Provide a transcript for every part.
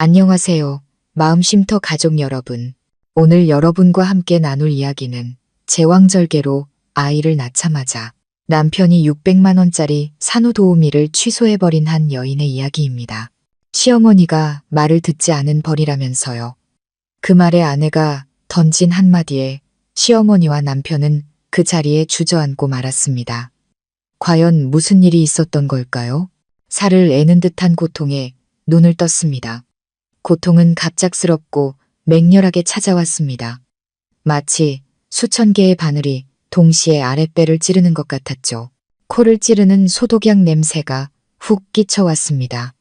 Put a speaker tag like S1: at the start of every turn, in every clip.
S1: 안녕하세요. 마음쉼터 가족 여러분. 오늘 여러분과 함께 나눌 이야기는 제왕절개로 아이를 낳자마자 남편이 600만 원짜리 산후도우미를 취소해버린 한 여인의 이야기입니다. 시어머니가 말을 듣지 않은 벌이라면서요. 그 말에 아내가 던진 한마디에 시어머니와 남편은 그 자리에 주저앉고 말았습니다. 과연 무슨 일이 있었던 걸까요? 살을 애는 듯한 고통에 눈을 떴습니다. 고통은 갑작스럽고 맹렬하게 찾아왔습니다. 마치 수천 개의 바늘이 동시에 아랫배를 찌르는 것 같았죠. 코를 찌르는 소독약 냄새가 훅 끼쳐왔습니다.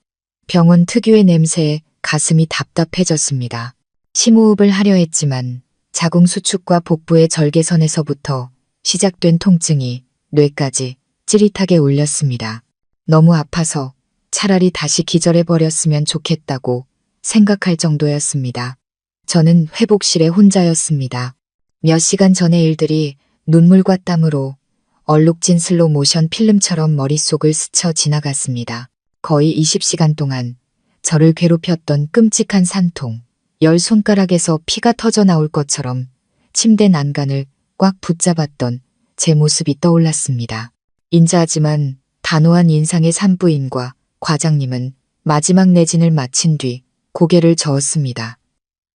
S1: 병원 특유의 냄새에 가슴이 답답해졌습니다. 심호흡을 하려 했지만 자궁수축과 복부의 절개선에서부터 시작된 통증이 뇌까지 찌릿하게 울렸습니다. 너무 아파서 차라리 다시 기절해버렸으면 좋겠다고 생각할 정도였습니다. 저는 회복실에 혼자였습니다. 몇 시간 전의 일들이 눈물과 땀으로 얼룩진 슬로 모션 필름처럼 머릿속을 스쳐 지나갔습니다. 거의 20시간 동안 저를 괴롭혔던 끔찍한 산통, 10손가락에서 피가 터져 나올 것처럼 침대 난간을 꽉 붙잡았던 제 모습이 떠올랐습니다. 인자하지만 단호한 인상의 산부인과 과장님은 마지막 내진을 마친 뒤 고개를 저었습니다.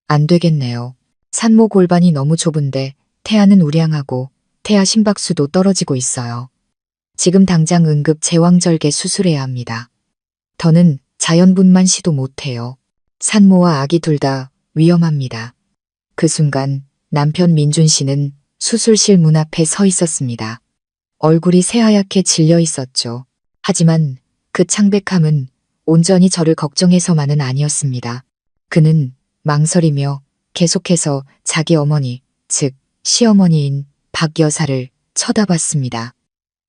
S1: 안 되겠네요. 산모 골반이 너무 좁은데 태아는 우량하고 태아 심박수도 떨어지고 있어요. 지금 당장 응급 제왕절개 수술해야 합니다. 더는 자연분만 시도 못해요. 산모와 아기 둘 다 위험합니다. 그 순간 남편 민준 씨는 수술실 문 앞에 서 있었습니다. 얼굴이 새하얗게 질려 있었죠. 하지만 그 창백함은 온전히 저를 걱정해서만은 아니었습니다. 그는 망설이며 계속해서 자기 어머니, 즉 시어머니인 박 여사를 쳐다봤습니다.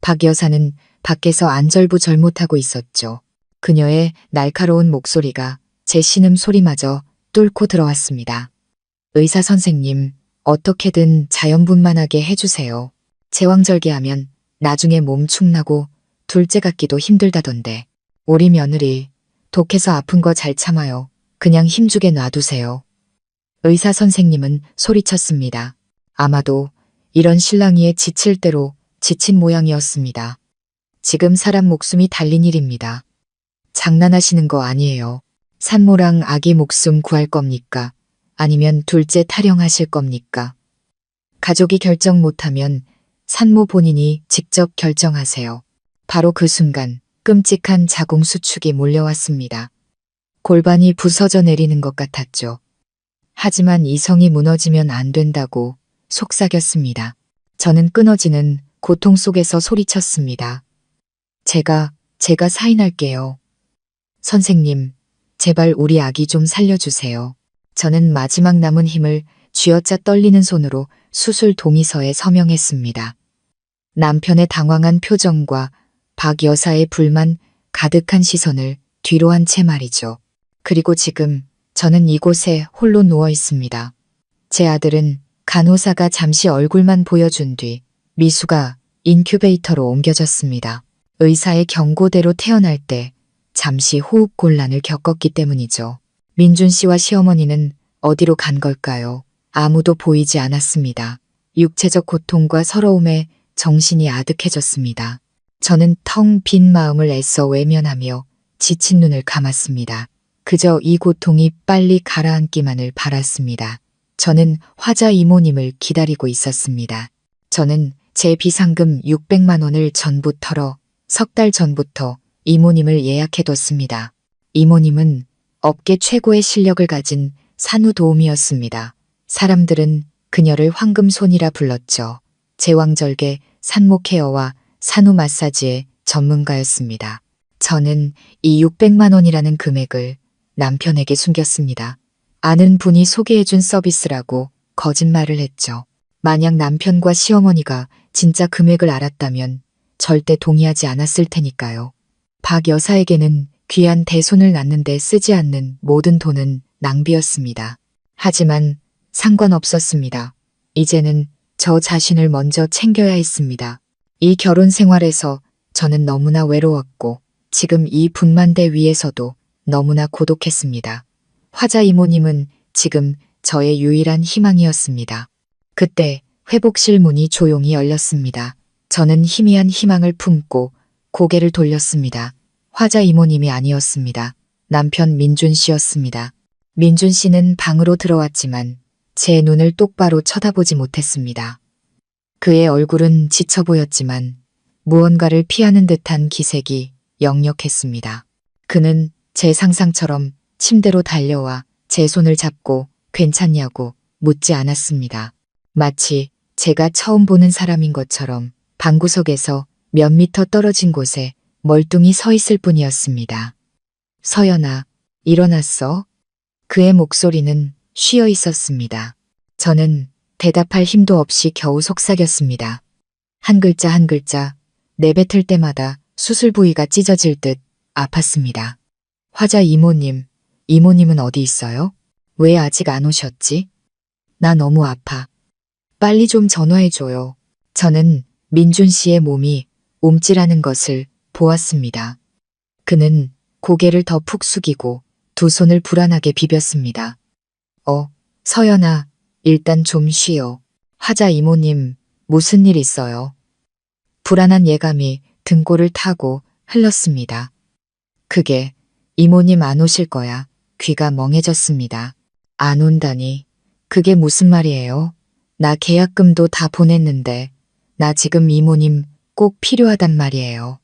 S1: 박 여사는 밖에서 안절부절 못하고 있었죠. 그녀의 날카로운 목소리가 제 신음 소리마저 뚫고 들어왔습니다. 의사 선생님, 어떻게든 자연분만하게 해주세요. 제왕절개하면 나중에 몸 축나고 둘째 갖기도 힘들다던데. 우리 며느리 독해서 아픈 거 잘 참아요. 그냥 힘주게 놔두세요. 의사 선생님은 소리쳤습니다. 아마도 이런 신랑이에 지칠 대로 지친 모양이었습니다. 지금 사람 목숨이 달린 일입니다. 장난하시는 거 아니에요. 산모랑 아기 목숨 구할 겁니까? 아니면 둘째 타령하실 겁니까? 가족이 결정 못하면 산모 본인이 직접 결정하세요. 바로 그 순간 끔찍한 자궁수축이 몰려왔습니다. 골반이 부서져 내리는 것 같았죠. 하지만 이성이 무너지면 안 된다고 속삭였습니다. 저는 끊어지는 고통 속에서 소리쳤습니다. 제가 사인할게요. 선생님, 제발 우리 아기 좀 살려주세요. 저는 마지막 남은 힘을 쥐어짜 떨리는 손으로 수술 동의서에 서명했습니다. 남편의 당황한 표정과 박 여사의 불만 가득한 시선을 뒤로 한 채 말이죠. 그리고 지금 저는 이곳에 홀로 누워 있습니다. 제 아들은 간호사가 잠시 얼굴만 보여준 뒤 미수가 인큐베이터로 옮겨졌습니다. 의사의 경고대로 태어날 때 잠시 호흡 곤란을 겪었기 때문이죠. 민준 씨와 시어머니는 어디로 간 걸까요? 아무도 보이지 않았습니다. 육체적 고통과 서러움에 정신이 아득해졌습니다. 저는 텅 빈 마음을 애써 외면하며 지친 눈을 감았습니다. 그저 이 고통이 빨리 가라앉기만을 바랐습니다. 저는 화자 이모님을 기다리고 있었습니다. 저는 제 비상금 600만 원을 전부 털어 석 달 전부터 이모님을 예약해뒀습니다. 이모님은 업계 최고의 실력을 가진 산후도우미였습니다. 사람들은 그녀를 황금손이라 불렀죠. 제왕절개, 산모 케어와 산후 마사지의 전문가였습니다. 저는 이 600만 원이라는 금액을 남편에게 숨겼습니다. 아는 분이 소개해준 서비스라고 거짓말을 했죠. 만약 남편과 시어머니가 진짜 금액을 알았다면 절대 동의하지 않았을 테니까요. 박 여사에게는 귀한 대손을 낳는데 쓰지 않는 모든 돈은 낭비였습니다. 하지만 상관없었습니다. 이제는 저 자신을 먼저 챙겨야 했습니다. 이 결혼 생활에서 저는 너무나 외로웠고 지금 이 분만대 위에서도 너무나 고독했습니다. 화자 이모님은 지금 저의 유일한 희망이었습니다. 그때 회복실 문이 조용히 열렸습니다. 저는 희미한 희망을 품고 고개를 돌렸습니다. 화자 이모님이 아니었습니다. 남편 민준 씨였습니다. 민준 씨는 방으로 들어왔지만 제 눈을 똑바로 쳐다보지 못했습니다. 그의 얼굴은 지쳐 보였지만 무언가를 피하는 듯한 기색이 역력했습니다. 그는 제 상상처럼 침대로 달려와 제 손을 잡고 괜찮냐고 묻지 않았습니다. 마치 제가 처음 보는 사람인 것처럼 방구석에서 몇 미터 떨어진 곳에 멀뚱히 서 있을 뿐이었습니다. 서연아, 일어났어? 그의 목소리는 쉬어 있었습니다. 저는 대답할 힘도 없이 겨우 속삭였습니다. 한 글자 한 글자 내뱉을 때마다 수술 부위가 찢어질 듯 아팠습니다. 화자 이모님, 이모님은 어디 있어요? 왜 아직 안 오셨지? 나 너무 아파. 빨리 좀 전화해줘요. 저는 민준 씨의 몸이 움찔하는 것을 보았습니다. 그는 고개를 더 푹 숙이고 두 손을 불안하게 비볐습니다. 서연아, 일단 좀 쉬어. 화자 이모님, 무슨 일 있어요? 불안한 예감이 등골을 타고 흘렀습니다. 그게 이모님 안 오실 거야. 귀가 멍해졌습니다. 안 온다니. 그게 무슨 말이에요? 나 계약금도 다 보냈는데 나 지금 이모님 꼭 필요하단 말이에요.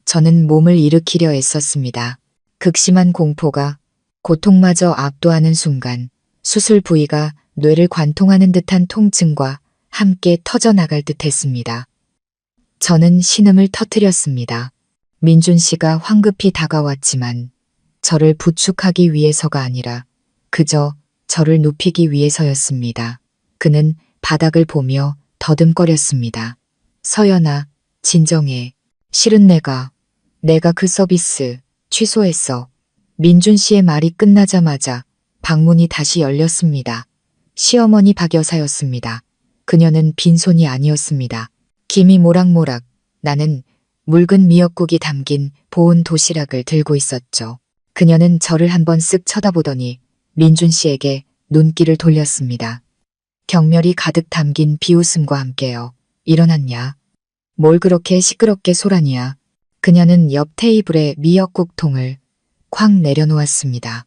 S1: 저는 몸을 일으키려 애썼습니다. 극심한 공포가 고통마저 압도하는 순간 수술 부위가 뇌를 관통하는 듯한 통증과 함께 터져나갈 듯 했습니다. 저는 신음을 터뜨렸습니다. 민준 씨가 황급히 다가왔지만 저를 부축하기 위해서가 아니라 그저 저를 눕히기 위해서였습니다. 그는 바닥을 보며 더듬거렸습니다. 서연아, 진정해. 실은 내가 그 서비스 취소했어. 민준 씨의 말이 끝나자마자 방문이 다시 열렸습니다. 시어머니 박 여사였습니다. 그녀는 빈손이 아니었습니다. 김이 모락모락 나는 묽은 미역국이 담긴 보온 도시락을 들고 있었죠. 그녀는 저를 한번 쓱 쳐다보더니 민준 씨에게 눈길을 돌렸습니다. 경멸이 가득 담긴 비웃음과 함께요. 일어났냐? 뭘 그렇게 시끄럽게 소란이야? 그녀는 옆 테이블에 미역국통을 쾅 내려놓았습니다.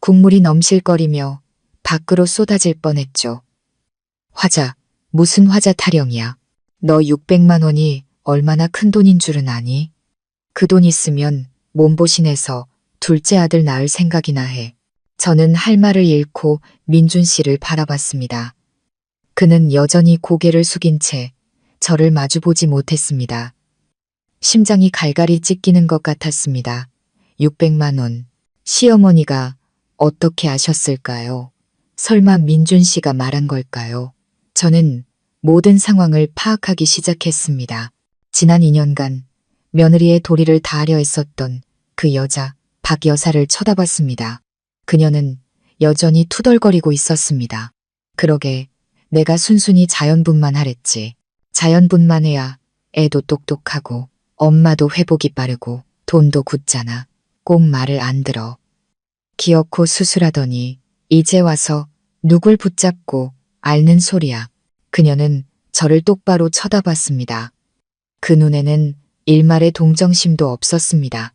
S1: 국물이 넘실거리며 밖으로 쏟아질 뻔했죠. 화자, 무슨 화자 타령이야? 너 600만 원이 얼마나 큰 돈인 줄은 아니? 그 돈 있으면 몸보신해서 둘째 아들 낳을 생각이나 해. 저는 할 말을 잃고 민준 씨를 바라봤습니다. 그는 여전히 고개를 숙인 채 저를 마주보지 못했습니다. 심장이 갈갈이 찢기는 것 같았습니다. 600만 원. 시어머니가 어떻게 아셨을까요? 설마 민준 씨가 말한 걸까요? 저는 모든 상황을 파악하기 시작했습니다. 지난 2년간 며느리의 도리를 다하려 했었던 그 여자 박 여사를 쳐다봤습니다. 그녀는 여전히 투덜거리고 있었습니다. 그러게 내가 순순히 자연분만 하랬지. 자연분만해야 애도 똑똑하고 엄마도 회복이 빠르고 돈도 굳잖아. 꼭 말을 안 들어. 기어코 수술하더니 이제 와서 누굴 붙잡고 앓는 소리야. 그녀는 저를 똑바로 쳐다봤습니다. 그 눈에는 일말의 동정심도 없었습니다.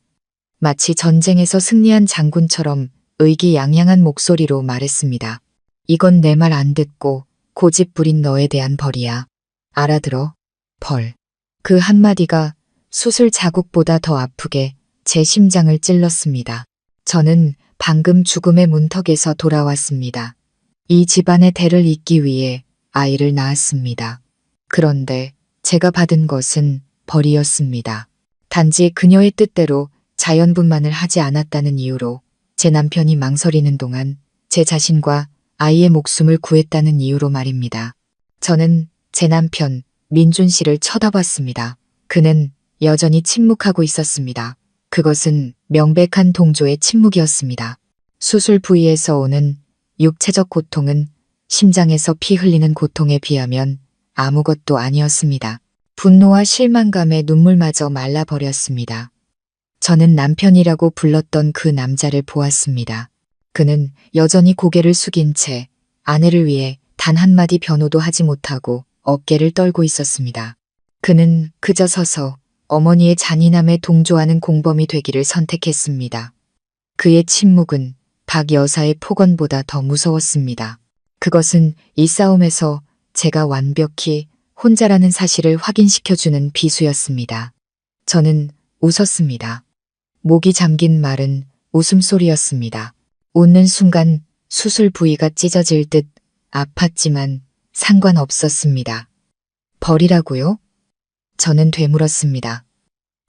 S1: 마치 전쟁에서 승리한 장군처럼 의기양양한 목소리로 말했습니다. 이건 내 말 안 듣고 고집 부린 너에 대한 벌이야. 알아들어? 벌. 그 한마디가 수술 자국보다 더 아프게 제 심장을 찔렀습니다. 저는 방금 죽음의 문턱에서 돌아왔습니다. 이 집안의 대를 잇기 위해 아이를 낳았습니다. 그런데 제가 받은 것은 벌이었습니다. 단지 그녀의 뜻대로 자연분만을 하지 않았다는 이유로 제 남편이 망설이는 동안 제 자신과 아이의 목숨을 구했다는 이유로 말입니다. 저는 제 남편 민준 씨를 쳐다봤습니다. 그는 여전히 침묵하고 있었습니다. 그것은 명백한 동조의 침묵이었습니다. 수술 부위에서 오는 육체적 고통은 심장에서 피 흘리는 고통에 비하면 아무것도 아니었습니다. 분노와 실망감에 눈물마저 말라버렸습니다. 저는 남편이라고 불렀던 그 남자를 보았습니다. 그는 여전히 고개를 숙인 채 아내를 위해 단 한마디 변호도 하지 못하고 어깨를 떨고 있었습니다. 그는 그저 서서 어머니의 잔인함에 동조하는 공범이 되기를 선택했습니다. 그의 침묵은 박 여사의 폭언보다 더 무서웠습니다. 그것은 이 싸움에서 제가 완벽히 혼자라는 사실을 확인시켜주는 비수였습니다. 저는 웃었습니다. 목이 잠긴 말은 웃음소리였습니다. 웃는 순간 수술 부위가 찢어질 듯 아팠지만 상관없었습니다. 버리라고요? 저는 되물었습니다.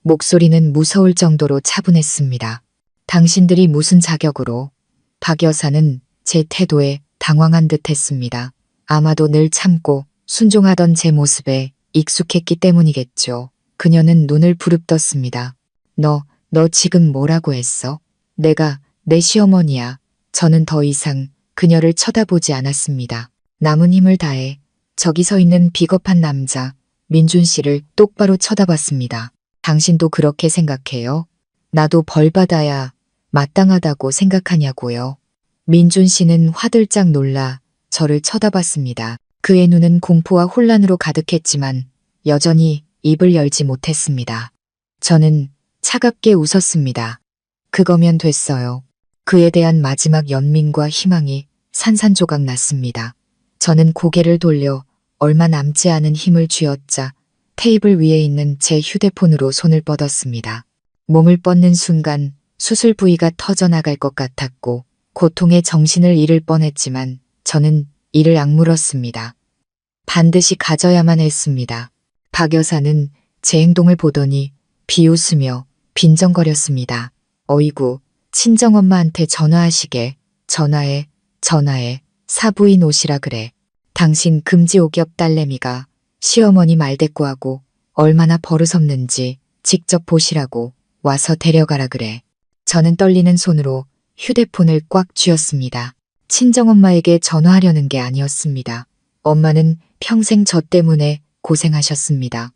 S1: 목소리는 무서울 정도로 차분했습니다. 당신들이 무슨 자격으로? 박 여사는 제 태도에 당황한 듯 했습니다. 아마도 늘 참고 순종하던 제 모습에 익숙했기 때문이겠죠. 그녀는 눈을 부릅떴습니다. 너 지금 뭐라고 했어? 내가 내 시어머니야. 저는 더 이상 그녀를 쳐다보지 않았습니다. 남은 힘을 다해 저기 서 있는 비겁한 남자 민준 씨를 똑바로 쳐다봤습니다. 당신도 그렇게 생각해요? 나도 벌 받아야 마땅하다고 생각하냐고요. 민준 씨는 화들짝 놀라 저를 쳐다봤습니다. 그의 눈은 공포와 혼란으로 가득했지만 여전히 입을 열지 못했습니다. 저는 차갑게 웃었습니다. 그거면 됐어요. 그에 대한 마지막 연민과 희망이 산산조각 났습니다. 저는 고개를 돌려 얼마 남지 않은 힘을 쥐었자 테이블 위에 있는 제 휴대폰으로 손을 뻗었습니다. 몸을 뻗는 순간 수술 부위가 터져나갈 것 같았고 고통에 정신을 잃을 뻔했지만 저는 이를 악물었습니다. 반드시 가져야만 했습니다. 박 여사는 제 행동을 보더니 비웃으며 빈정거렸습니다. 어이구, 친정엄마한테 전화하시게. 전화해. 사부인 오시라 그래. 당신 금지옥엽 딸내미가 시어머니 말대꾸하고 얼마나 버릇없는지 직접 보시라고 와서 데려가라 그래. 저는 떨리는 손으로 휴대폰을 꽉 쥐었습니다. 친정엄마에게 전화하려는 게 아니었습니다. 엄마는 평생 저 때문에 고생하셨습니다.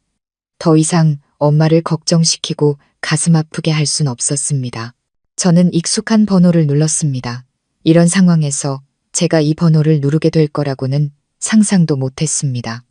S1: 더 이상 엄마를 걱정시키고 가슴 아프게 할 순 없었습니다. 저는 익숙한 번호를 눌렀습니다. 이런 상황에서 제가 이 번호를 누르게 될 거라고는 상상도 못했습니다.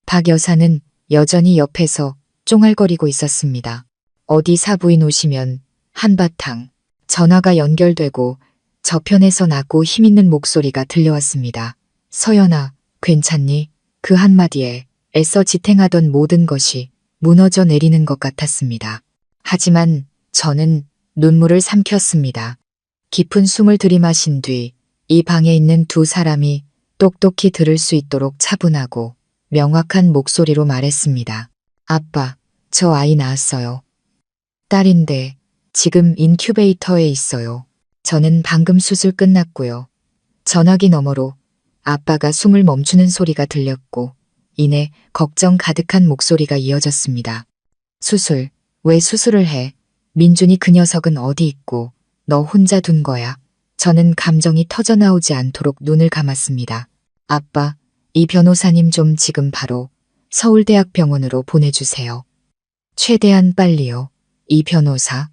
S1: 박 여사는 여전히 옆에서 쫑알거리고 있었습니다. 어디 사부인 오시면 한바탕 전화가 연결되고 저편에서 낮고 힘있는 목소리가 들려왔습니다. 서연아, 괜찮니? 그 한마디에 애써 지탱하던 모든 것이 무너져 내리는 것 같았습니다. 하지만 저는 눈물을 삼켰습니다. 깊은 숨을 들이마신 뒤 이 방에 있는 두 사람이 똑똑히 들을 수 있도록 차분하고 명확한 목소리로 말했습니다. 아빠, 저 아이 낳았어요. 딸인데 지금 인큐베이터에 있어요. 저는 방금 수술 끝났고요. 전화기 너머로 아빠가 숨을 멈추는 소리가 들렸고 이내 걱정 가득한 목소리가 이어졌습니다. 수술, 왜 수술을 해? 민준이 그 녀석은 어디 있고 너 혼자 둔 거야. 저는 감정이 터져나오지 않도록 눈을 감았습니다. 아빠, 이 변호사님 좀 지금 바로 서울대학병원으로 보내주세요. 최대한 빨리요. 이 변호사.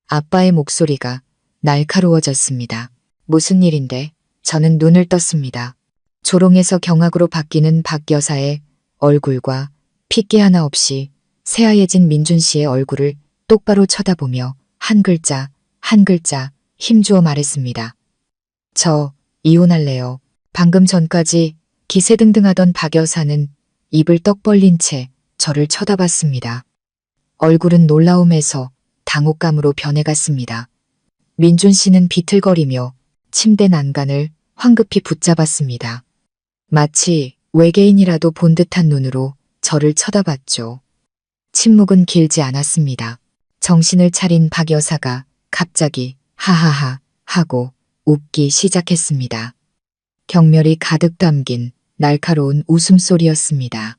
S1: 아빠의 목소리가 날카로워졌습니다. 무슨 일인데? 저는 눈을 떴습니다. 조롱에서 경악으로 바뀌는 박 여사의 얼굴과 핏기 하나 없이 새하얘진 민준 씨의 얼굴을 똑바로 쳐다보며 한 글자 힘주어 말했습니다. 저 이혼할래요. 방금 전까지 기세등등하던 박 여사는 입을 떡 벌린 채 저를 쳐다봤습니다. 얼굴은 놀라움에서 당혹감으로 변해갔습니다. 민준 씨는 비틀거리며 침대 난간을 황급히 붙잡았습니다. 마치 외계인이라도 본 듯한 눈으로 저를 쳐다봤죠. 침묵은 길지 않았습니다. 정신을 차린 박 여사가 갑자기 하하하 하고 웃기 시작했습니다. 경멸이 가득 담긴 날카로운 웃음소리였습니다.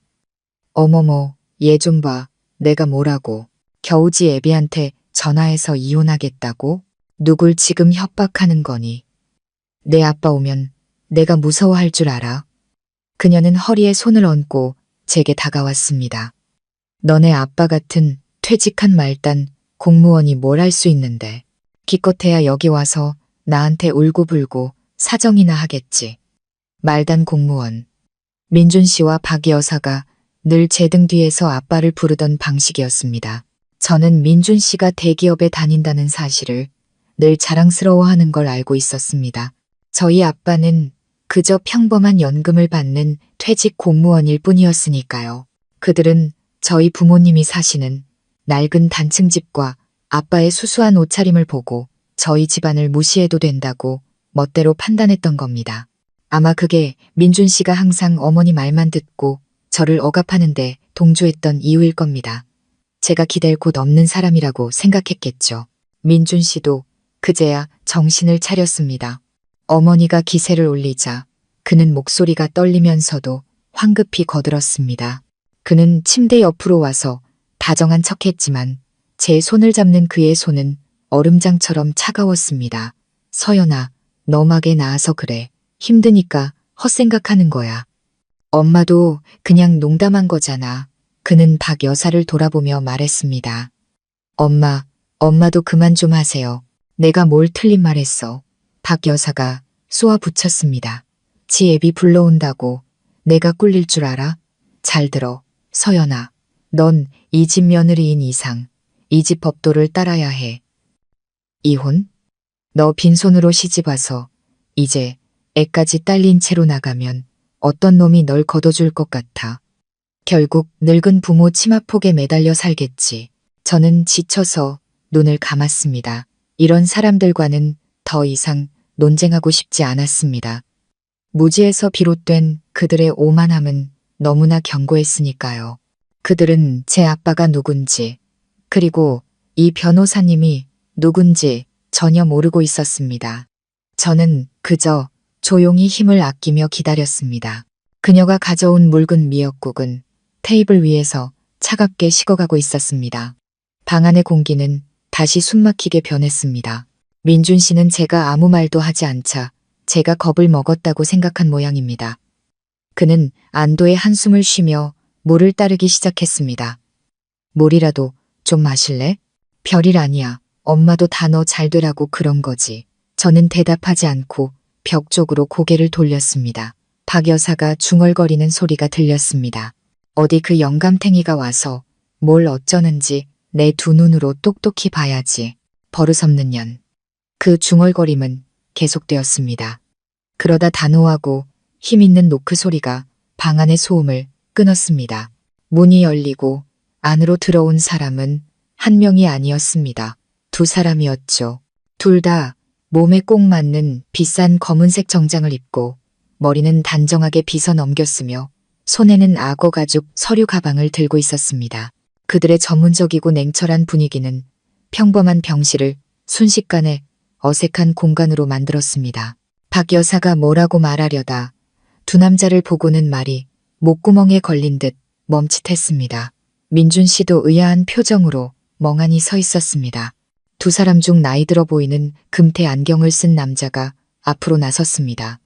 S1: 어머머, 얘 좀 봐. 내가 뭐라고. 겨우지 애비한테 전화해서 이혼하겠다고? 누굴 지금 협박하는 거니? 내 아빠 오면 내가 무서워할 줄 알아? 그녀는 허리에 손을 얹고 제게 다가왔습니다. 너네 아빠 같은 퇴직한 말단 공무원이 뭘 할 수 있는데. 기껏해야 여기 와서 나한테 울고불고 사정이나 하겠지. 말단 공무원. 민준 씨와 박 여사가 늘 제 등 뒤에서 아빠를 부르던 방식이었습니다. 저는 민준 씨가 대기업에 다닌다는 사실을 늘 자랑스러워하는 걸 알고 있었습니다. 저희 아빠는 그저 평범한 연금을 받는 퇴직 공무원일 뿐이었으니까요. 그들은 저희 부모님이 사시는 낡은 단층 집과 아빠의 수수한 옷차림을 보고 저희 집안을 무시해도 된다고 멋대로 판단했던 겁니다. 아마 그게 민준 씨가 항상 어머니 말만 듣고 저를 억압하는데 동조했던 이유일 겁니다. 제가 기댈 곳 없는 사람이라고 생각했겠죠. 민준 씨도 그제야 정신을 차렸습니다. 어머니가 기세를 올리자 그는 목소리가 떨리면서도 황급히 거들었습니다. 그는 침대 옆으로 와서 다정한 척했지만 제 손을 잡는 그의 손은 얼음장처럼 차가웠습니다. 서연아, 너막에 나아서 그래. 힘드니까 헛생각하는 거야. 엄마도 그냥 농담한 거잖아. 그는 박 여사를 돌아보며 말했습니다. 엄마도 그만 좀 하세요. 내가 뭘 틀린 말 했어. 박 여사가 쏘아 붙였습니다. 지 애비 불러온다고 내가 꿀릴 줄 알아? 잘 들어. 서연아, 넌 이 집 며느리인 이상 이 집 법도를 따라야 해. 이혼? 너 빈손으로 시집와서 이제 애까지 딸린 채로 나가면 어떤 놈이 널 걷어줄 것 같아. 결국 늙은 부모 치마폭에 매달려 살겠지. 저는 지쳐서 눈을 감았습니다. 이런 사람들과는 더 이상 논쟁하고 싶지 않았습니다. 무지에서 비롯된 그들의 오만함은 너무나 견고했으니까요. 그들은 제 아빠가 누군지, 그리고 이 변호사님이 누군지 전혀 모르고 있었습니다. 저는 그저 조용히 힘을 아끼며 기다렸습니다. 그녀가 가져온 묽은 미역국은 테이블 위에서 차갑게 식어가고 있었습니다. 방 안의 공기는 다시 숨막히게 변했습니다. 민준 씨는 제가 아무 말도 하지 않자 제가 겁을 먹었다고 생각한 모양입니다. 그는 안도의 한숨을 쉬며 물을 따르기 시작했습니다. 물이라도 좀 마실래? 별일 아니야. 엄마도 다 너 잘 되라고 그런 거지. 저는 대답하지 않고 벽 쪽으로 고개를 돌렸습니다. 박 여사가 중얼거리는 소리가 들렸습니다. 어디 그 영감탱이가 와서 뭘 어쩌는지 내 두 눈으로 똑똑히 봐야지. 버릇없는 년. 그 중얼거림은 계속되었습니다. 그러다 단호하고 힘있는 노크 소리가 방 안의 소음을 끊었습니다. 문이 열리고 안으로 들어온 사람은 한 명이 아니었습니다. 두 사람이었죠. 둘 다 몸에 꼭 맞는 비싼 검은색 정장을 입고 머리는 단정하게 빗어 넘겼으며 손에는 악어 가죽 서류 가방을 들고 있었습니다. 그들의 전문적이고 냉철한 분위기는 평범한 병실을 순식간에 어색한 공간으로 만들었습니다. 박 여사가 뭐라고 말하려다 두 남자를 보고는 말이 목구멍에 걸린 듯 멈칫했습니다. 민준 씨도 의아한 표정으로 멍하니 서 있었습니다. 두 사람 중 나이 들어 보이는 금태 안경을 쓴 남자가 앞으로 나섰습니다.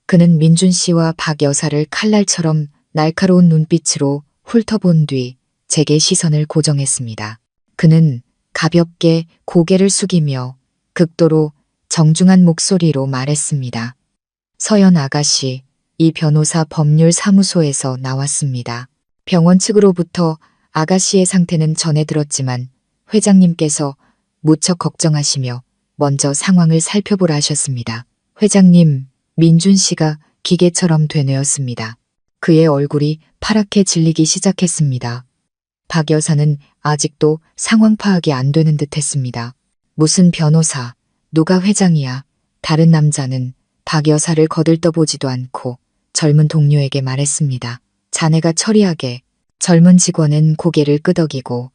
S1: 그는 민준 씨와 박 여사를 칼날처럼 날카로운 눈빛으로 훑어본 뒤 제게 시선을 고정했습니다. 그는 가볍게 고개를 숙이며 극도로 정중한 목소리로 말했습니다. 서연 아가씨, 이 변호사 법률사무소에서 나왔습니다. 병원 측으로부터 아가씨의 상태는 전해 들었지만 회장님께서 무척 걱정하시며 먼저 상황을 살펴보라 하셨습니다. 회장님, 민준 씨가 기계처럼 되뇌었습니다. 그의 얼굴이 파랗게 질리기 시작했습니다. 박 여사는 아직도 상황 파악이 안 되는 듯 했습니다. 무슨 변호사, 누가 회장이야. 다른 남자는 박 여사를 거들떠보지도 않고 젊은 동료에게 말했습니다. 자네가 처리하게. 젊은 직원은 고개를 끄덕이고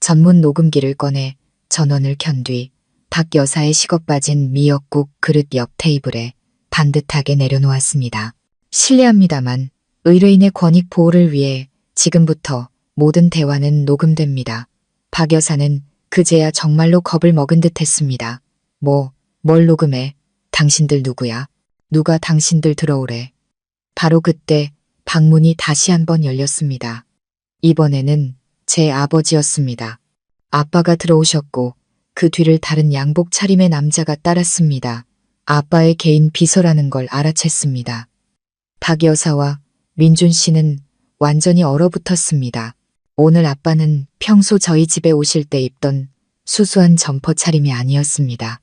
S1: 전문 녹음기를 꺼내 전원을 켠 뒤 박 여사의 식어 빠진 미역국 그릇 옆 테이블에 반듯하게 내려놓았습니다. 실례합니다만 의뢰인의 권익 보호를 위해 지금부터 모든 대화는 녹음됩니다. 박 여사는 그제야 정말로 겁을 먹은 듯 했습니다. 뭘 녹음해? 당신들 누구야? 누가 당신들 들어오래? 바로 그때 방문이 다시 한번 열렸습니다. 이번에는 제 아버지였습니다. 아빠가 들어오셨고 그 뒤를 다른 양복 차림의 남자가 따랐습니다. 아빠의 개인 비서라는 걸 알아챘습니다. 박 여사와 민준 씨는 완전히 얼어붙었습니다. 오늘 아빠는 평소 저희 집에 오실 때 입던 수수한 점퍼 차림이 아니었습니다.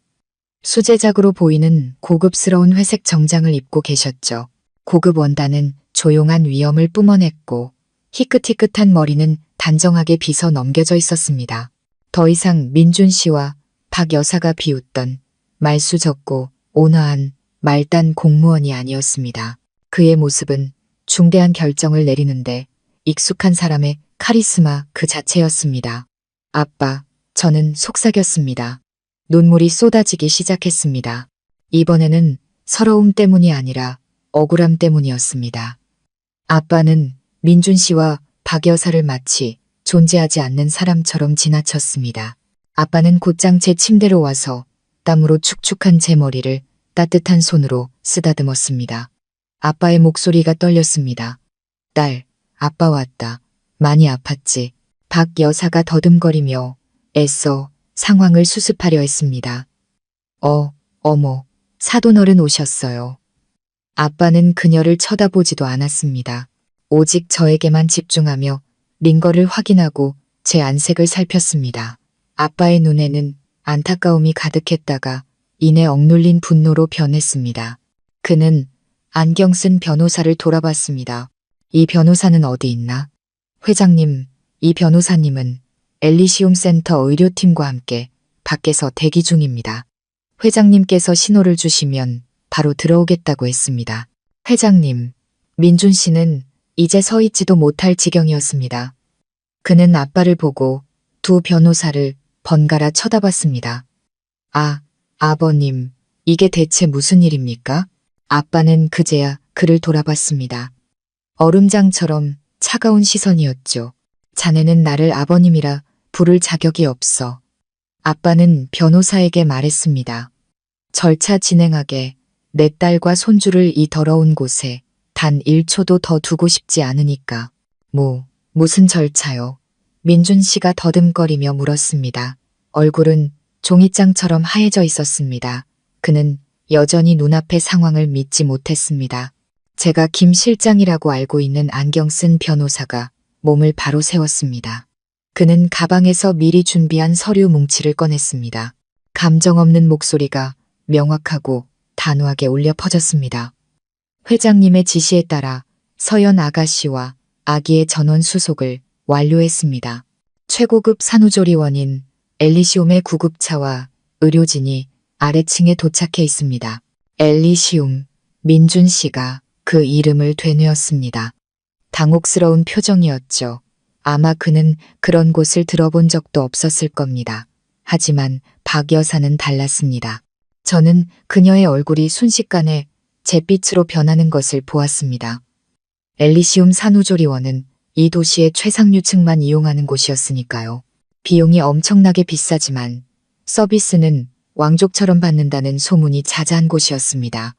S1: 수제작으로 보이는 고급스러운 회색 정장을 입고 계셨죠. 고급 원단은 조용한 위엄을 뿜어냈고 희끗희끗한 머리는 단정하게 빗어 넘겨져 있었습니다. 더 이상 민준 씨와 박 여사가 비웃던 말수 적고 온화한 말단 공무원이 아니었습니다. 그의 모습은 중대한 결정을 내리는데 익숙한 사람의 카리스마 그 자체였습니다. 아빠, 저는 속삭였습니다. 눈물이 쏟아지기 시작했습니다. 이번에는 서러움 때문이 아니라 억울함 때문이었습니다. 아빠는 민준 씨와 박 여사를 마치 존재하지 않는 사람처럼 지나쳤습니다. 아빠는 곧장 제 침대로 와서 땀으로 축축한 제 머리를 따뜻한 손으로 쓰다듬었습니다. 아빠의 목소리가 떨렸습니다. 딸, 아빠 왔다. 많이 아팠지. 박 여사가 더듬거리며 애써 상황을 수습하려 했습니다. 어머, 사돈어른 오셨어요. 아빠는 그녀를 쳐다보지도 않았습니다. 오직 저에게만 집중하며 링거를 확인하고 제 안색을 살폈습니다. 아빠의 눈에는 안타까움이 가득했다가 이내 억눌린 분노로 변했습니다. 그는 안경 쓴 변호사를 돌아봤습니다. 이 변호사는 어디 있나? 회장님, 이 변호사님은 엘리시움 센터 의료팀과 함께 밖에서 대기 중입니다. 회장님께서 신호를 주시면 바로 들어오겠다고 했습니다. 회장님, 민준 씨는 이제 서 있지도 못할 지경이었습니다. 그는 아빠를 보고 두 변호사를 번갈아 쳐다봤습니다. 아버님, 이게 대체 무슨 일입니까? 아빠는 그제야 그를 돌아봤습니다. 얼음장처럼 차가운 시선이었죠. 자네는 나를 아버님이라 부를 자격이 없어. 아빠는 변호사에게 말했습니다. 절차 진행하게 내 딸과 손주를 이 더러운 곳에 단 1초도 더 두고 싶지 않으니까. 무슨 절차요? 민준 씨가 더듬거리며 물었습니다. 얼굴은 종이장처럼 하얘져 있었습니다. 그는 여전히 눈앞의 상황을 믿지 못했습니다. 제가 김 실장이라고 알고 있는 안경 쓴 변호사가 몸을 바로 세웠습니다. 그는 가방에서 미리 준비한 서류 뭉치를 꺼냈습니다. 감정 없는 목소리가 명확하고 단호하게 울려 퍼졌습니다. 회장님의 지시에 따라 서연 아가씨와 아기의 전원 수속을 완료했습니다. 최고급 산후조리원인 엘리시움의 구급차와 의료진이 아래층에 도착해 있습니다. 엘리시움, 민준 씨가 그 이름을 되뇌었습니다. 당혹스러운 표정이었죠. 아마 그는 그런 곳을 들어본 적도 없었을 겁니다. 하지만 박 여사는 달랐습니다. 저는 그녀의 얼굴이 순식간에 잿빛으로 변하는 것을 보았습니다. 엘리시움 산후조리원은 이 도시의 최상류층만 이용하는 곳이었으니까요. 비용이 엄청나게 비싸지만 서비스는 왕족처럼 받는다는 소문이 자자한 곳이었습니다.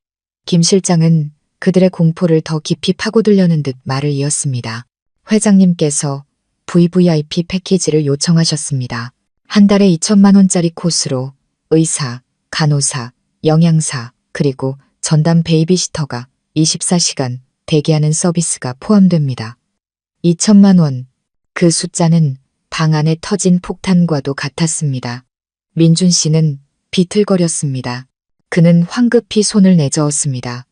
S1: 김 실장은 그들의 공포를 더 깊이 파고들려는 듯 말을 이었습니다. 회장님께서 VVIP 패키지를 요청하셨습니다. 한 달에 2천만 원짜리 코스로 의사, 간호사, 영양사, 그리고 전담 베이비시터가 24시간 대기하는 서비스가 포함됩니다. 2천만 원. 그 숫자는 방 안에 터진 폭탄과도 같았습니다. 민준 씨는 비틀거렸습니다. 그는 황급히 손을 내저었습니다.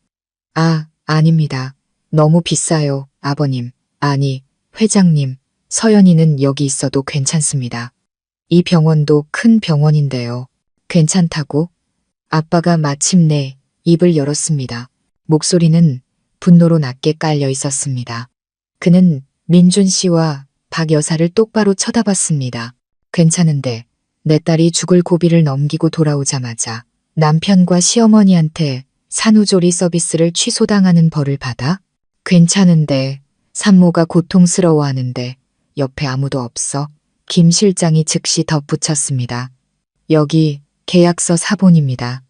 S1: 아닙니다. 너무 비싸요, 아버님. 아니, 회장님. 서연이는 여기 있어도 괜찮습니다. 이 병원도 큰 병원인데요. 괜찮다고? 아빠가 마침내 입을 열었습니다. 목소리는 분노로 낮게 깔려 있었습니다. 그는 민준 씨와 박 여사를 똑바로 쳐다봤습니다. 괜찮은데 내 딸이 죽을 고비를 넘기고 돌아오자마자 남편과 시어머니한테 산후조리 서비스를 취소당하는 벌을 받아? 괜찮은데 산모가 고통스러워하는데 옆에 아무도 없어? 김 실장이 즉시 덧붙였습니다. 여기 계약서 사본입니다.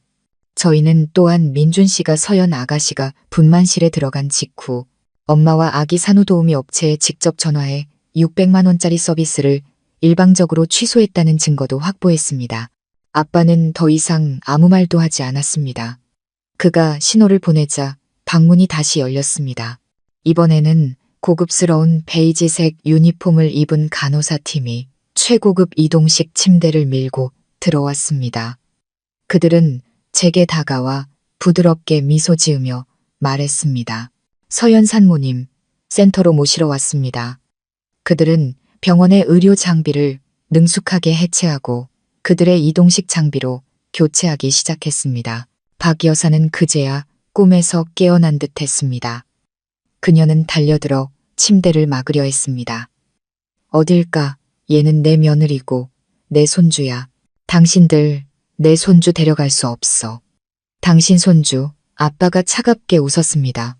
S1: 저희는 또한 민준 씨가 서연 아가씨가 분만실에 들어간 직후 엄마와 아기 산후도우미 업체에 직접 전화해 600만 원짜리 서비스를 일방적으로 취소했다는 증거도 확보했습니다. 아빠는 더 이상 아무 말도 하지 않았습니다. 그가 신호를 보내자 방문이 다시 열렸습니다. 이번에는 고급스러운 베이지색 유니폼을 입은 간호사팀이 최고급 이동식 침대를 밀고 들어왔습니다. 그들은 제게 다가와 부드럽게 미소 지으며 말했습니다. 서연 산모님, 센터로 모시러 왔습니다. 그들은 병원의 의료 장비를 능숙하게 해체하고 그들의 이동식 장비로 교체하기 시작했습니다. 박 여사는 그제야 꿈에서 깨어난 듯 했습니다. 그녀는 달려들어 침대를 막으려 했습니다. 어딜까? 얘는 내 며느리고 내 손주야. 당신들 내 손주 데려갈 수 없어. 당신 손주, 아빠가 차갑게 웃었습니다.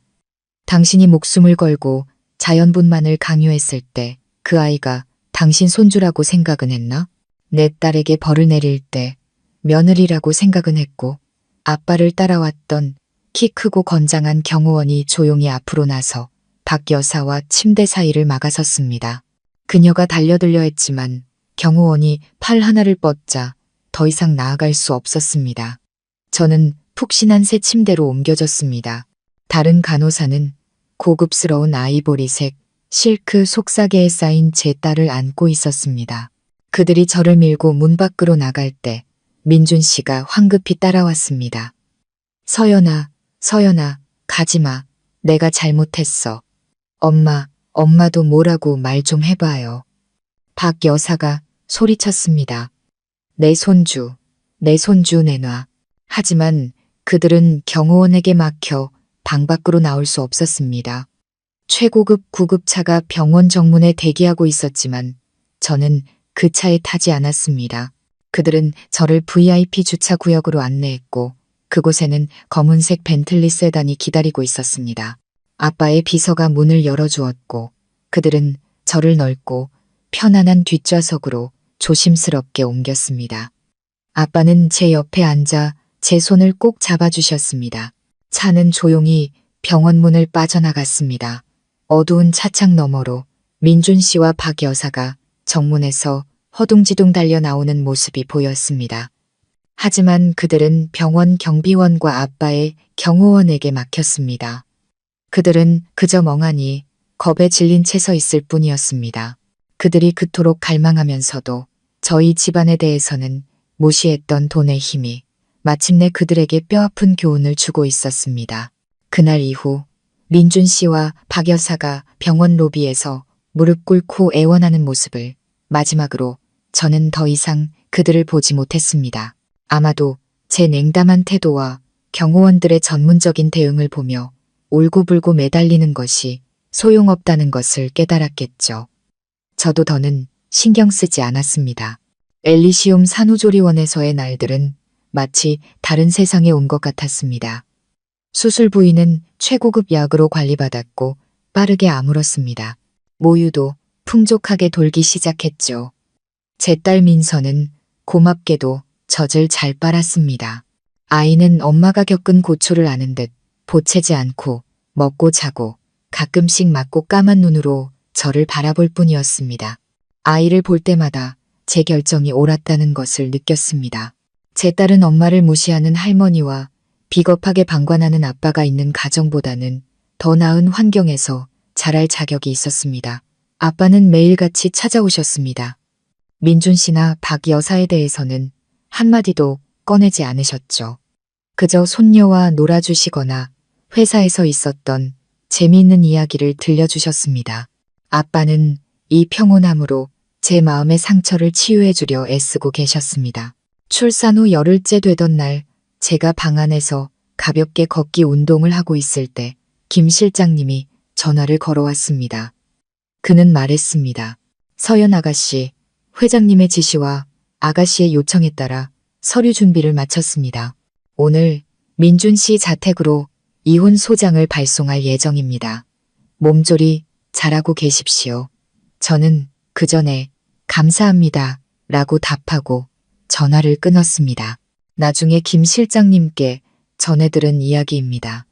S1: 당신이 목숨을 걸고 자연분만을 강요했을 때 그 아이가 당신 손주라고 생각은 했나? 내 딸에게 벌을 내릴 때 며느리라고 생각은 했고 아빠를 따라왔던 키 크고 건장한 경호원이 조용히 앞으로 나서 박 여사와 침대 사이를 막아섰습니다. 그녀가 달려들려 했지만 경호원이 팔 하나를 뻗자 더 이상 나아갈 수 없었습니다. 저는 푹신한 새 침대로 옮겨졌습니다. 다른 간호사는 고급스러운 아이보리색 실크 속사계에 쌓인 제 딸을 안고 있었습니다. 그들이 저를 밀고 문 밖으로 나갈 때 민준 씨가 황급히 따라왔습니다. 서연아, 서연아, 가지마. 내가 잘못했어. 엄마도 뭐라고 말 좀 해봐요. 박 여사가 소리쳤습니다. 내 손주 내놔. 하지만 그들은 경호원에게 막혀 방 밖으로 나올 수 없었습니다. 최고급 구급차가 병원 정문에 대기하고 있었지만 저는 그 차에 타지 않았습니다. 그들은 저를 VIP 주차 구역으로 안내했고 그곳에는 검은색 벤틀리 세단이 기다리고 있었습니다. 아빠의 비서가 문을 열어주었고 그들은 저를 넓고 편안한 뒷좌석으로 조심스럽게 옮겼습니다. 아빠는 제 옆에 앉아 제 손을 꼭 잡아주셨습니다. 차는 조용히 병원 문을 빠져나갔습니다. 어두운 차창 너머로 민준 씨와 박 여사가 정문에서 허둥지둥 달려 나오는 모습이 보였습니다. 하지만 그들은 병원 경비원과 아빠의 경호원에게 막혔습니다. 그들은 그저 멍하니 겁에 질린 채 서 있을 뿐이었습니다. 그들이 그토록 갈망하면서도 저희 집안에 대해서는 무시했던 돈의 힘이 마침내 그들에게 뼈아픈 교훈을 주고 있었습니다. 그날 이후 민준 씨와 박 여사가 병원 로비에서 무릎 꿇고 애원하는 모습을 마지막으로 저는 더 이상 그들을 보지 못했습니다. 아마도 제 냉담한 태도와 경호원들의 전문적인 대응을 보며 울고불고 매달리는 것이 소용없다는 것을 깨달았겠죠. 저도 더는 신경 쓰지 않았습니다. 엘리시움 산후조리원에서의 날들은 마치 다른 세상에 온 것 같았습니다. 수술 부위는 최고급 약으로 관리받았고 빠르게 아물었습니다. 모유도 풍족하게 돌기 시작했죠. 제 딸 민서는 고맙게도 젖을 잘 빨았습니다. 아이는 엄마가 겪은 고초를 아는 듯 보채지 않고 먹고 자고 가끔씩 맑고 까만 눈으로 저를 바라볼 뿐이었습니다. 아이를 볼 때마다 제 결정이 옳았다는 것을 느꼈습니다. 제 딸은 엄마를 무시하는 할머니와 비겁하게 방관하는 아빠가 있는 가정보다는 더 나은 환경에서 자랄 자격이 있었습니다. 아빠는 매일같이 찾아오셨습니다. 민준 씨나 박 여사에 대해서는 한마디도 꺼내지 않으셨죠. 그저 손녀와 놀아주시거나 회사에서 있었던 재미있는 이야기를 들려주셨습니다. 아빠는 이 평온함으로 제 마음의 상처를 치유해주려 애쓰고 계셨습니다. 출산 후 열흘째 되던 날 제가 방 안에서 가볍게 걷기 운동을 하고 있을 때 김 실장님이 전화를 걸어왔습니다. 그는 말했습니다. 서연 아가씨, 회장님의 지시와 아가씨의 요청에 따라 서류 준비를 마쳤습니다. 오늘 민준 씨 자택으로 이혼 소장을 발송할 예정입니다. 몸조리 잘하고 계십시오. 저는 그 전에 감사합니다 라고 답하고 전화를 끊었습니다. 나중에 김 실장님께 전해들은 이야기입니다.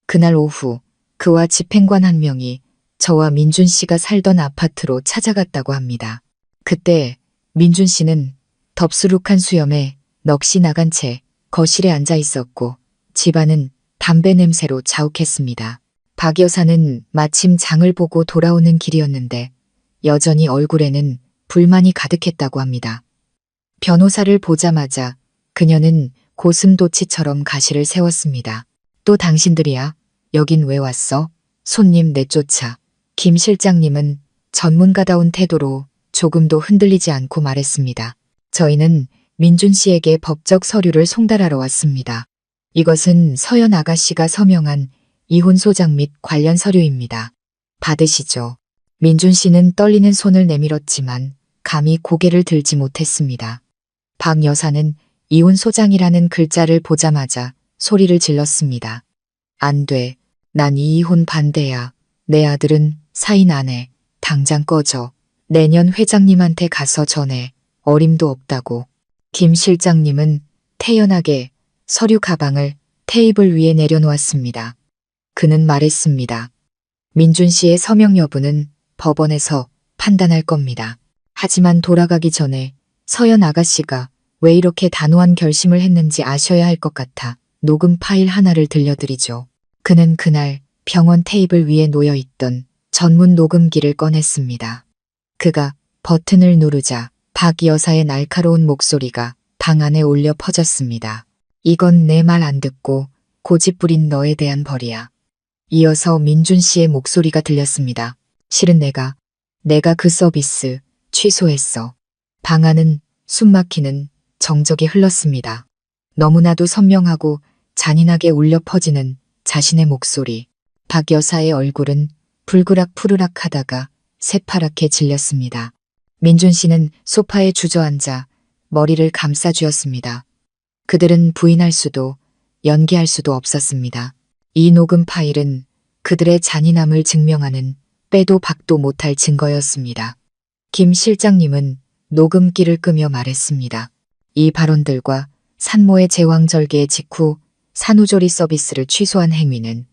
S1: 그날 오후 그와 집행관 한 명이 저와 민준 씨가 살던 아파트로 찾아갔다고 합니다. 그때 민준 씨는 덥수룩한 수염에 넋이 나간 채 거실에 앉아 있었고 집안은 담배 냄새로 자욱했습니다. 박 여사는 마침 장을 보고 돌아오는 길이었는데 여전히 얼굴에는 불만이 가득했다고 합니다. 변호사를 보자마자 그녀는 고슴도치처럼 가시를 세웠습니다. 또 당신들이야? 여긴 왜 왔어? 손님 내쫓아. 김 실장님은 전문가다운 태도로 조금도 흔들리지 않고 말했습니다. 저희는 민준 씨에게 법적 서류를 송달하러 왔습니다. 이것은 서연 아가씨가 서명한 이혼 소장 및 관련 서류입니다. 받으시죠. 민준 씨는 떨리는 손을 내밀었지만 감히 고개를 들지 못했습니다. 박 여사는 이혼 소장이라는 글자를 보자마자 소리를 질렀습니다. 안 돼. 난 이 이혼 반대야. 내 아들은 사인 안 해. 당장 꺼져. 내년 회장님한테 가서 전해. 어림도 없다고. 김 실장님은 태연하게 서류 가방을 테이블 위에 내려놓았습니다. 그는 말했습니다. 민준 씨의 서명 여부는 법원에서 판단할 겁니다. 하지만 돌아가기 전에 서연 아가씨가 왜 이렇게 단호한 결심을 했는지 아셔야 할 것 같아 녹음 파일 하나를 들려드리죠. 그는 그날 병원 테이블 위에 놓여있던 전문 녹음기를 꺼냈습니다. 그가 버튼을 누르자 박 여사의 날카로운 목소리가 방 안에 울려 퍼졌습니다. 이건 내 말 안 듣고 고집부린 너에 대한 벌이야. 이어서 민준 씨의 목소리가 들렸습니다. 실은 내가 그 서비스 취소했어. 방 안은 숨막히는 정적이 흘렀습니다. 너무나도 선명하고 잔인하게 울려 퍼지는 자신의 목소리. 박 여사의 얼굴은 불그락 푸르락 하다가 새파랗게 질렸습니다. 민준 씨는 소파에 주저앉아 머리를 감싸쥐었습니다. 그들은 부인할 수도 연기할 수도 없었습니다. 이 녹음 파일은 그들의 잔인함을 증명하는 빼도 박도 못할 증거였습니다. 김 실장님은 녹음기를 끄며 말했습니다. 이 발언들과 산모의 제왕절개 직후 산후조리 서비스를 취소한 행위는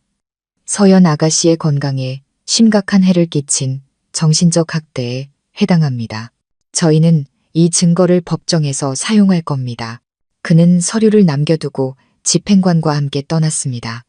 S1: 서연 아가씨의 건강에 심각한 해를 끼친 정신적 학대에 해당합니다. 저희는 이 증거를 법정에서 사용할 겁니다. 그는 서류를 남겨두고 집행관과 함께 떠났습니다.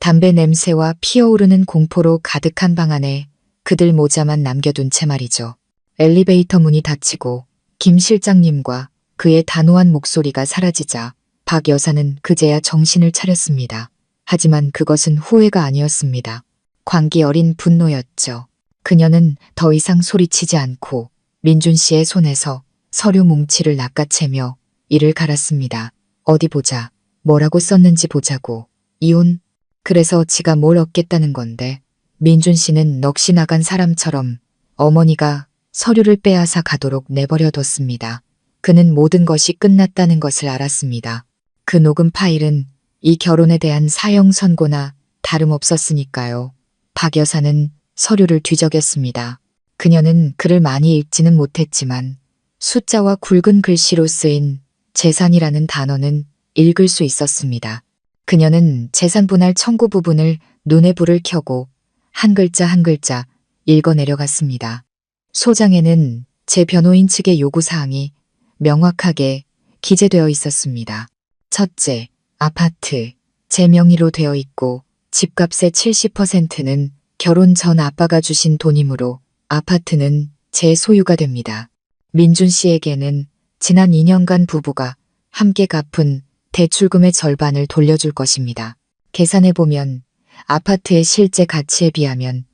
S1: 담배 냄새와 피어오르는 공포로 가득한 방 안에 그들 모자만 남겨둔 채 말이죠. 엘리베이터 문이 닫히고 김 실장님과 그의 단호한 목소리가 사라지자 박 여사는 그제야 정신을 차렸습니다. 하지만 그것은 후회가 아니었습니다. 광기 어린 분노였죠. 그녀는 더 이상 소리치지 않고 민준 씨의 손에서 서류 뭉치를 낚아채며 이를 갈았습니다. 어디 보자. 뭐라고 썼는지 보자고. 이혼? 그래서 지가 뭘 얻겠다는 건데. 민준 씨는 넋이 나간 사람처럼 어머니가 서류를 빼앗아 가도록 내버려뒀습니다. 그는 모든 것이 끝났다는 것을 알았습니다. 그 녹음 파일은 이 결혼에 대한 사형 선고나 다름없었으니까요. 박 여사는 서류를 뒤적였습니다. 그녀는 글을 많이 읽지는 못했지만 숫자와 굵은 글씨로 쓰인 재산이라는 단어는 읽을 수 있었습니다. 그녀는 재산 분할 청구 부분을 눈에 불을 켜고 한 글자 한 글자 읽어 내려갔습니다. 소장에는 제 변호인 측의 요구사항이 명확하게 기재되어 있었습니다. 첫째, 아파트 제 명의로 되어 있고 집값의 70%는 결혼 전 아빠가 주신 돈이므로 아파트는 제 소유가 됩니다. 민준 씨에게는 지난 2년간 부부가 함께 갚은 대출금의 절반을 돌려줄 것입니다. 계산해보면 아파트의 실제 가치에 비하면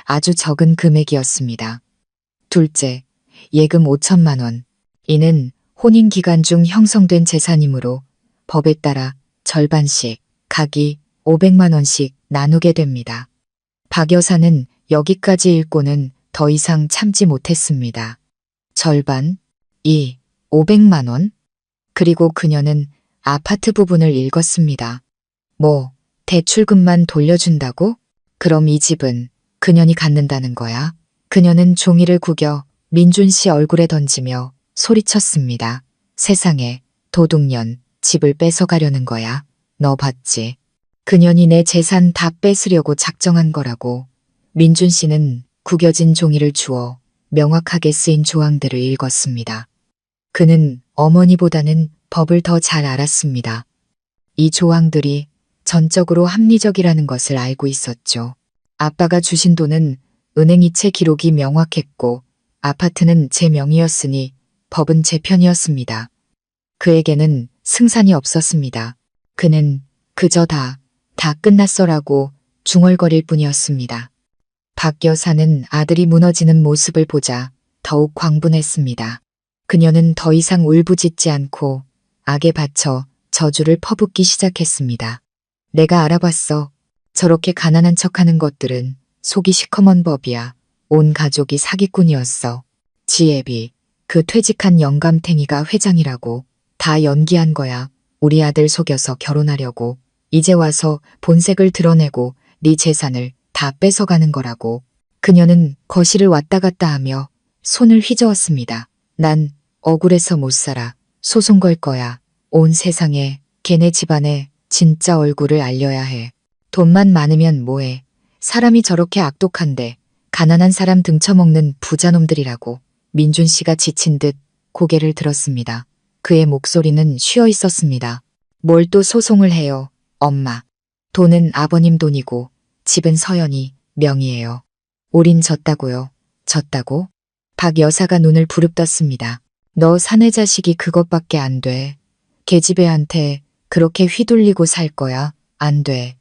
S1: 아주 적은 금액이었습니다. 둘째, 예금 5천만 원. 이는 혼인 기간 중 형성된 재산이므로 법에 따라 절반씩 각이 500만 원씩 나누게 됩니다. 박 여사는 여기까지 읽고는 더 이상 참지 못했습니다. 절반? 500만 원? 그리고 그녀는 아파트 부분을 읽었습니다. 뭐, 대출금만 돌려준다고? 그럼 이 집은 그년이 갖는다는 거야? 그녀는 종이를 구겨 민준 씨 얼굴에 던지며 소리쳤습니다. 세상에, 도둑년, 집을 뺏어가려는 거야. 너 봤지? 그년이 내 재산 다 뺏으려고 작정한 거라고. 민준 씨는 구겨진 종이를 주워 명확하게 쓰인 조항들을 읽었습니다. 그는 어머니보다는 법을 더 잘 알았습니다. 이 조항들이 전적으로 합리적이라는 것을 알고 있었죠. 아빠가 주신 돈은 은행 이체 기록이 명확했고 아파트는 제 명의였으니 법은 제 편이었습니다. 그에게는 승산이 없었습니다. 그는 그저 다 끝났어라고 중얼거릴 뿐이었습니다. 박 여사는 아들이 무너지는 모습을 보자 더욱 광분했습니다. 그녀는 더 이상 울부짖지 않고 악에 받쳐 저주를 퍼붓기 시작했습니다. 내가 알아봤어. 저렇게 가난한 척하는 것들은 속이 시커먼 법이야. 온 가족이 사기꾼이었어. 지혜비, 그 퇴직한 영감탱이가 회장이라고. 다 연기한 거야. 우리 아들 속여서 결혼하려고. 이제 와서 본색을 드러내고 네 재산을 다 뺏어가는 거라고. 그녀는 거실을 왔다 갔다 하며 손을 휘저었습니다. 난 억울해서 못 살아. 소송 걸 거야. 온 세상에 걔네 집안의 진짜 얼굴을 알려야 해. 돈만 많으면 뭐해. 사람이 저렇게 악독한데 가난한 사람 등쳐먹는 부자놈들이라고. 민준 씨가 지친 듯 고개를 들었습니다. 그의 목소리는 쉬어 있었습니다. 뭘 또 소송을 해요, 엄마. 돈은 아버님 돈이고 집은 서연이 명의예요. 우린 졌다고요. 졌다고? 박 여사가 눈을 부릅떴습니다. 너 사내 자식이 그것밖에 안 돼. 계집애한테 그렇게 휘둘리고 살 거야? 안 돼.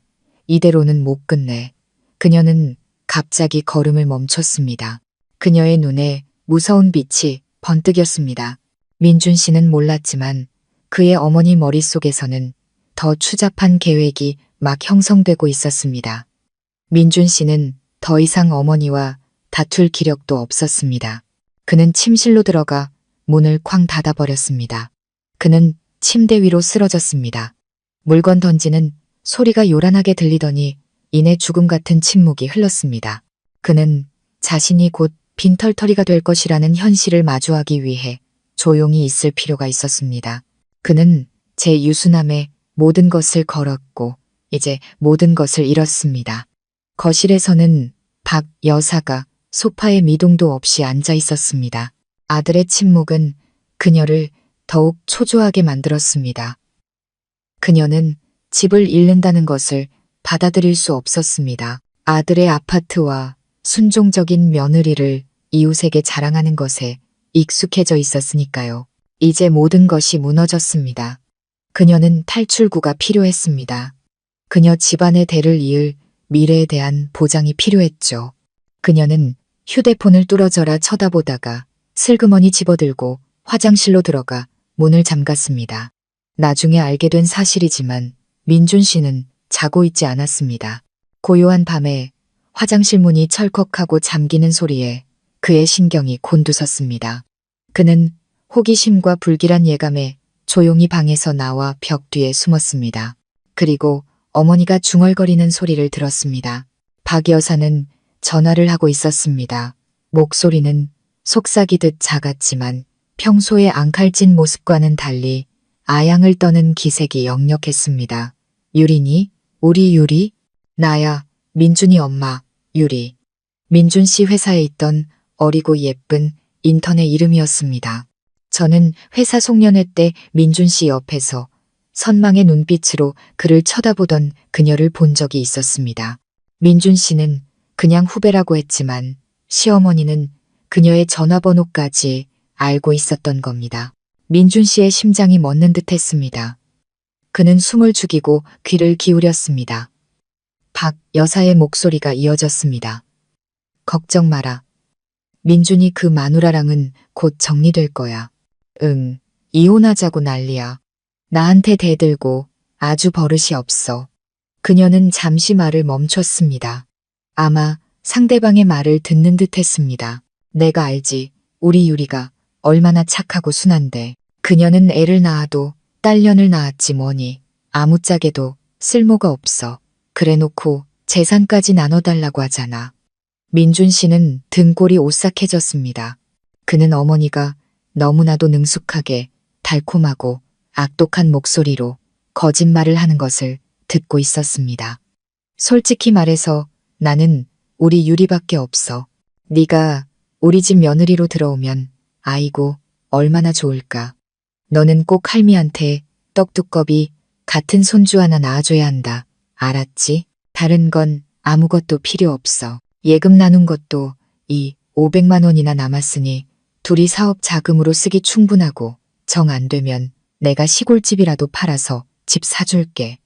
S1: 이대로는 못 끝내. 그녀는 갑자기 걸음을 멈췄습니다. 그녀의 눈에 무서운 빛이 번뜩였습니다. 민준 씨는 몰랐지만 그의 어머니 머릿속에서는 더 추잡한 계획이 막 형성되고 있었습니다. 민준 씨는 더 이상 어머니와 다툴 기력도 없었습니다. 그는 침실로 들어가 문을 쾅 닫아버렸습니다. 그는 침대 위로 쓰러졌습니다. 물건 던지는 소리가 요란하게 들리더니 이내 죽음 같은 침묵이 흘렀습니다. 그는 자신이 곧 빈털터리가 될 것이라는 현실을 마주하기 위해 조용히 있을 필요가 있었습니다. 그는 제 유수남의 모든 것을 걸었고 이제 모든 것을 잃었습니다. 거실에서는 박 여사가 소파에 미동도 없이 앉아 있었습니다. 아들의 침묵은 그녀를 더욱 초조하게 만들었습니다. 그녀는 집을 잃는다는 것을 받아들일 수 없었습니다. 아들의 아파트와 순종적인 며느리를 이웃에게 자랑하는 것에 익숙해져 있었으니까요. 이제 모든 것이 무너졌습니다. 그녀는 탈출구가 필요했습니다. 그녀 집안의 대를 이을 미래에 대한 보장이 필요했죠. 그녀는 휴대폰을 뚫어져라 쳐다보다가 슬그머니 집어들고 화장실로 들어가 문을 잠갔습니다. 나중에 알게 된 사실이지만 민준 씨는 자고 있지 않았습니다. 고요한 밤에 화장실 문이 철컥하고 잠기는 소리에 그의 신경이 곤두섰습니다. 그는 호기심과 불길한 예감에 조용히 방에서 나와 벽 뒤에 숨었습니다. 그리고 어머니가 중얼거리는 소리를 들었습니다. 박 여사는 전화를 하고 있었습니다. 목소리는 속삭이듯 작았지만 평소의 앙칼진 모습과는 달리 아양을 떠는 기색이 역력했습니다. 유리니? 우리 유리? 나야, 민준이 엄마, 유리. 민준 씨 회사에 있던 어리고 예쁜 인턴의 이름이었습니다. 저는 회사 송년회 때 민준 씨 옆에서 선망의 눈빛으로 그를 쳐다보던 그녀를 본 적이 있었습니다. 민준 씨는 그냥 후배라고 했지만 시어머니는 그녀의 전화번호까지 알고 있었던 겁니다. 민준 씨의 심장이 멎는 듯 했습니다. 그는 숨을 죽이고 귀를 기울였습니다. 박 여사의 목소리가 이어졌습니다. 걱정 마라. 민준이 그 마누라랑은 곧 정리될 거야. 응, 이혼하자고 난리야. 나한테 대들고 아주 버릇이 없어. 그녀는 잠시 말을 멈췄습니다. 아마 상대방의 말을 듣는 듯 했습니다. 내가 알지. 우리 유리가 얼마나 착하고 순한데. 그녀는 애를 낳아도 딸년을 낳았지 뭐니. 아무짝에도 쓸모가 없어. 그래놓고 재산까지 나눠달라고 하잖아. 민준 씨는 등골이 오싹해졌습니다. 그는 어머니가 너무나도 능숙하게 달콤하고 악독한 목소리로 거짓말을 하는 것을 듣고 있었습니다. 솔직히 말해서 나는 우리 유리밖에 없어. 네가 우리 집 며느리로 들어오면 아이고 얼마나 좋을까. 너는 꼭 할미한테 떡두꺼비 같은 손주 하나 낳아줘야 한다. 알았지? 다른 건 아무것도 필요 없어. 예금 나눈 것도 이 500만 원이나 남았으니 둘이 사업 자금으로 쓰기 충분하고 정 안 되면 내가 시골집이라도 팔아서 집 사줄게.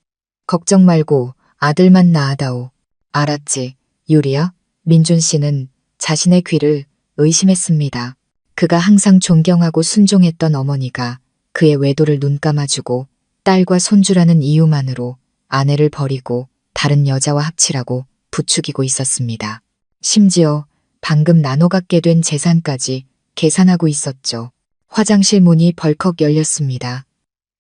S1: 걱정 말고 아들만 낳아다오. 알았지, 유리야? 민준 씨는 자신의 귀를 의심했습니다. 그가 항상 존경하고 순종했던 어머니가 그의 외도를 눈감아주고 딸과 손주라는 이유만으로 아내를 버리고 다른 여자와 합치라고 부추기고 있었습니다. 심지어 방금 나눠 갖게 된 재산까지 계산하고 있었죠. 화장실 문이 벌컥 열렸습니다.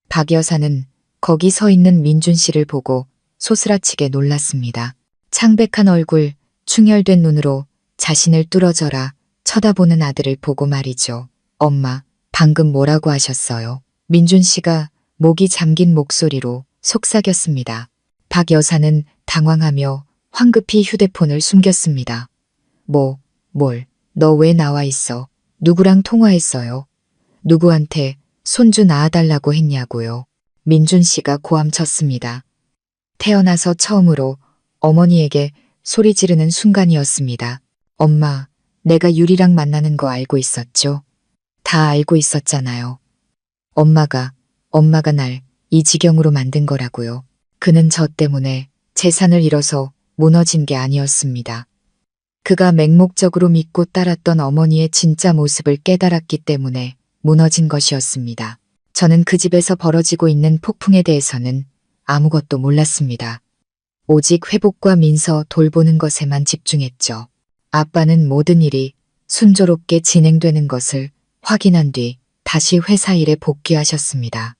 S1: 박 여사는 거기 서 있는 민준 씨를 보고 소스라치게 놀랐습니다. 창백한 얼굴, 충혈된 눈으로 자신을 뚫어져라 쳐다보는 아들을 보고 말이죠. 엄마, 방금 뭐라고 하셨어요? 민준 씨가 목이 잠긴 목소리로 속삭였습니다. 박 여사는 당황하며 황급히 휴대폰을 숨겼습니다. 너 왜 나와 있어? 누구랑 통화했어요? 누구한테 손주 낳아달라고 했냐고요? 민준 씨가 고함쳤습니다. 태어나서 처음으로 어머니에게 소리 지르는 순간이었습니다. 엄마, 내가 유리랑 만나는 거 알고 있었죠? 다 알고 있었잖아요. 엄마가 날 이 지경으로 만든 거라고요. 그는 저 때문에 재산을 잃어서 무너진 게 아니었습니다. 그가 맹목적으로 믿고 따랐던 어머니의 진짜 모습을 깨달았기 때문에 무너진 것이었습니다. 저는 그 집에서 벌어지고 있는 폭풍에 대해서는 아무것도 몰랐습니다. 오직 회복과 민서 돌보는 것에만 집중했죠. 아빠는 모든 일이 순조롭게 진행되는 것을 확인한 뒤 다시 회사 일에 복귀하셨습니다.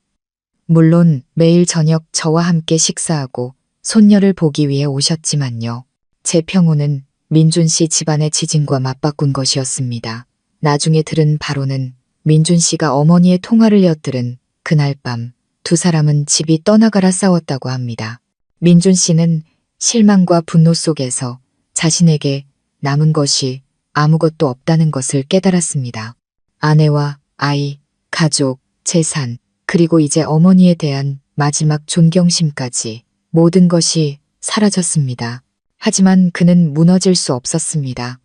S1: 물론 매일 저녁 저와 함께 식사하고 손녀를 보기 위해 오셨지만요. 제 평호는 민준 씨 집안의 지진과 맞바꾼 것이었습니다. 나중에 들은 바로는 민준 씨가 어머니의 통화를 엿들은 그날 밤 두 사람은 집이 떠나가라 싸웠다고 합니다. 민준 씨는 실망과 분노 속에서 자신에게 남은 것이 아무것도 없다는 것을 깨달았습니다. 아내와 아이, 가족, 재산, 그리고 이제 어머니에 대한 마지막 존경심까지 모든 것이 사라졌습니다. 하지만 그는 무너질 수 없었습니다.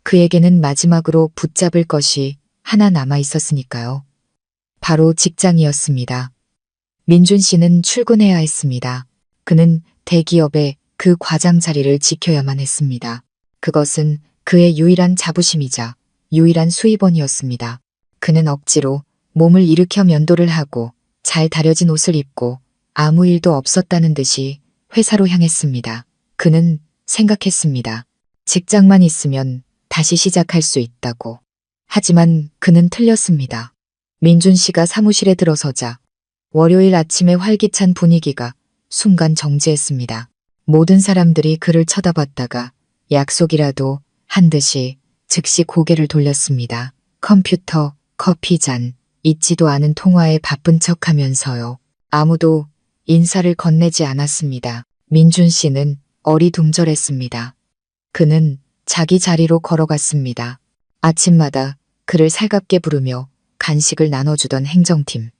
S1: 그에게는 마지막으로 붙잡을 것이 하나 남아 있었으니까요. 바로 직장이었습니다. 민준 씨는 출근해야 했습니다. 그는 대기업의 그 과장 자리를 지켜야만 했습니다. 그것은 그의 유일한 자부심이자 유일한 수입원이었습니다. 그는 억지로 몸을 일으켜 면도를 하고 잘 다려진 옷을 입고 아무 일도 없었다는 듯이 회사로 향했습니다. 그는 생각했습니다. 직장만 있으면 다시 시작할 수 있다고. 하지만 그는 틀렸습니다. 민준 씨가 사무실에 들어서자 월요일 아침의 활기찬 분위기가 순간 정지했습니다. 모든 사람들이 그를 쳐다봤다가 약속이라도 한 듯이 즉시 고개를 돌렸습니다. 컴퓨터, 커피잔, 잊지도 않은 통화에 바쁜 척하면서요. 아무도 인사를 건네지 않았습니다. 민준 씨는 어리둥절했습니다. 그는 자기 자리로 걸어갔습니다. 아침마다 그를 살갑게 부르며 간식을 나눠주던 행정팀.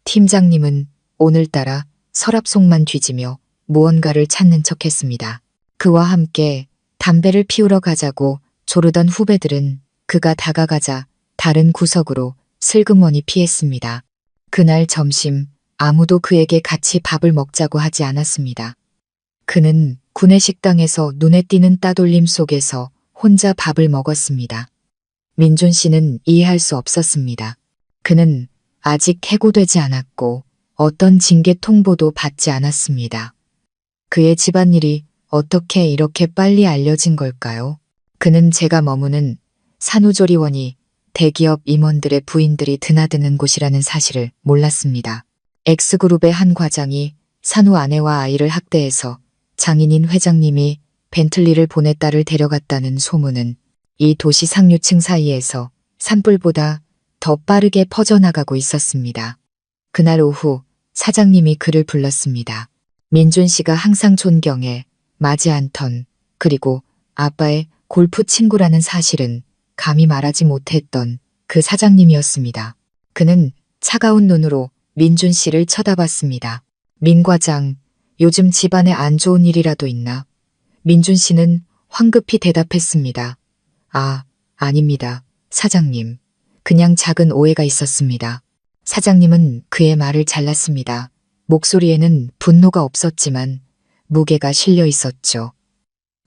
S1: 팀장님은 오늘따라 서랍속만 뒤지며 무언가를 찾는 척했습니다. 그와 함께 담배를 피우러 가자고 조르던 후배들은 그가 다가가자 다른 구석으로 슬그머니 피했습니다. 그날 점심 아무도 그에게 같이 밥을 먹자고 하지 않았습니다. 그는 구내식당에서 눈에 띄는 따돌림 속에서 혼자 밥을 먹었습니다. 민준 씨는 이해할 수 없었습니다. 그는 아직 해고되지 않았고 어떤 징계 통보도 받지 않았습니다. 그의 집안일이 어떻게 이렇게 빨리 알려진 걸까요? 그는 제가 머무는 산후조리원이 대기업 임원들의 부인들이 드나드는 곳이라는 사실을 몰랐습니다. X그룹의 한 과장이 산후 아내와 아이를 학대해서 장인인 회장님이 벤틀리를 보내 딸을 데려갔다는 소문은 이 도시 상류층 사이에서 산불보다 더 빠르게 퍼져나가고 있었습니다. 그날 오후 사장님이 그를 불렀습니다. 민준 씨가 항상 존경해 마지 않던 그리고 아빠의 골프 친구라는 사실은 감히 말하지 못했던 그 사장님이었습니다. 그는 차가운 눈으로 민준 씨를 쳐다봤습니다. 민 과장, 요즘 집안에 안 좋은 일이라도 있나? 민준 씨는 황급히 대답했습니다. 아, 아닙니다. 사장님. 그냥 작은 오해가 있었습니다. 사장님은 그의 말을 잘랐습니다. 목소리에는 분노가 없었지만 무게가 실려 있었죠.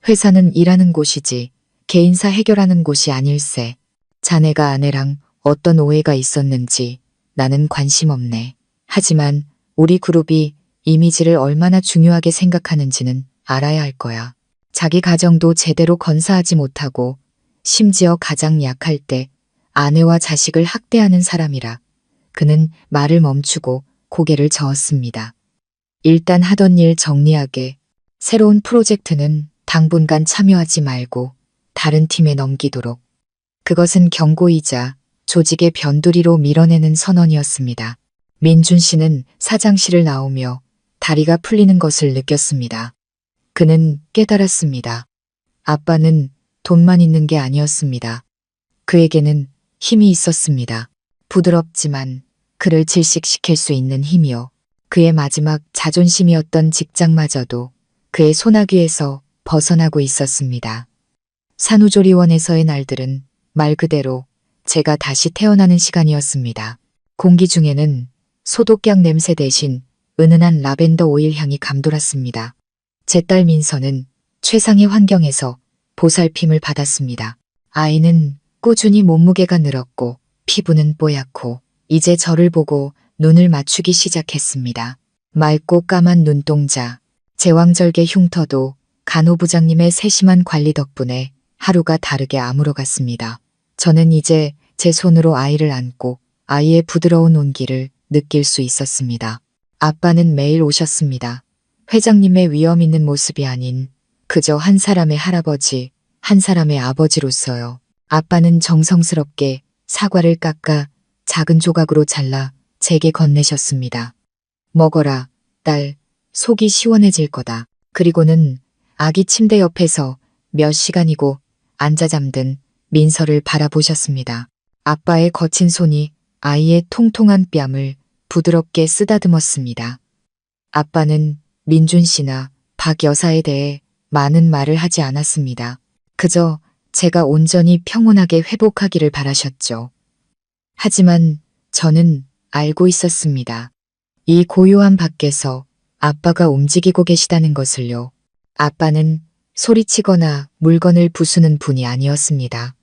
S1: 회사는 일하는 곳이지 개인사 해결하는 곳이 아닐세. 자네가 아내랑 어떤 오해가 있었는지 나는 관심 없네. 하지만 우리 그룹이 이미지를 얼마나 중요하게 생각하는지는 알아야 할 거야. 자기 가정도 제대로 건사하지 못하고 심지어 가장 약할 때 아내와 자식을 학대하는 사람이라. 그는 말을 멈추고 고개를 저었습니다. 일단 하던 일 정리하게. 새로운 프로젝트는 당분간 참여하지 말고 다른 팀에 넘기도록. 그것은 경고이자 조직의 변두리로 밀어내는 선언이었습니다. 민준 씨는 사장실을 나오며 다리가 풀리는 것을 느꼈습니다. 그는 깨달았습니다. 아빠는 돈만 있는 게 아니었습니다. 그에게는 힘이 있었습니다. 부드럽지만 그를 질식시킬 수 있는 힘이요. 그의 마지막 자존심이었던 직장마저도 그의 소나귀에서 벗어나고 있었습니다. 산후조리원에서의 날들은 말 그대로 제가 다시 태어나는 시간이었습니다. 공기 중에는 소독약 냄새 대신 은은한 라벤더 오일 향이 감돌았습니다. 제 딸 민서는 최상의 환경에서 보살핌을 받았습니다. 아이는 꾸준히 몸무게가 늘었고 피부는 뽀얗고 이제 저를 보고 눈을 맞추기 시작했습니다. 맑고 까만 눈동자, 제왕절개 흉터도 간호부장님의 세심한 관리 덕분에 하루가 다르게 아물어갔습니다. 저는 이제 제 손으로 아이를 안고 아이의 부드러운 온기를 느낄 수 있었습니다. 아빠는 매일 오셨습니다. 회장님의 위험 있는 모습이 아닌 그저 한 사람의 할아버지, 한 사람의 아버지로서요. 아빠는 정성스럽게 사과를 깎아 작은 조각으로 잘라 제게 건네셨습니다. 먹어라, 딸. 속이 시원해질 거다. 그리고는 아기 침대 옆에서 몇 시간이고 앉아 잠든 민서를 바라보셨습니다. 아빠의 거친 손이 아이의 통통한 뺨을 부드럽게 쓰다듬었습니다. 아빠는 민준 씨나 박 여사에 대해 많은 말을 하지 않았습니다. 그저 제가 온전히 평온하게 회복하기를 바라셨죠. 하지만 저는 알고 있었습니다. 이 고요한 밖에서 아빠가 움직이고 계시다는 것을요. 아빠는 소리치거나 물건을 부수는 분이 아니었습니다.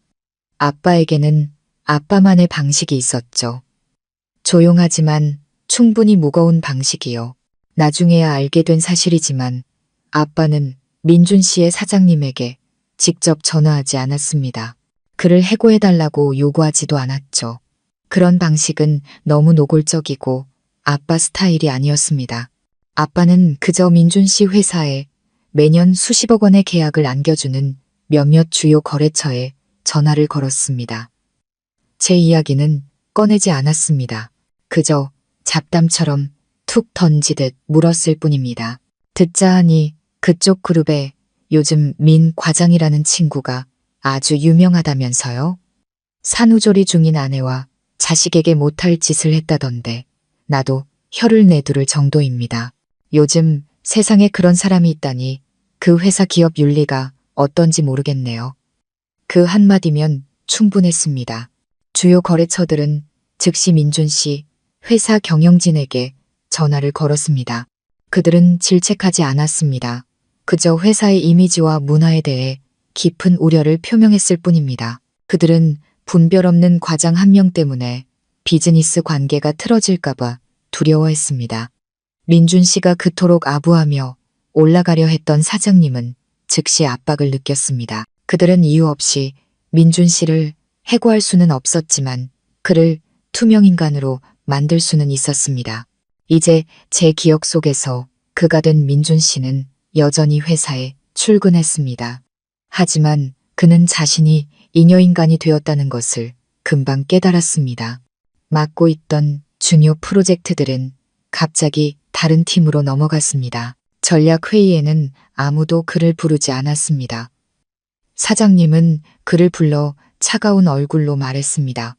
S1: 아빠에게는 아빠만의 방식이 있었죠. 조용하지만 충분히 무거운 방식이요. 나중에야 알게 된 사실이지만 아빠는 민준 씨의 사장님에게 직접 전화하지 않았습니다. 그를 해고해달라고 요구하지도 않았죠. 그런 방식은 너무 노골적이고 아빠 스타일이 아니었습니다. 아빠는 그저 민준 씨 회사에 매년 수십억 원의 계약을 안겨주는 몇몇 주요 거래처에 전화를 걸었습니다. 제 이야기는 꺼내지 않았습니다. 그저 잡담처럼 툭 던지듯 물었을 뿐입니다. 듣자 하니 그쪽 그룹에 요즘 민 과장이라는 친구가 아주 유명하다면서요? 산후조리 중인 아내와 자식에게 못할 짓을 했다던데 나도 혀를 내두를 정도입니다. 요즘 세상에 그런 사람이 있다니 그 회사 기업 윤리가 어떤지 모르겠네요. 그 한마디면 충분했습니다. 주요 거래처들은 즉시 민준 씨 회사 경영진에게 전화를 걸었습니다. 그들은 질책하지 않았습니다. 그저 회사의 이미지와 문화에 대해 깊은 우려를 표명했을 뿐입니다. 그들은 분별 없는 과장 한 명 때문에 비즈니스 관계가 틀어질까봐 두려워했습니다. 민준 씨가 그토록 아부하며 올라가려 했던 사장님은 즉시 압박을 느꼈습니다. 그들은 이유 없이 민준 씨를 해고할 수는 없었지만 그를 투명인간으로 만들 수는 있었습니다. 이제 제 기억 속에서 그가 된 민준 씨는 여전히 회사에 출근했습니다. 하지만 그는 자신이 잉여인간이 되었다는 것을 금방 깨달았습니다. 맡고 있던 중요 프로젝트들은 갑자기 다른 팀으로 넘어갔습니다. 전략회의에는 아무도 그를 부르지 않았습니다. 사장님은 그를 불러 차가운 얼굴로 말했습니다.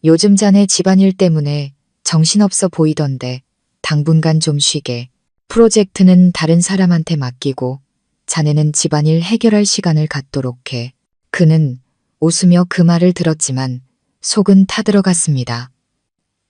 S1: 요즘 자네 집안일 때문에 정신없어 보이던데 당분간 좀 쉬게. 프로젝트는 다른 사람한테 맡기고 자네는 집안일 해결할 시간을 갖도록 해. 그는 웃으며 그 말을 들었지만 속은 타들어갔습니다.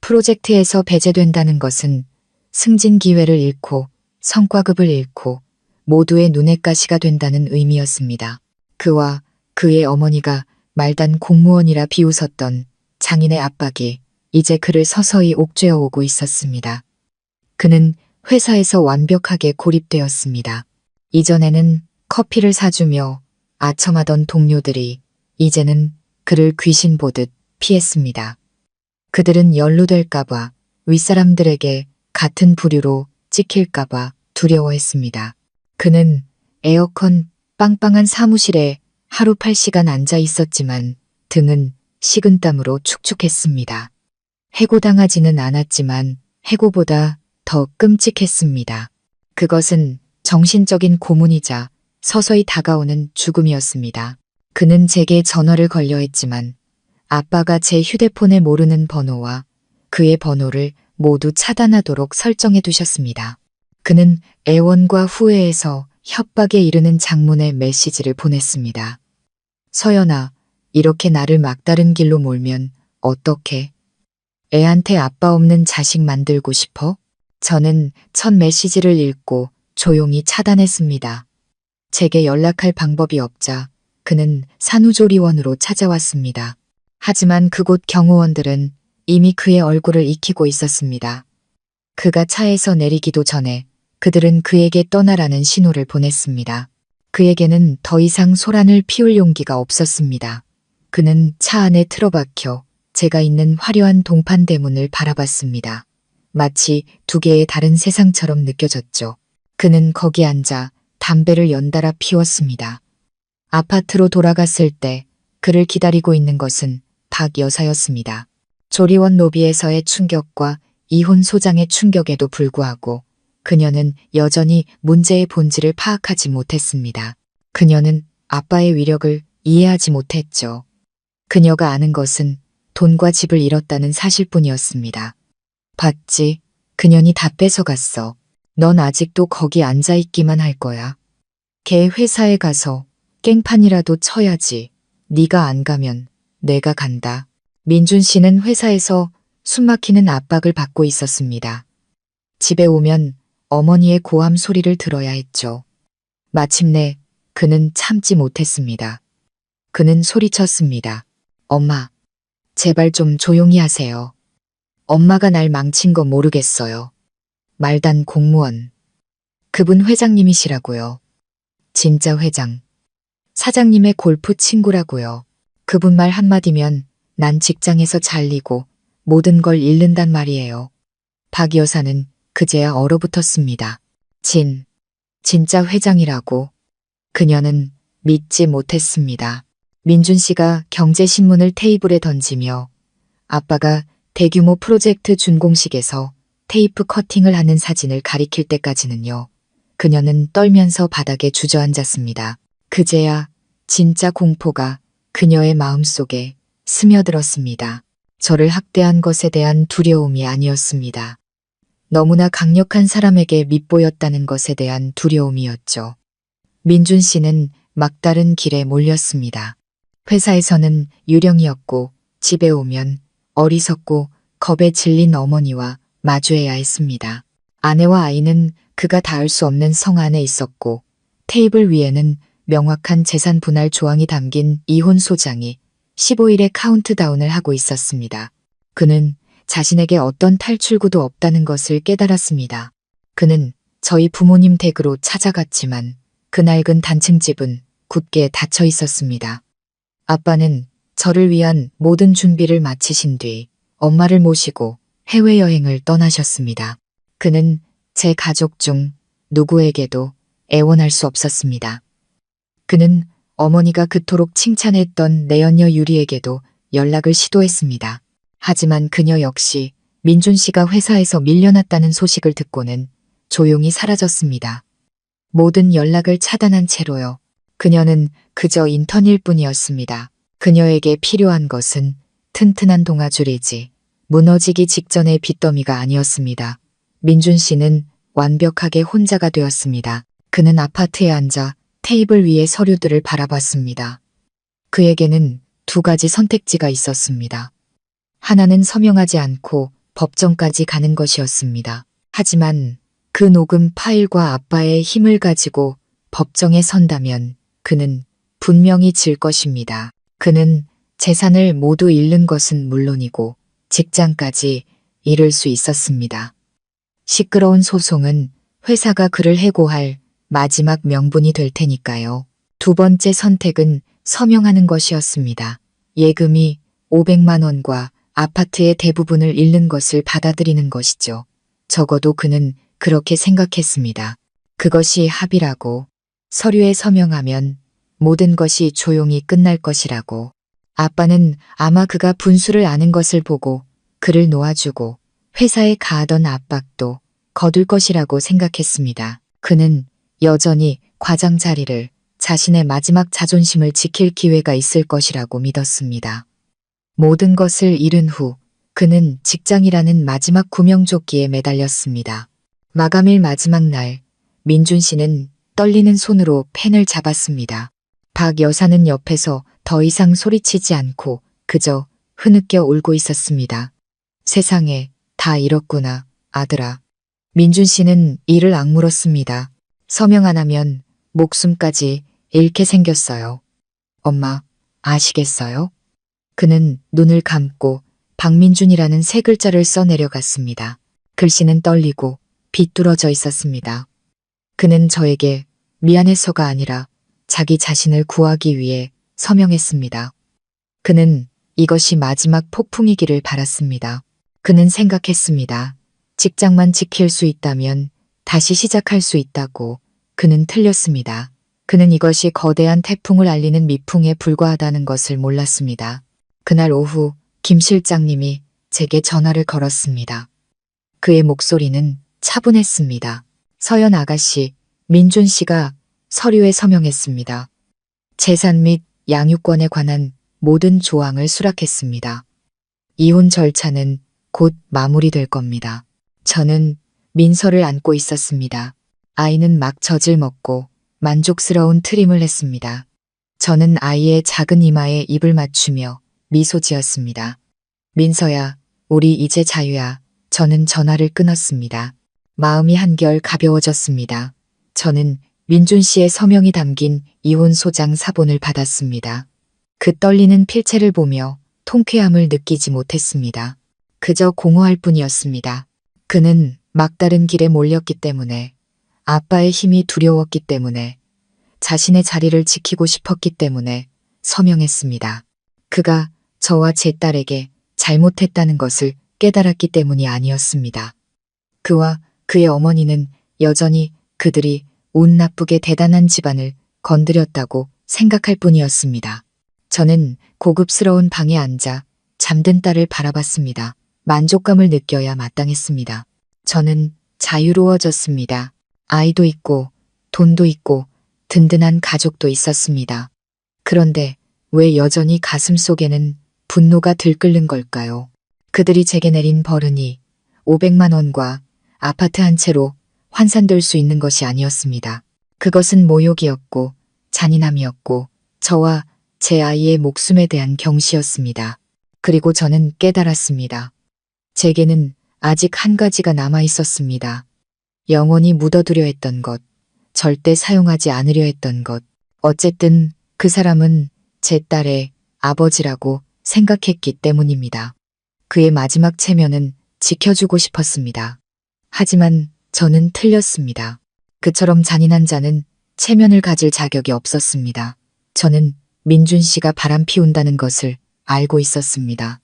S1: 프로젝트에서 배제된다는 것은 승진 기회를 잃고 성과급을 잃고 모두의 눈엣 가시가 된다는 의미였습니다. 그와 그의 어머니가 말단 공무원이라 비웃었던 장인의 압박이 이제 그를 서서히 옥죄어 오고 있었습니다. 그는 회사에서 완벽하게 고립되었습니다. 이전에는 커피를 사주며 아첨하던 동료들이 이제는 그를 귀신 보듯 피했습니다. 그들은 연루될까봐, 윗사람들에게 같은 부류로 찍힐까봐 두려워했습니다. 그는 에어컨 빵빵한 사무실에 하루 8시간 앉아 있었지만 등은 식은땀으로 축축했습니다. 해고당하지는 않았지만 해고보다 더 끔찍했습니다. 그것은 정신적인 고문이자 서서히 다가오는 죽음이었습니다. 그는 제게 전화를 걸려 했지만 아빠가 제 휴대폰에 모르는 번호와 그의 번호를 모두 차단하도록 설정해 두셨습니다. 그는 애원과 후회에서 협박에 이르는 장문의 메시지를 보냈습니다. 서연아, 이렇게 나를 막다른 길로 몰면 어떡해? 애한테 아빠 없는 자식 만들고 싶어? 저는 첫 메시지를 읽고 조용히 차단했습니다. 제게 연락할 방법이 없자 그는 산후조리원으로 찾아왔습니다. 하지만 그곳 경호원들은 이미 그의 얼굴을 익히고 있었습니다. 그가 차에서 내리기도 전에 그들은 그에게 떠나라는 신호를 보냈습니다. 그에게는 더 이상 소란을 피울 용기가 없었습니다. 그는 차 안에 틀어박혀 제가 있는 화려한 동판 대문을 바라봤습니다. 마치 두 개의 다른 세상처럼 느껴졌죠. 그는 거기 앉아 담배를 연달아 피웠습니다. 아파트로 돌아갔을 때 그를 기다리고 있는 것은 박 여사였습니다. 조리원 로비에서의 충격과 이혼 소장의 충격에도 불구하고 그녀는 여전히 문제의 본질을 파악하지 못했습니다. 그녀는 아빠의 위력을 이해하지 못했죠. 그녀가 아는 것은 돈과 집을 잃었다는 사실뿐이었습니다. 봤지? 그년이 다 뺏어갔어. 넌 아직도 거기 앉아있기만 할 거야. 걔 회사에 가서 깽판이라도 쳐야지. 네가 안 가면 내가 간다. 민준 씨는 회사에서 숨막히는 압박을 받고 있었습니다. 집에 오면 어머니의 고함 소리를 들어야 했죠. 마침내 그는 참지 못했습니다. 그는 소리쳤습니다. 엄마, 제발 좀 조용히 하세요. 엄마가 날 망친 거 모르겠어요. 말단 공무원. 그분 회장님이시라고요. 진짜 회장. 사장님의 골프 친구라고요. 그분 말 한마디면 난 직장에서 잘리고 모든 걸 잃는단 말이에요. 박 여사는 그제야 얼어붙었습니다. 진짜 회장이라고. 그녀는 믿지 못했습니다. 민준 씨가 경제신문을 테이블에 던지며 아빠가 대규모 프로젝트 준공식에서 테이프 커팅을 하는 사진을 가리킬 때까지는요. 그녀는 떨면서 바닥에 주저앉았습니다. 그제야 진짜 공포가 그녀의 마음속에 스며들었습니다. 저를 학대한 것에 대한 두려움이 아니었습니다. 너무나 강력한 사람에게 밉보였다는 것에 대한 두려움이었죠. 민준 씨는 막다른 길에 몰렸습니다. 회사에서는 유령이었고 집에 오면 어리석고 겁에 질린 어머니와 마주해야 했습니다. 아내와 아이는 그가 닿을 수 없는 성 안에 있었고 테이블 위에는 명확한 재산 분할 조항이 담긴 이혼 소장이 15일의 카운트다운을 하고 있었습니다. 그는 자신에게 어떤 탈출구도 없다는 것을 깨달았습니다. 그는 저희 부모님 댁으로 찾아갔지만 그 낡은 단층 집은 굳게 닫혀 있었습니다. 아빠는 저를 위한 모든 준비를 마치신 뒤 엄마를 모시고 해외여행을 떠나셨습니다. 그는 제 가족 중 누구에게도 애원할 수 없었습니다. 그는 어머니가 그토록 칭찬했던 내연녀 유리에게도 연락을 시도했습니다. 하지만 그녀 역시 민준 씨가 회사에서 밀려났다는 소식을 듣고는 조용히 사라졌습니다. 모든 연락을 차단한 채로요. 그녀는 그저 인턴일 뿐이었습니다. 그녀에게 필요한 것은 튼튼한 동아줄이지 무너지기 직전의 빚더미가 아니었습니다. 민준 씨는 완벽하게 혼자가 되었습니다. 그는 아파트에 앉아 테이블 위의 서류들을 바라봤습니다. 그에게는 두 가지 선택지가 있었습니다. 하나는 서명하지 않고 법정까지 가는 것이었습니다. 하지만 그 녹음 파일과 아빠의 힘을 가지고 법정에 선다면 그는 분명히 질 것입니다. 그는 재산을 모두 잃는 것은 물론이고 직장까지 잃을 수 있었습니다. 시끄러운 소송은 회사가 그를 해고할 마지막 명분이 될 테니까요. 두 번째 선택은 서명하는 것이었습니다. 예금이 500만 원과 아파트의 대부분을 잃는 것을 받아들이는 것이죠. 적어도 그는 그렇게 생각했습니다. 그것이 합의라고, 서류에 서명하면 모든 것이 조용히 끝날 것이라고. 아빠는 아마 그가 분수를 아는 것을 보고 그를 놓아주고 회사에 가하던 압박도 거둘 것이라고 생각했습니다. 그는 여전히 과장 자리를, 자신의 마지막 자존심을 지킬 기회가 있을 것이라고 믿었습니다. 모든 것을 잃은 후 그는 직장이라는 마지막 구명조끼에 매달렸습니다. 마감일 마지막 날, 민준 씨는 떨리는 손으로 펜을 잡았습니다. 박 여사는 옆에서 더 이상 소리치지 않고 그저 흐느껴 울고 있었습니다. 세상에, 다 잃었구나, 아들아. 민준 씨는 이를 악물었습니다. 서명 안 하면 목숨까지 잃게 생겼어요. 엄마, 아시겠어요? 그는 눈을 감고 박민준이라는 세 글자를 써 내려갔습니다. 글씨는 떨리고 비뚤어져 있었습니다. 그는 저에게 미안해서가 아니라 자기 자신을 구하기 위해 서명했습니다. 그는 이것이 마지막 폭풍이기를 바랐습니다. 그는 생각했습니다. 직장만 지킬 수 있다면 다시 시작할 수 있다고. 그는 틀렸습니다. 그는 이것이 거대한 태풍을 알리는 미풍에 불과하다는 것을 몰랐습니다. 그날 오후 김 실장님이 제게 전화를 걸었습니다. 그의 목소리는 차분했습니다. 서연 아가씨, 민준 씨가 서류에 서명했습니다. 재산 및 양육권에 관한 모든 조항을 수락했습니다. 이혼 절차는 곧 마무리될 겁니다. 저는 민서를 안고 있었습니다. 아이는 막 젖을 먹고 만족스러운 트림을 했습니다. 저는 아이의 작은 이마에 입을 맞추며 미소 지었습니다. 민서야, 우리 이제 자유야. 저는 전화를 끊었습니다. 마음이 한결 가벼워졌습니다. 저는 민준 씨의 서명이 담긴 이혼 소장 사본을 받았습니다. 그 떨리는 필체를 보며 통쾌함을 느끼지 못했습니다. 그저 공허할 뿐이었습니다. 그는 막다른 길에 몰렸기 때문에, 아빠의 힘이 두려웠기 때문에, 자신의 자리를 지키고 싶었기 때문에 서명했습니다. 그가 저와 제 딸에게 잘못했다는 것을 깨달았기 때문이 아니었습니다. 그와 그의 어머니는 여전히 그들이 운 나쁘게 대단한 집안을 건드렸다고 생각할 뿐이었습니다. 저는 고급스러운 방에 앉아 잠든 딸을 바라봤습니다. 만족감을 느껴야 마땅했습니다. 저는 자유로워졌습니다. 아이도 있고 돈도 있고 든든한 가족도 있었습니다. 그런데 왜 여전히 가슴 속에는 분노가 들끓는 걸까요? 그들이 제게 내린 벌은이 500만 원과 아파트 한 채로 환산될 수 있는 것이 아니었습니다. 그것은 모욕이었고 잔인함이었고 저와 제 아이의 목숨에 대한 경시였습니다. 그리고 저는 깨달았습니다. 제게는 아직 한 가지가 남아 있었습니다. 영원히 묻어두려 했던 것, 절대 사용하지 않으려 했던 것. 어쨌든 그 사람은 제 딸의 아버지라고 생각했기 때문입니다. 그의 마지막 체면은 지켜주고 싶었습니다. 하지만 저는 틀렸습니다. 그처럼 잔인한 자는 체면을 가질 자격이 없었습니다. 저는 민준 씨가 바람 피운다는 것을 알고 있었습니다.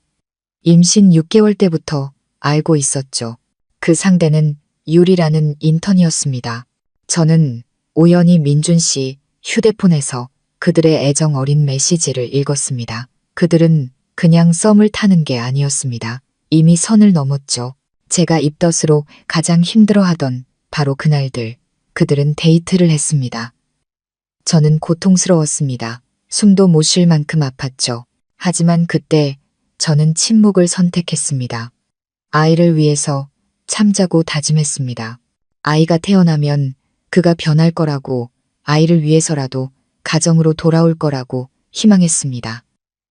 S1: 임신 6개월 때부터 알고 있었죠. 그 상대는 유리라는 인턴이었습니다. 저는 우연히 민준 씨 휴대폰에서 그들의 애정 어린 메시지를 읽었습니다. 그들은 그냥 썸을 타는 게 아니었습니다. 이미 선을 넘었죠. 제가 입덧으로 가장 힘들어하던 바로 그날들, 그들은 데이트를 했습니다. 저는 고통스러웠습니다. 숨도 못 쉴 만큼 아팠죠. 하지만 그때 저는 침묵을 선택했습니다. 아이를 위해서 참자고 다짐했습니다. 아이가 태어나면 그가 변할 거라고, 아이를 위해서라도 가정으로 돌아올 거라고 희망했습니다.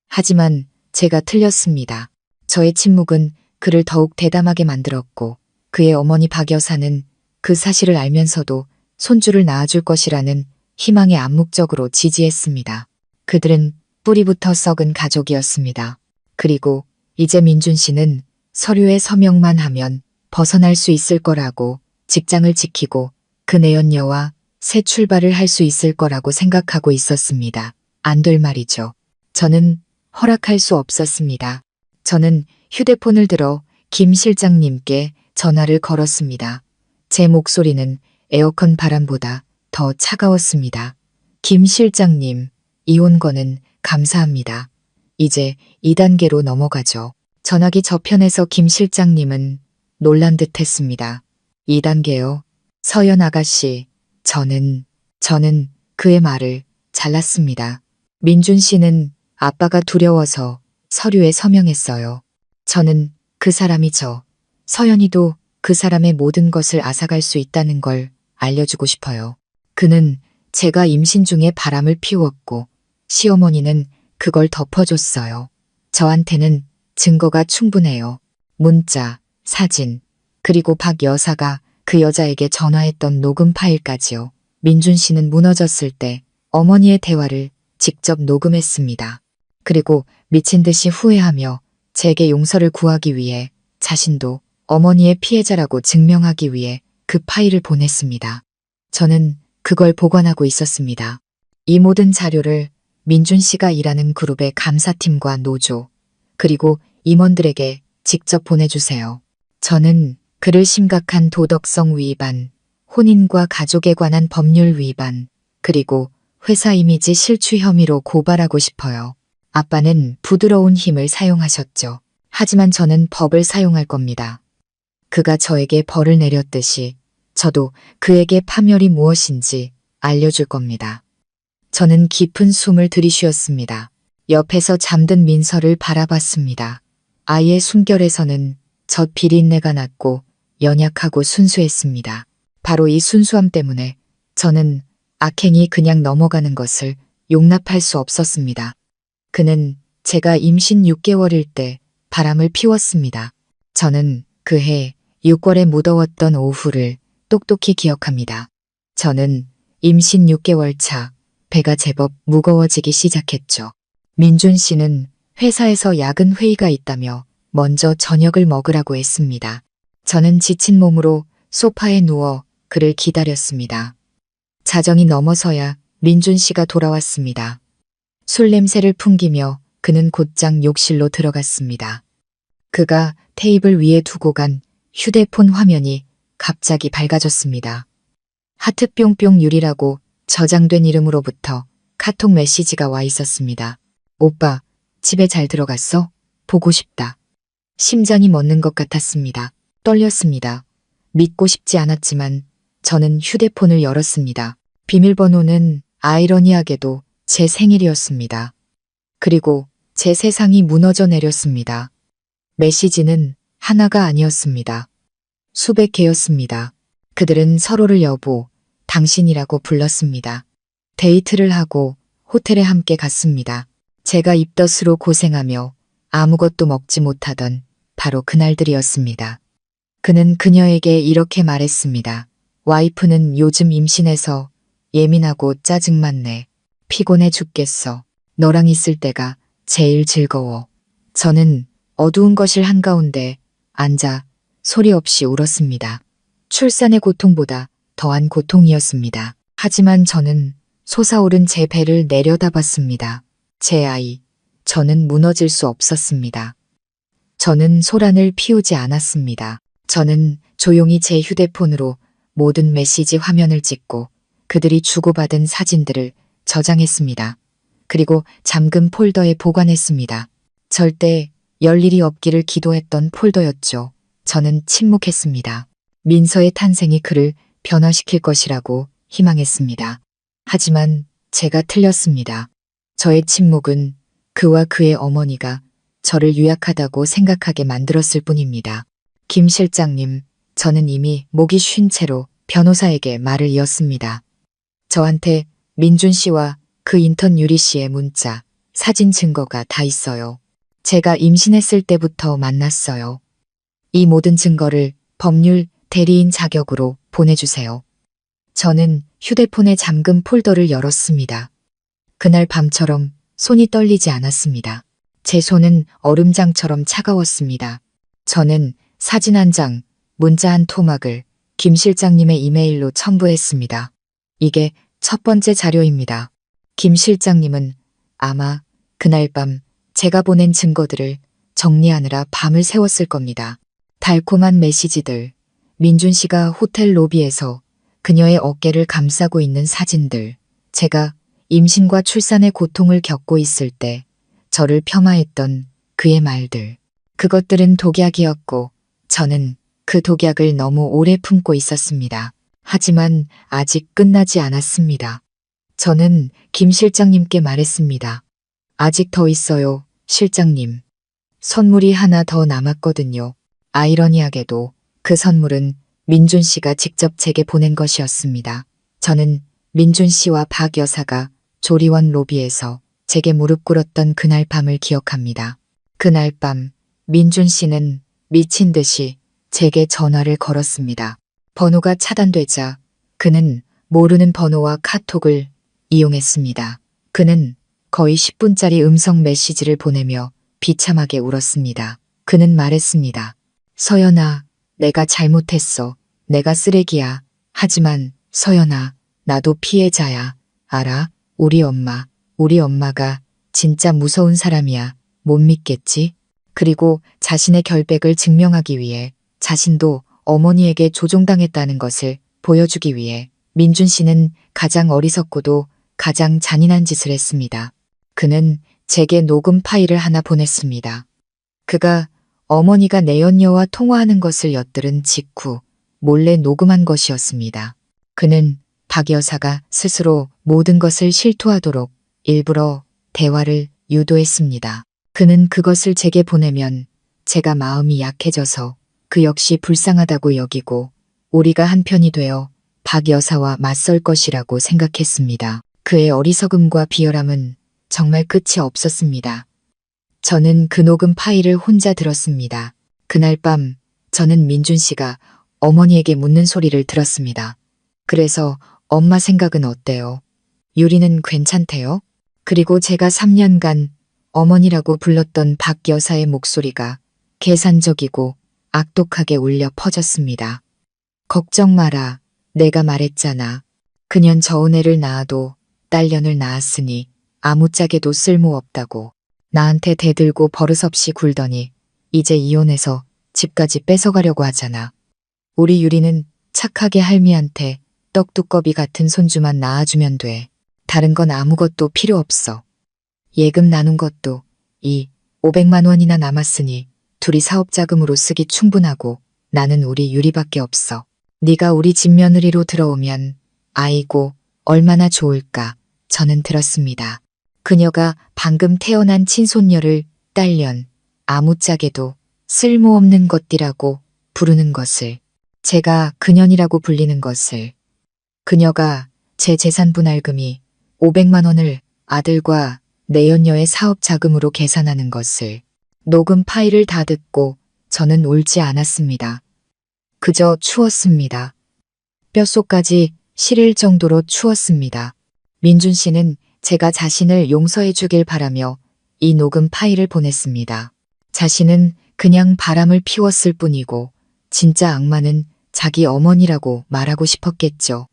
S1: 하지만 제가 틀렸습니다. 저의 침묵은 그를 더욱 대담하게 만들었고, 그의 어머니 박 여사는 그 사실을 알면서도 손주를 낳아줄 것이라는 희망에 암묵적으로 지지했습니다. 그들은 뿌리부터 썩은 가족이었습니다. 그리고 이제 민준 씨는 서류에 서명만 하면 벗어날 수 있을 거라고, 직장을 지키고 그 내연녀와 새 출발을 할 수 있을 거라고 생각하고 있었습니다. 안 될 말이죠. 저는 허락할 수 없었습니다. 저는 휴대폰을 들어 김 실장님께 전화를 걸었습니다. 제 목소리는 에어컨 바람보다 더 차가웠습니다. 김 실장님, 이혼권은 감사합니다. 이제 2단계로 넘어가죠. 전화기 저편에서 김 실장님은 놀란 듯 했습니다. 2단계요? 서연 아가씨, 저는 그의 말을 잘랐습니다. 민준 씨는 아빠가 두려워서 서류에 서명했어요. 저는 그 사람이 서연이도 그 사람의 모든 것을 앗아갈 수 있다는 걸 알려주고 싶어요. 그는 제가 임신 중에 바람을 피웠고 시어머니는 그걸 덮어줬어요. 저한테는 증거가 충분해요. 문자, 사진, 그리고 박 여사가 그 여자에게 전화했던 녹음 파일까지요. 민준 씨는 무너졌을 때 어머니의 대화를 직접 녹음했습니다. 그리고 미친 듯이 후회하며 제게 용서를 구하기 위해 자신도 어머니의 피해자라고 증명하기 위해 그 파일을 보냈습니다. 저는 그걸 보관하고 있었습니다. 이 모든 자료를 민준 씨가 일하는 그룹의 감사팀과 노조, 그리고 임원들에게 직접 보내주세요. 저는 그를 심각한 도덕성 위반, 혼인과 가족에 관한 법률 위반, 그리고 회사 이미지 실추 혐의로 고발하고 싶어요. 아빠는 부드러운 힘을 사용하셨죠. 하지만 저는 법을 사용할 겁니다. 그가 저에게 벌을 내렸듯이 저도 그에게 파멸이 무엇인지 알려줄 겁니다. 저는 깊은 숨을 들이쉬었습니다. 옆에서 잠든 민서를 바라봤습니다. 아이의 숨결에서는 젖 비린내가 났고 연약하고 순수했습니다. 바로 이 순수함 때문에 저는 악행이 그냥 넘어가는 것을 용납할 수 없었습니다. 그는 제가 임신 6개월일 때 바람을 피웠습니다. 저는 그해 6월에 무더웠던 오후를 똑똑히 기억합니다. 저는 임신 6개월 차 배가 제법 무거워지기 시작했죠. 민준 씨는 회사에서 야근 회의가 있다며 먼저 저녁을 먹으라고 했습니다. 저는 지친 몸으로 소파에 누워 그를 기다렸습니다. 자정이 넘어서야 민준 씨가 돌아왔습니다. 술 냄새를 풍기며 그는 곧장 욕실로 들어갔습니다. 그가 테이블 위에 두고 간 휴대폰 화면이 갑자기 밝아졌습니다. 하트 뿅뿅 유리라고 저장된 이름으로부터 카톡 메시지가 와 있었습니다. 오빠, 집에 잘 들어갔어? 보고 싶다. 심장이 멎는 것 같았습니다. 떨렸습니다. 믿고 싶지 않았지만 저는 휴대폰을 열었습니다. 비밀번호는 아이러니하게도 제 생일이었습니다. 그리고 제 세상이 무너져 내렸습니다. 메시지는 하나가 아니었습니다. 수백 개였습니다. 그들은 서로를 여보, 당신이라고 불렀습니다. 데이트를 하고 호텔에 함께 갔습니다. 제가 입덧으로 고생하며 아무것도 먹지 못하던 바로 그날들이었습니다. 그는 그녀에게 이렇게 말했습니다. 와이프는 요즘 임신해서 예민하고 짜증만 내. 피곤해 죽겠어. 너랑 있을 때가 제일 즐거워. 저는 어두운 거실 한가운데 앉아 소리 없이 울었습니다. 출산의 고통보다 더한 고통이었습니다. 하지만 저는 솟아오른 제 배를 내려다봤습니다. 제 아이, 저는 무너질 수 없었습니다. 저는 소란을 피우지 않았습니다. 저는 조용히 제 휴대폰으로 모든 메시지 화면을 찍고 그들이 주고받은 사진들을 저장했습니다. 그리고 잠금 폴더에 보관했습니다. 절대 열 일이 없기를 기도했던 폴더였죠. 저는 침묵했습니다. 민서의 탄생이 그를 변화시킬 것이라고 희망했습니다. 하지만 제가 틀렸습니다. 저의 침묵은 그와 그의 어머니가 저를 유약하다고 생각하게 만들었을 뿐입니다. 김 실장님, 저는 이미 목이 쉰 채로 변호사에게 말을 이었습니다. 저한테 민준 씨와 그 인턴 유리 씨의 문자, 사진 증거가 다 있어요. 제가 임신했을 때부터 만났어요. 이 모든 증거를 법률 대리인 자격으로 보내주세요. 저는 휴대폰의 잠금 폴더를 열었습니다. 그날 밤처럼 손이 떨리지 않았습니다. 제 손은 얼음장처럼 차가웠습니다. 저는 사진 한 장, 문자 한 토막을 김 실장님의 이메일로 첨부했습니다. 이게 첫 번째 자료입니다. 김 실장님은 아마 그날 밤 제가 보낸 증거들을 정리하느라 밤을 새웠을 겁니다. 달콤한 메시지들, 민준 씨가 호텔 로비에서 그녀의 어깨를 감싸고 있는 사진들, 제가 임신과 출산의 고통을 겪고 있을 때 저를 폄하했던 그의 말들. 그것들은 독약이었고 저는 그 독약을 너무 오래 품고 있었습니다. 하지만 아직 끝나지 않았습니다. 저는 김 실장님께 말했습니다. 아직 더 있어요, 실장님. 선물이 하나 더 남았거든요. 아이러니하게도 그 선물은 민준 씨가 직접 제게 보낸 것이었습니다. 저는 민준 씨와 박 여사가 조리원 로비에서 제게 무릎 꿇었던 그날 밤을 기억합니다. 그날 밤 민준 씨는 미친 듯이 제게 전화를 걸었습니다. 번호가 차단되자 그는 모르는 번호와 카톡을 이용했습니다. 그는 거의 10분짜리 음성 메시지를 보내며 비참하게 울었습니다. 그는 말했습니다. 서연아, 내가 잘못했어. 내가 쓰레기야. 하지만 서연아, 나도 피해자야. 알아? 우리 엄마가 진짜 무서운 사람이야. 못 믿겠지? 그리고 자신의 결백을 증명하기 위해 자신도 어머니에게 조종당했다는 것을 보여주기 위해 민준 씨는 가장 어리석고도 가장 잔인한 짓을 했습니다. 그는 제게 녹음 파일을 하나 보냈습니다. 그가 어머니가 내연녀와 통화하는 것을 엿들은 직후 몰래 녹음한 것이었습니다. 그는 박 여사가 스스로 모든 것을 실토하도록 일부러 대화를 유도했습니다. 그는 그것을 제게 보내면 제가 마음이 약해져서 그 역시 불쌍하다고 여기고 우리가 한편이 되어 박 여사와 맞설 것이라고 생각했습니다. 그의 어리석음과 비열함은 정말 끝이 없었습니다. 저는 그 녹음 파일을 혼자 들었습니다. 그날 밤 저는 민준 씨가 어머니에게 묻는 소리를 들었습니다. 그래서 엄마 생각은 어때요? 유리는 괜찮대요? 그리고 제가 3년간 어머니라고 불렀던 박 여사의 목소리가 계산적이고 악독하게 울려 퍼졌습니다. 걱정 마라. 내가 말했잖아. 그년 저은혜를 낳아도 딸년을 낳았으니 아무짝에도 쓸모없다고. 나한테 대들고 버릇없이 굴더니 이제 이혼해서 집까지 뺏어가려고 하잖아. 우리 유리는 착하게 할미한테 떡두꺼비 같은 손주만 낳아주면 돼. 다른 건 아무것도 필요 없어. 예금 나눈 것도 이 500만 원이나 남았으니 둘이 사업자금으로 쓰기 충분하고 나는 우리 유리밖에 없어. 네가 우리 집 며느리로 들어오면 아이고 얼마나 좋을까. 저는 들었습니다. 그녀가 방금 태어난 친손녀를 딸년 아무짝에도 쓸모없는 것이라고 부르는 것을, 제가 그년이라고 불리는 것을, 그녀가 제 재산 분할금이 500만 원을 아들과 내연녀의 사업 자금으로 계산하는 것을. 녹음 파일을 다 듣고 저는 울지 않았습니다. 그저 추웠습니다. 뼛속까지 시릴 정도로 추웠습니다. 민준 씨는 제가 자신을 용서해 주길 바라며 이 녹음 파일을 보냈습니다. 자신은 그냥 바람을 피웠을 뿐이고 진짜 악마는 자기 어머니라고 말하고 싶었겠죠.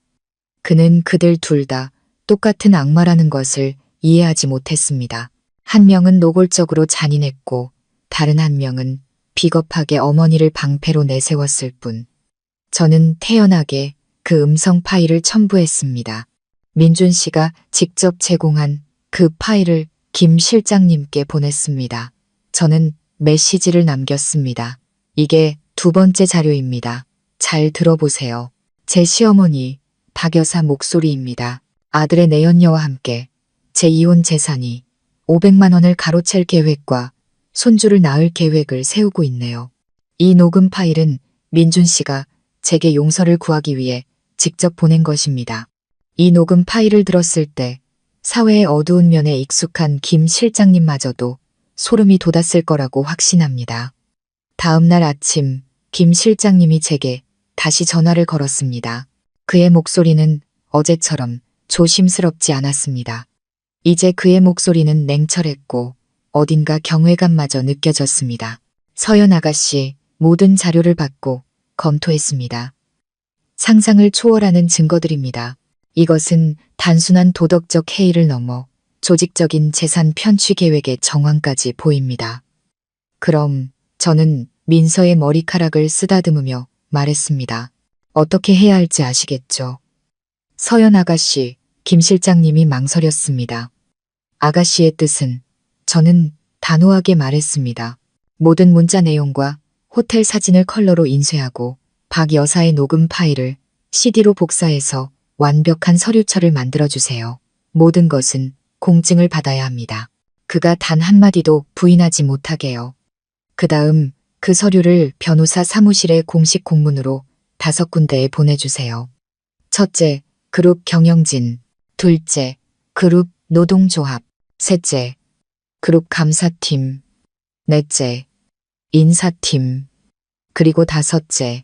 S1: 그는 그들 둘 다 똑같은 악마라는 것을 이해하지 못했습니다. 한 명은 노골적으로 잔인했고 다른 한 명은 비겁하게 어머니를 방패로 내세웠을 뿐. 저는 태연하게 그 음성 파일을 첨부했습니다. 민준 씨가 직접 제공한 그 파일을 김 실장님께 보냈습니다. 저는 메시지를 남겼습니다. 이게 두 번째 자료입니다. 잘 들어보세요. 제 시어머니 박 여사 목소리입니다. 아들의 내연녀와 함께 제 이혼 재산이 500만 원을 가로챌 계획과 손주를 낳을 계획을 세우고 있네요. 이 녹음 파일은 민준 씨가 제게 용서를 구하기 위해 직접 보낸 것입니다. 이 녹음 파일을 들었을 때 사회의 어두운 면에 익숙한 김 실장님마저도 소름이 돋았을 거라고 확신합니다. 다음 날 아침 김 실장님이 제게 다시 전화를 걸었습니다. 그의 목소리는 어제처럼 조심스럽지 않았습니다. 이제 그의 목소리는 냉철했고 어딘가 경외감마저 느껴졌습니다. 서연 아가씨, 모든 자료를 받고 검토했습니다. 상상을 초월하는 증거들입니다. 이것은 단순한 도덕적 해이를 넘어 조직적인 재산 편취 계획의 정황까지 보입니다. 그럼 저는 민서의 머리카락을 쓰다듬으며 말했습니다. 어떻게 해야 할지 아시겠죠? 서연 아가씨, 김 실장님이 망설였습니다. 아가씨의 뜻은? 저는 단호하게 말했습니다. 모든 문자 내용과 호텔 사진을 컬러로 인쇄하고 박 여사의 녹음 파일을 CD로 복사해서 완벽한 서류처를 만들어주세요. 모든 것은 공증을 받아야 합니다. 그가 단 한마디도 부인하지 못하게요. 그 다음 그 서류를 변호사 사무실에 공식 공문으로 5군데에 보내주세요. 첫째, 그룹 경영진. 둘째, 그룹 노동조합. 셋째, 그룹 감사팀. 넷째, 인사팀. 그리고 다섯째,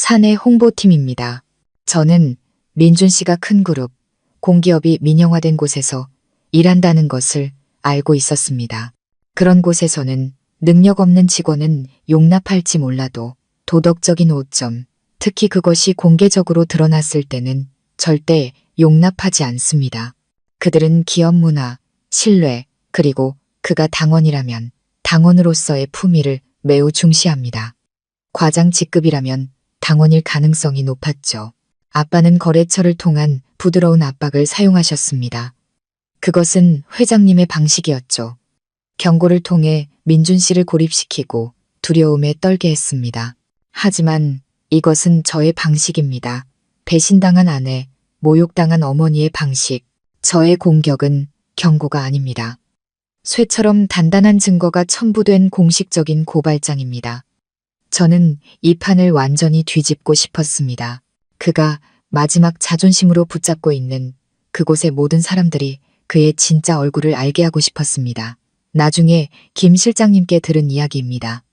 S1: 사내 홍보팀입니다. 저는 민준 씨가 큰 그룹, 공기업이 민영화된 곳에서 일한다는 것을 알고 있었습니다. 그런 곳에서는 능력 없는 직원은 용납할지 몰라도 도덕적인 오점, 특히 그것이 공개적으로 드러났을 때는 절대 용납하지 않습니다. 그들은 기업 문화, 신뢰, 그리고 그가 당원이라면 당원으로서의 품위를 매우 중시합니다. 과장 직급이라면 당원일 가능성이 높았죠. 아빠는 거래처를 통한 부드러운 압박을 사용하셨습니다. 그것은 회장님의 방식이었죠. 경고를 통해 민준 씨를 고립시키고 두려움에 떨게 했습니다. 하지만 이것은 저의 방식입니다. 배신당한 아내, 모욕당한 어머니의 방식. 저의 공격은 경고가 아닙니다. 쇠처럼 단단한 증거가 첨부된 공식적인 고발장입니다. 저는 이 판을 완전히 뒤집고 싶었습니다. 그가 마지막 자존심으로 붙잡고 있는 그곳의 모든 사람들이 그의 진짜 얼굴을 알게 하고 싶었습니다. 나중에 김 실장님께 들은 이야기입니다.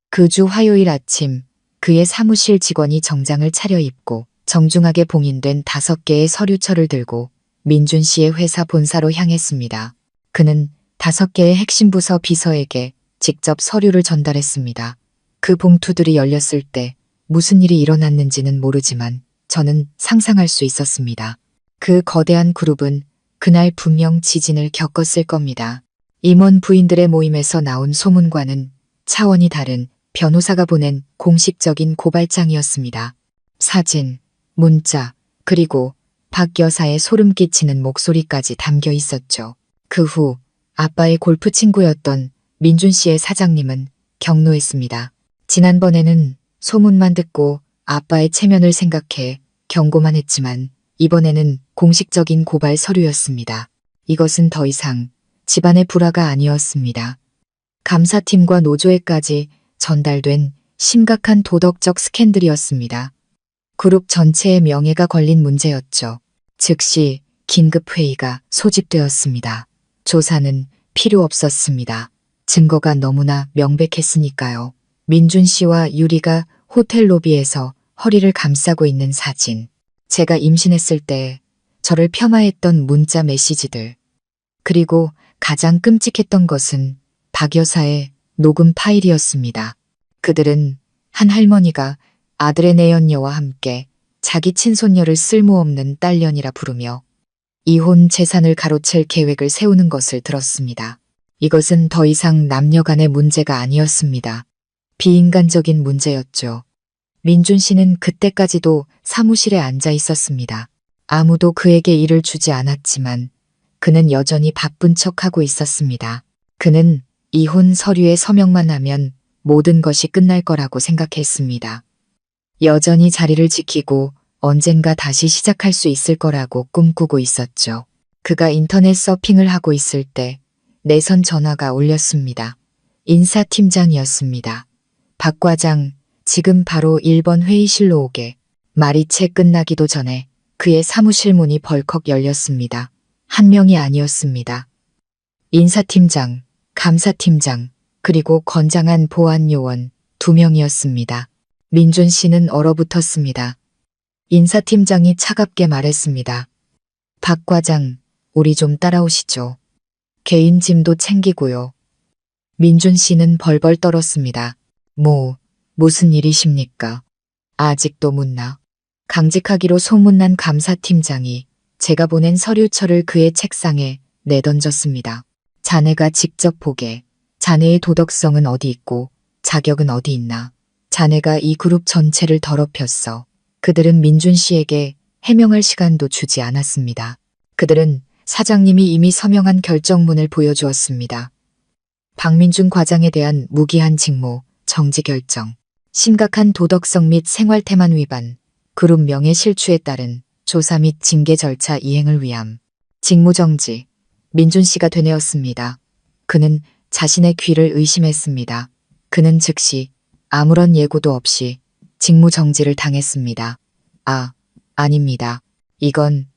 S1: 그 주 화요일 아침 그의 사무실 직원이 정장을 차려입고 정중하게 봉인된 5개의 서류철을 들고 민준 씨의 회사 본사로 향했습니다. 그는 5개의 핵심 부서 비서에게 직접 서류를 전달했습니다. 그 봉투들이 열렸을 때 무슨 일이 일어났는지는 모르지만 저는 상상할 수 있었습니다. 그 거대한 그룹은 그날 분명 지진을 겪었을 겁니다. 임원 부인들의 모임에서 나온 소문과는 차원이 다른 변호사가 보낸 공식적인 고발장이었습니다. 사진, 문자, 그리고 박 여사의 소름 끼치는 목소리까지 담겨 있었죠. 그 후 아빠의 골프 친구였던 민준 씨의 사장님은 경로했습니다. 지난번에는 소문만 듣고 아빠의 체면을 생각해 경고만 했지만 이번에는 공식적인 고발 서류였습니다. 이것은 더 이상 집안의 불화가 아니었습니다. 감사팀과 노조에까지 전달된 심각한 도덕적 스캔들이었습니다. 그룹 전체의 명예가 걸린 문제였죠. 즉시 긴급회의가 소집되었습니다. 조사는 필요 없었습니다. 증거가 너무나 명백했으니까요. 민준 씨와 유리가 호텔 로비에서 허리를 감싸고 있는 사진. 제가 임신했을 때 저를 폄하했던 문자 메시지들. 그리고 가장 끔찍했던 것은 박 여사의 녹음 파일이었습니다. 그들은 한 할머니가 아들의 내연녀와 함께 자기 친손녀를 쓸모없는 딸년이라 부르며 이혼 재산을 가로챌 계획을 세우는 것을 들었습니다. 이것은 더 이상 남녀 간의 문제가 아니었습니다. 비인간적인 문제였죠. 민준 씨는 그때까지도 사무실에 앉아 있었습니다. 아무도 그에게 일을 주지 않았지만 그는 여전히 바쁜 척하고 있었습니다. 그는 이혼 서류에 서명만 하면 모든 것이 끝날 거라고 생각했습니다. 여전히 자리를 지키고 언젠가 다시 시작할 수 있을 거라고 꿈꾸고 있었죠. 그가 인터넷 서핑을 하고 있을 때 내선 전화가 울렸습니다. 인사팀장이었습니다. 박 과장, 지금 바로 1번 회의실로 오게 말이 채 끝나기도 전에 그의 사무실 문이 벌컥 열렸습니다. 한 명이 아니었습니다. 인사팀장, 감사팀장, 그리고 건장한 보안요원 2명이었습니다. 민준 씨는 얼어붙었습니다. 인사팀장이 차갑게 말했습니다. 박 과장, 우리 좀 따라오시죠. 개인 짐도 챙기고요. 민준 씨는 벌벌 떨었습니다. 무슨 일이십니까? 아직도 묻나? 강직하기로 소문난 감사팀장이 제가 보낸 서류철을 그의 책상에 내던졌습니다. 자네가 직접 보게. 자네의 도덕성은 어디 있고 자격은 어디 있나? 자네가 이 그룹 전체를 더럽혔어. 그들은 민준 씨에게 해명할 시간도 주지 않았습니다. 그들은 사장님이 이미 서명한 결정문을 보여주었습니다. 박민준 과장에 대한 무기한 직무, 정지 결정, 심각한 도덕성 및 생활태만 위반, 그룹 명예 실추에 따른 조사 및 징계 절차 이행을 위함. 직무정지. 민준 씨가 되뇌었습니다. 그는 자신의 귀를 의심했습니다. 그는 즉시 아무런 예고도 없이 직무정지를 당했습니다. 아닙니다. 이건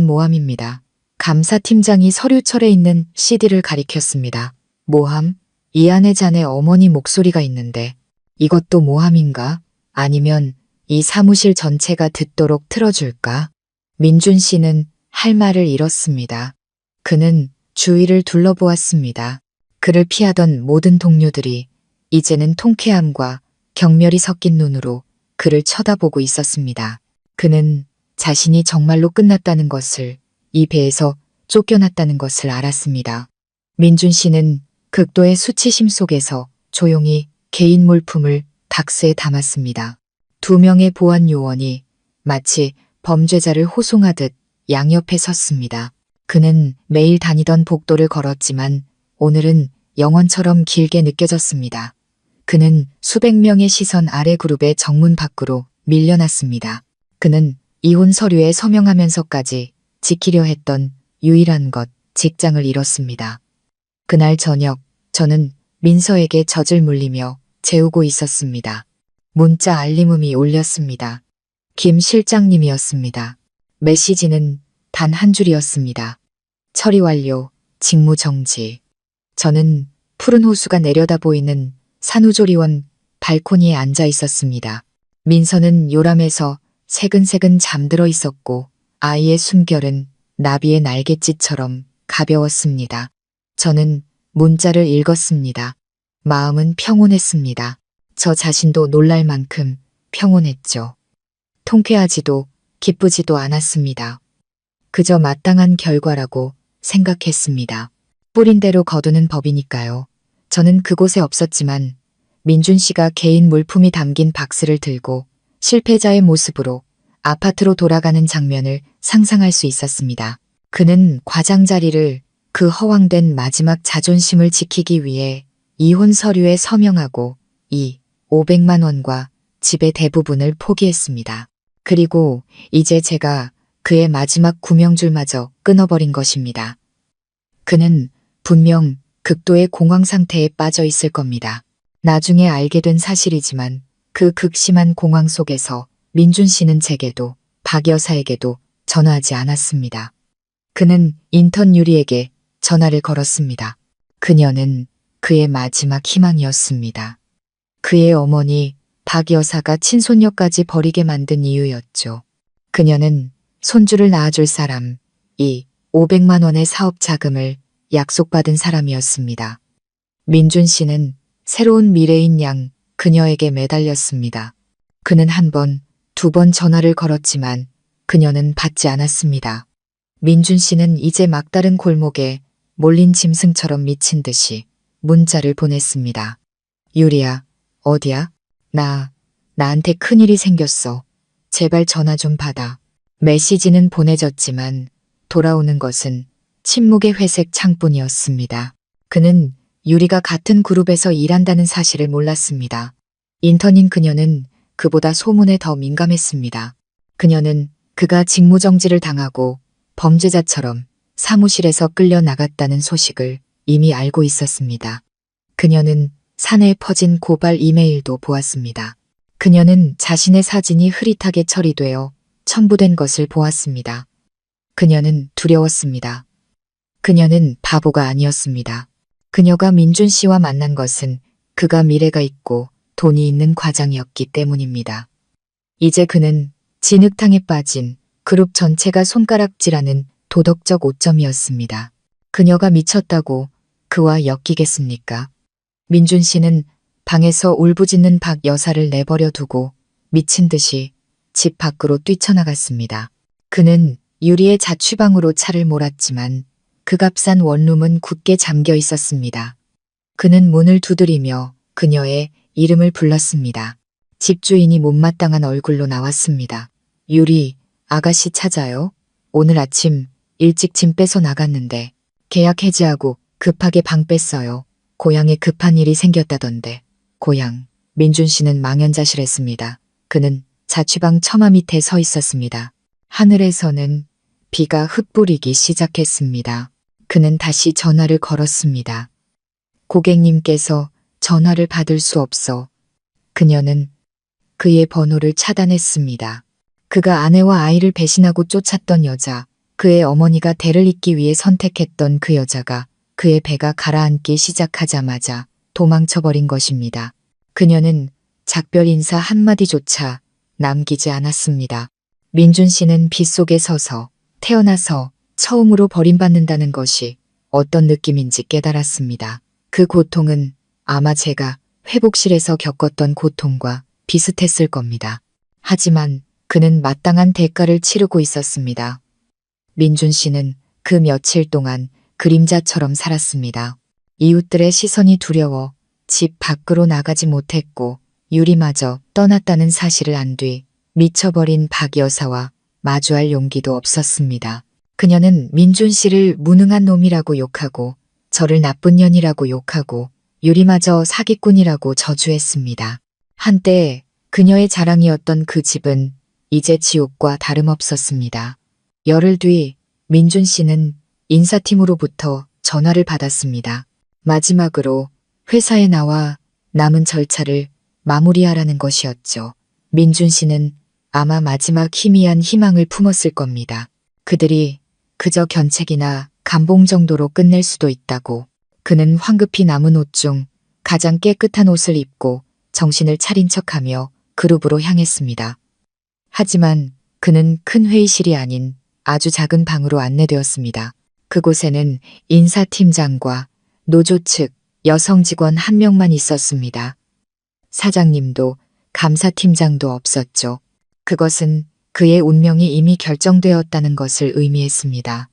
S1: 모함입니다. 감사팀장이 서류철에 있는 CD를 가리켰습니다. 모함? 이 안에 자네 어머니 목소리가 있는데 이것도 모함인가? 아니면 이 사무실 전체가 듣도록 틀어줄까? 민준 씨는 할 말을 잃었습니다. 그는 주위를 둘러보았습니다. 그를 피하던 모든 동료들이 이제는 통쾌함과 경멸이 섞인 눈으로 그를 쳐다보고 있었습니다. 그는 자신이 정말로 끝났다는 것을, 이 배에서 쫓겨났다는 것을 알았습니다. 민준 씨는 극도의 수치심 속에서 조용히 개인 물품을 박스에 담았습니다. 2명의 보안 요원이 마치 범죄자를 호송하듯 양옆에 섰습니다. 그는 매일 다니던 복도를 걸었지만 오늘은 영원처럼 길게 느껴졌습니다. 그는 수백 명의 시선 아래 그룹의 정문 밖으로 밀려났습니다. 그는 이혼 서류에 서명하면서까지 지키려 했던 유일한 것, 직장을 잃었습니다. 그날 저녁 저는 민서에게 젖을 물리며 재우고 있었습니다. 문자 알림음이 울렸습니다. 김 실장님이었습니다. 메시지는 단 한 줄이었습니다. 처리 완료, 직무 정지. 저는 푸른 호수가 내려다 보이는 산후조리원 발코니에 앉아 있었습니다. 민서는 요람에서 새근새근 잠들어 있었고 아이의 숨결은 나비의 날갯짓처럼 가벼웠습니다. 저는 문자를 읽었습니다. 마음은 평온했습니다. 저 자신도 놀랄 만큼 평온했죠. 통쾌하지도 기쁘지도 않았습니다. 그저 마땅한 결과라고 생각했습니다. 뿌린 대로 거두는 법이니까요. 저는 그곳에 없었지만 민준 씨가 개인 물품이 담긴 박스를 들고 실패자의 모습으로 아파트로 돌아가는 장면을 상상할 수 있었습니다. 그는 과장 자리를, 그 허황된 마지막 자존심을 지키기 위해 이혼 서류에 서명하고 이 500만 원과 집의 대부분을 포기했습니다. 그리고 이제 제가 그의 마지막 구명줄마저 끊어버린 것입니다. 그는 분명 극도의 공황 상태에 빠져 있을 겁니다. 나중에 알게 된 사실이지만 그 극심한 공황 속에서 민준 씨는 제게도 박 여사에게도 전화하지 않았습니다. 그는 인턴 유리에게 전화를 걸었습니다. 그녀는 그의 마지막 희망이었습니다. 그의 어머니 박 여사가 친손녀까지 버리게 만든 이유였죠. 그녀는 손주를 낳아줄 사람, 이 500만 원의 사업 자금을 약속받은 사람이었습니다. 민준 씨는 새로운 미래인 양 그녀에게 매달렸습니다. 그는 한 번, 2번 전화를 걸었지만 그녀는 받지 않았습니다. 민준 씨는 이제 막다른 골목에 몰린 짐승처럼 미친 듯이 문자를 보냈습니다. 유리야, 어디야? 나한테 큰일이 생겼어. 제발 전화 좀 받아. 메시지는 보내졌지만 돌아오는 것은 침묵의 회색 창뿐이었습니다. 그는 유리가 같은 그룹에서 일한다는 사실을 몰랐습니다. 인턴인 그녀는 그보다 소문에 더 민감했습니다. 그녀는 그가 직무정지를 당하고 범죄자처럼 사무실에서 끌려 나갔다는 소식을 이미 알고 있었습니다. 그녀는 사내에 퍼진 고발 이메일도 보았습니다. 그녀는 자신의 사진이 흐릿하게 처리되어 첨부된 것을 보았습니다. 그녀는 두려웠습니다. 그녀는 바보가 아니었습니다. 그녀가 민준 씨와 만난 것은 그가 미래가 있고 돈이 있는 과장이었기 때문입니다. 이제 그는 진흙탕에 빠진 그룹 전체가 손가락질하는 도덕적 오점이었습니다. 그녀가 미쳤다고 그와 엮이겠습니까? 민준 씨는 방에서 울부짖는 박 여사를 내버려 두고 미친 듯이 집 밖으로 뛰쳐나갔습니다. 그는 유리의 자취방으로 차를 몰았지만 그 값싼 원룸은 굳게 잠겨 있었습니다. 그는 문을 두드리며 그녀의 이름을 불렀습니다. 집주인이 못마땅한 얼굴로 나왔습니다. 유리, 아가씨 찾아요? 오늘 아침 일찍 짐 빼서 나갔는데 계약 해지하고 급하게 방 뺐어요. 고향에 급한 일이 생겼다던데. 고향. 민준 씨는 망연자실했습니다. 그는 자취방 처마 밑에 서 있었습니다. 하늘에서는 비가 흩뿌리기 시작했습니다. 그는 다시 전화를 걸었습니다. 고객님께서 전화를 받을 수 없어. 그녀는 그의 번호를 차단했습니다. 그가 아내와 아이를 배신하고 쫓았던 여자, 그의 어머니가 대를 잇기 위해 선택했던 그 여자가 그의 배가 가라앉기 시작하자마자 도망쳐버린 것입니다. 그녀는 작별 인사 한마디조차 남기지 않았습니다. 민준 씨는 빗속에 서서 태어나서 처음으로 버림받는다는 것이 어떤 느낌인지 깨달았습니다. 그 고통은 아마 제가 회복실에서 겪었던 고통과 비슷했을 겁니다. 하지만 그는 마땅한 대가를 치르고 있었습니다. 민준 씨는 그 며칠 동안 그림자처럼 살았습니다. 이웃들의 시선이 두려워 집 밖으로 나가지 못했고 유리마저 떠났다는 사실을 안 뒤 미쳐버린 박 여사와 마주할 용기도 없었습니다. 그녀는 민준 씨를 무능한 놈이라고 욕하고 저를 나쁜 년이라고 욕하고 유리마저 사기꾼이라고 저주했습니다. 한때 그녀의 자랑이었던 그 집은 이제 지옥과 다름없었습니다. 열흘 뒤 민준 씨는 인사팀으로부터 전화를 받았습니다. 마지막으로 회사에 나와 남은 절차를 마무리하라는 것이었죠. 민준 씨는 아마 마지막 희미한 희망을 품었을 겁니다. 그들이 그저 견책이나 감봉 정도로 끝낼 수도 있다고. 그는 황급히 남은 옷 중 가장 깨끗한 옷을 입고 정신을 차린 척하며 그룹으로 향했습니다. 하지만 그는 큰 회의실이 아닌 아주 작은 방으로 안내되었습니다. 그곳에는 인사팀장과 노조 측 여성 직원 한 명만 있었습니다. 사장님도 감사팀장도 없었죠. 그것은 그의 운명이 이미 결정되었다는 것을 의미했습니다.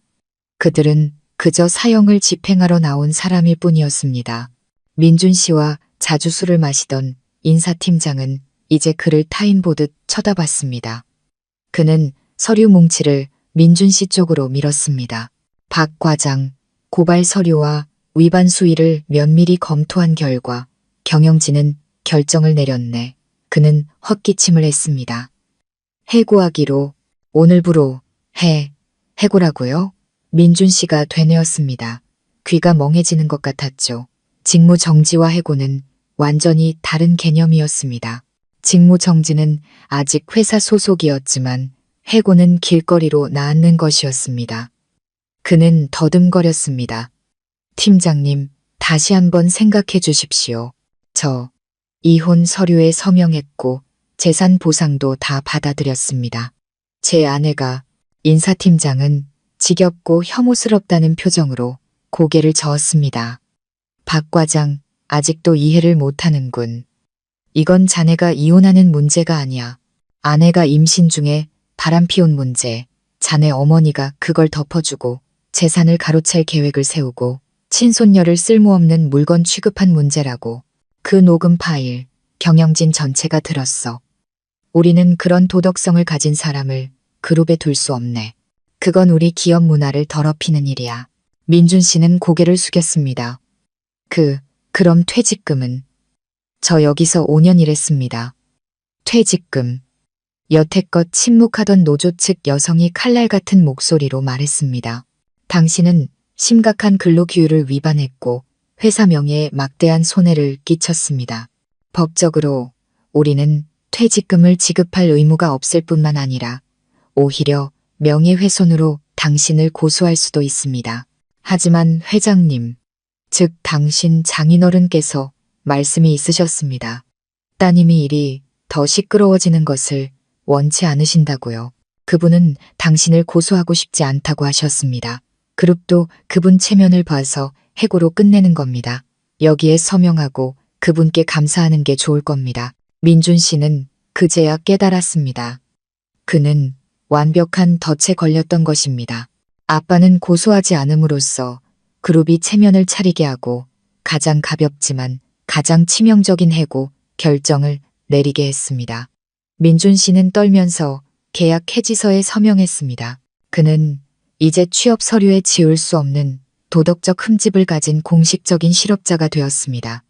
S1: 그들은 그저 사형을 집행하러 나온 사람일 뿐이었습니다. 민준 씨와 자주 술을 마시던 인사팀장은 이제 그를 타인 보듯 쳐다봤습니다. 그는 서류 뭉치를 민준 씨 쪽으로 밀었습니다. 박 과장, 고발 서류와 위반 수위를 면밀히 검토한 결과 경영진은 결정을 내렸네. 그는 헛기침을 했습니다. 해고하기로 오늘부로 해고라고요? 민준 씨가 되뇌었습니다. 귀가 멍해지는 것 같았죠. 직무 정지와 해고는 완전히 다른 개념이었습니다. 직무 정지는 아직 회사 소속이었지만 해고는 길거리로 나앉는 것이었습니다. 그는 더듬거렸습니다. 팀장님, 다시 한번 생각해 주십시오. 저 이혼 서류에 서명했고 재산 보상도 다 받아들였습니다. 제 아내가 인사팀장은 지겹고 혐오스럽다는 표정으로 고개를 저었습니다. 박 과장, 아직도 이해를 못하는군. 이건 자네가 이혼하는 문제가 아니야. 아내가 임신 중에 바람 피운 문제. 자네 어머니가 그걸 덮어주고 재산을 가로챌 계획을 세우고 친손녀를 쓸모없는 물건 취급한 문제라고. 그 녹음 파일, 경영진 전체가 들었어. 우리는 그런 도덕성을 가진 사람을 그룹에 둘 수 없네. 그건 우리 기업 문화를 더럽히는 일이야. 민준 씨는 고개를 숙였습니다. 그럼 퇴직금은? 저 여기서 5년 일했습니다. 퇴직금. 여태껏 침묵하던 노조 측 여성이 칼날 같은 목소리로 말했습니다. 당신은 심각한 근로기율을 위반했고 회사 명예에 막대한 손해를 끼쳤습니다. 법적으로 우리는 퇴직금을 지급할 의무가 없을 뿐만 아니라 오히려 명예훼손으로 당신을 고소할 수도 있습니다. 하지만 회장님, 즉 당신 장인어른께서 말씀이 있으셨습니다. 따님이 일이 더 시끄러워지는 것을 원치 않으신다고요. 그분은 당신을 고소하고 싶지 않다고 하셨습니다. 그룹도 그분 체면을 봐서 해고로 끝내는 겁니다. 여기에 서명하고 그분께 감사하는 게 좋을 겁니다. 민준 씨는 그제야 깨달았습니다. 그는 완벽한 덫에 걸렸던 것입니다. 아빠는 고소하지 않음으로써 그룹이 체면을 차리게 하고 가장 가볍지만 가장 치명적인 해고 결정을 내리게 했습니다. 민준 씨는 떨면서 계약 해지서에 서명했습니다. 그는 이제 취업 서류에 지울 수 없는 도덕적 흠집을 가진 공식적인 실업자가 되었습니다.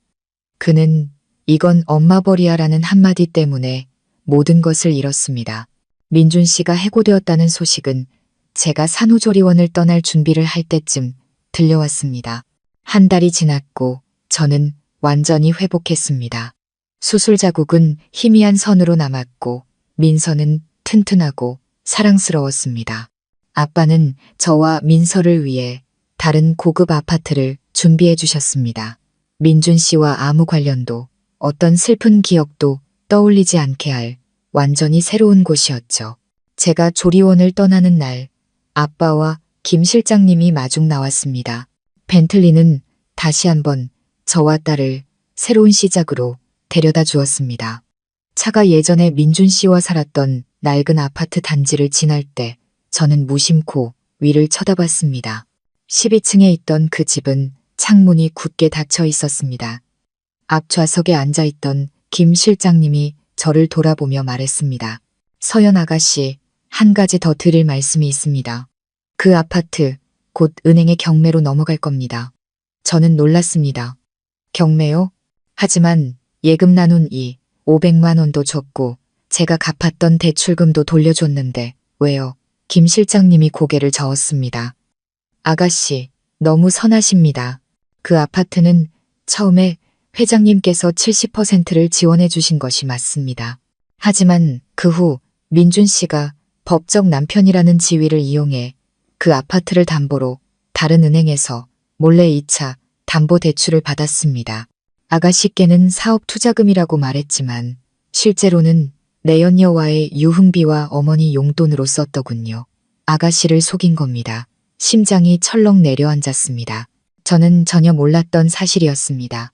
S1: 그는 이건 엄마 벌이야라는 한마디 때문에 모든 것을 잃었습니다. 민준 씨가 해고되었다는 소식은 제가 산후조리원을 떠날 준비를 할 때쯤 들려왔습니다. 한 달이 지났고 저는 완전히 회복했습니다. 수술 자국은 희미한 선으로 남았고 민서는 튼튼하고 사랑스러웠습니다. 아빠는 저와 민서를 위해 다른 고급 아파트를 준비해 주셨습니다. 민준 씨와 아무 관련도 어떤 슬픈 기억도 떠올리지 않게 할 완전히 새로운 곳이었죠. 제가 조리원을 떠나는 날 아빠와 김 실장님이 마중 나왔습니다. 벤틀리는 다시 한번 저와 딸을 새로운 시작으로 데려다 주었습니다. 차가 예전에 민준 씨와 살았던 낡은 아파트 단지를 지날 때 저는 무심코 위를 쳐다봤습니다. 12층에 있던 그 집은 창문이 굳게 닫혀 있었습니다. 앞 좌석에 앉아있던 김 실장님이 저를 돌아보며 말했습니다. 서연 아가씨, 한 가지 더 드릴 말씀이 있습니다. 그 아파트 곧 은행의 경매로 넘어갈 겁니다. 저는 놀랐습니다. 경매요? 하지만 예금 나눈 500만 원도 줬고 제가 갚았던 대출금도 돌려줬는데 왜요? 김 실장님이 고개를 저었습니다. 아가씨, 너무 선하십니다. 그 아파트는 처음에 회장님께서 70%를 지원해 주신 것이 맞습니다. 하지만 그 후 민준 씨가 법적 남편이라는 지위를 이용해 그 아파트를 담보로 다른 은행에서 몰래 2차 담보 대출을 받았습니다. 아가씨께는 사업 투자금이라고 말했지만 실제로는 내연녀와의 유흥비와 어머니 용돈으로 썼더군요. 아가씨를 속인 겁니다. 심장이 철렁 내려앉았습니다. 저는 전혀 몰랐던 사실이었습니다.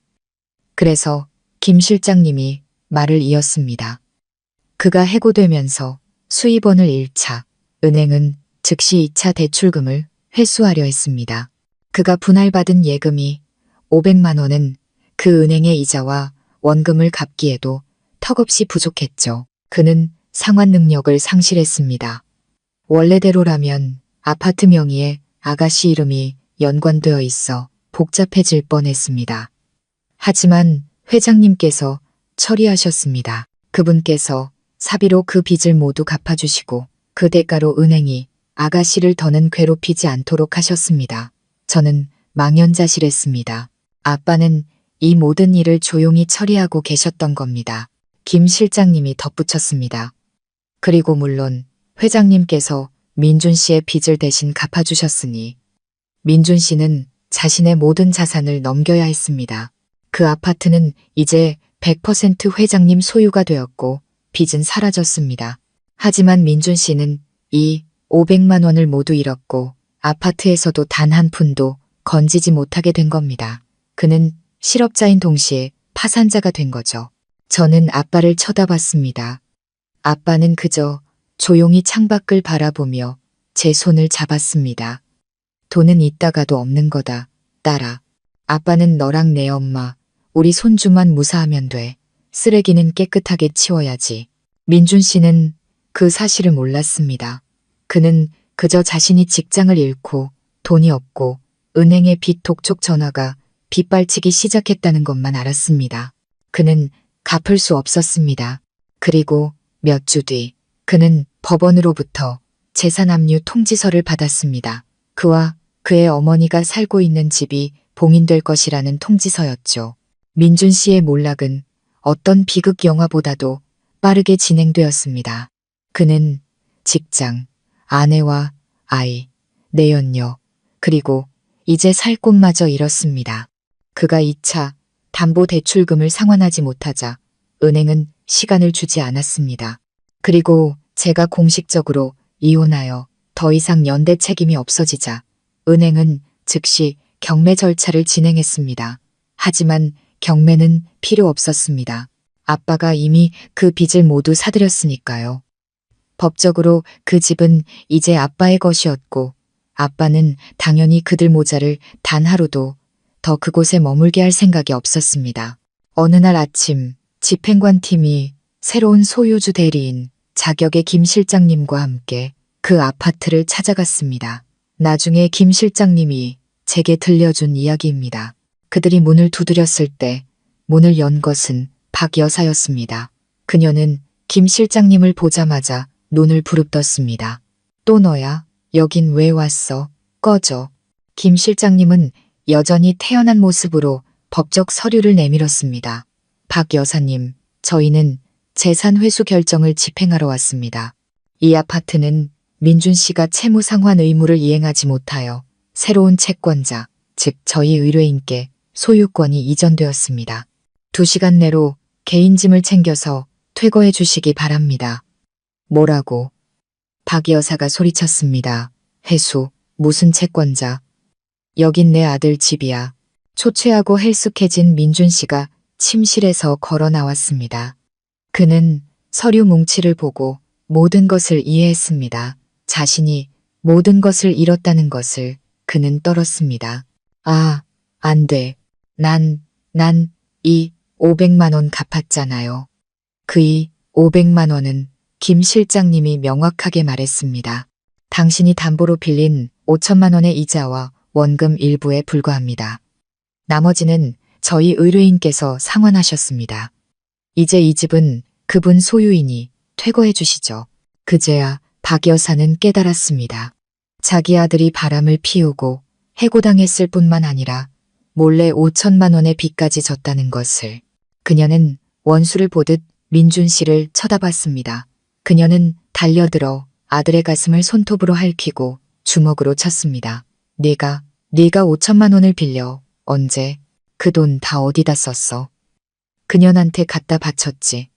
S1: 그래서 김 실장님이 말을 이었습니다. 그가 해고되면서 수입원을 1차, 은행은 즉시 2차 대출금을 회수하려 했습니다. 그가 분할받은 예금이 500만 원은 그 은행의 이자와 원금을 갚기에도 턱없이 부족했죠. 그는 상환 능력을 상실했습니다. 원래대로라면 아파트 명의에 아가씨 이름이 연관되어 있어 복잡해질 뻔했습니다. 하지만 회장님께서 처리하셨습니다. 그분께서 사비로 그 빚을 모두 갚아주시고 그 대가로 은행이 아가씨를 더는 괴롭히지 않도록 하셨습니다. 저는 망연자실했습니다. 아빠는 이 모든 일을 조용히 처리하고 계셨던 겁니다. 김 실장님이 덧붙였습니다. 그리고 물론 회장님께서 민준 씨의 빚을 대신 갚아주셨으니 민준 씨는 자신의 모든 자산을 넘겨야 했습니다. 그 아파트는 이제 100% 회장님 소유가 되었고 빚은 사라졌습니다. 하지만 민준 씨는 이 500만 원을 모두 잃었고 아파트에서도 단 한 푼도 건지지 못하게 된 겁니다. 그는 실업자인 동시에 파산자가 된 거죠. 저는 아빠를 쳐다봤습니다. 아빠는 그저 조용히 창밖을 바라보며 제 손을 잡았습니다. 돈은 있다가도 없는 거다, 딸아. 아빠는 너랑 내 엄마, 우리 손주만 무사하면 돼. 쓰레기는 깨끗하게 치워야지. 민준 씨는 그 사실을 몰랐습니다. 그는 그저 자신이 직장을 잃고 돈이 없고 은행의 빚 독촉 전화가 빗발치기 시작했다는 것만 알았습니다. 그는 갚을 수 없었습니다. 그리고 몇 주 뒤 그는 법원으로부터 재산 압류 통지서를 받았습니다. 그와 그의 어머니가 살고 있는 집이 봉인될 것이라는 통지서였죠. 민준 씨의 몰락은 어떤 비극 영화보다도 빠르게 진행되었습니다. 그는 직장, 아내와 아이, 내연녀, 그리고 이제 살 곳마저 잃었습니다. 그가 2차 담보대출금을 상환하지 못하자 은행은 시간을 주지 않았습니다. 그리고 제가 공식적으로 이혼하여 더 이상 연대 책임이 없어지자 은행은 즉시 경매 절차를 진행했습니다. 하지만 경매는 필요 없었습니다. 아빠가 이미 그 빚을 모두 사들였으니까요. 법적으로 그 집은 이제 아빠의 것이었고 아빠는 당연히 그들 모자를 단 하루도 더 그곳에 머물게 할 생각이 없었습니다. 어느 날 아침 집행관팀이 새로운 소유주 대리인 자격의 김 실장님과 함께 그 아파트를 찾아갔습니다. 나중에 김 실장님이 제게 들려준 이야기입니다. 그들이 문을 두드렸을 때 문을 연 것은 박 여사였습니다. 그녀는 김 실장님을 보자마자 눈을 부릅떴습니다. 또 너야? 여긴 왜 왔어? 꺼져. 김 실장님은 여전히 태연한 모습으로 법적 서류를 내밀었습니다. 박 여사님, 저희는 재산 회수 결정을 집행하러 왔습니다. 이 아파트는 민준 씨가 채무 상환 의무를 이행하지 못하여 새로운 채권자, 즉 저희 의뢰인께 소유권이 이전되었습니다. 2시간 내로 개인 짐을 챙겨서 퇴거해 주시기 바랍니다. 뭐라고? 박 여사가 소리쳤습니다. 회수, 무슨 채권자? 여긴 내 아들 집이야. 초췌하고 헬쑥해진 민준 씨가 침실에서 걸어 나왔습니다. 그는 서류 뭉치를 보고 모든 것을 이해했습니다. 자신이 모든 것을 잃었다는 것을 그는 떨었습니다. 아, 안 돼. 난 이 500만 원 갚았잖아요. 그 이 500만 원은 김 실장님이 명확하게 말했습니다. 당신이 담보로 빌린 5천만 원의 이자와 원금 일부에 불과합니다. 나머지는 저희 의뢰인께서 상환하셨습니다. 이제 이 집은 그분 소유이니 퇴거해 주시죠. 그제야 박 여사는 깨달았습니다. 자기 아들이 바람을 피우고 해고당했을 뿐만 아니라 몰래 5천만 원의 빚까지 졌다는 것을. 그녀는 원수를 보듯 민준 씨를 쳐다봤습니다. 그녀는 달려들어 아들의 가슴을 손톱으로 핥히고 주먹으로 쳤습니다. 네가 5천만 원을 빌려 언제 그 돈 다 어디다 썼어? 그년한테 갖다 바쳤지.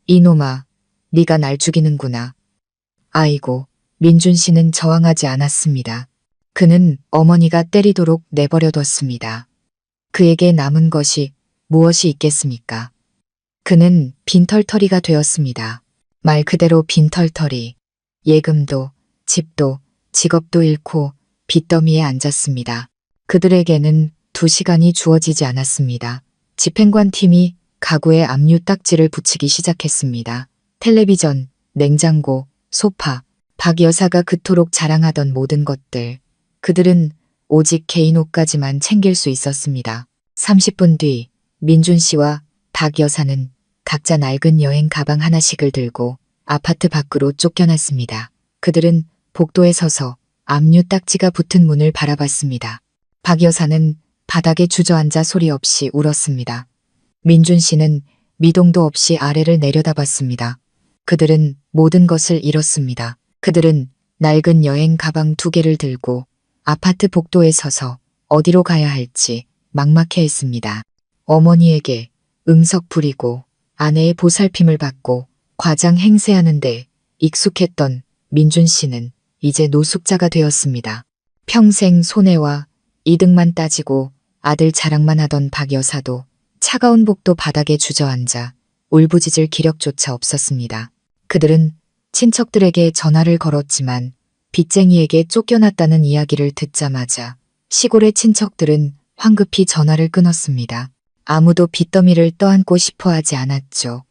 S1: 이놈아, 네가 날 죽이는구나. 아이고, 민준 씨는 저항하지 않았습니다. 그는 어머니가 때리도록 내버려뒀습니다. 그에게 남은 것이 무엇이 있겠습니까? 그는 빈털터리가 되었습니다. 말 그대로 빈털터리. 예금도, 집도, 직업도 잃고 빚더미에 앉았습니다. 그들에게는 2시간이 주어지지 않았습니다. 집행관 팀이 가구에 압류 딱지를 붙이기 시작했습니다. 텔레비전, 냉장고, 소파, 박 여사가 그토록 자랑하던 모든 것들. 그들은 오직 개인 옷까지만 챙길 수 있었습니다. 30분 뒤 민준 씨와 박 여사는 각자 낡은 여행 가방 하나씩을 들고 아파트 밖으로 쫓겨났습니다. 그들은 복도에 서서 압류 딱지가 붙은 문을 바라봤습니다. 박 여사는 바닥에 주저앉아 소리 없이 울었습니다. 민준 씨는 미동도 없이 아래를 내려다봤습니다. 그들은 모든 것을 잃었습니다. 그들은 낡은 여행 가방 2개를 들고 아파트 복도에 서서 어디로 가야 할지 막막해했습니다. 어머니에게 응석 부리고 아내의 보살핌을 받고 과장 행세하는데 익숙했던 민준 씨는 이제 노숙자가 되었습니다. 평생 손해와 이득만 따지고 아들 자랑만 하던 박 여사도 차가운 복도 바닥에 주저앉아 울부짖을 기력조차 없었습니다. 그들은 친척들에게 전화를 걸었지만 빚쟁이에게 쫓겨났다는 이야기를 듣자마자 시골의 친척들은 황급히 전화를 끊었습니다. 아무도 빚더미를 떠안고 싶어 하지 않았죠.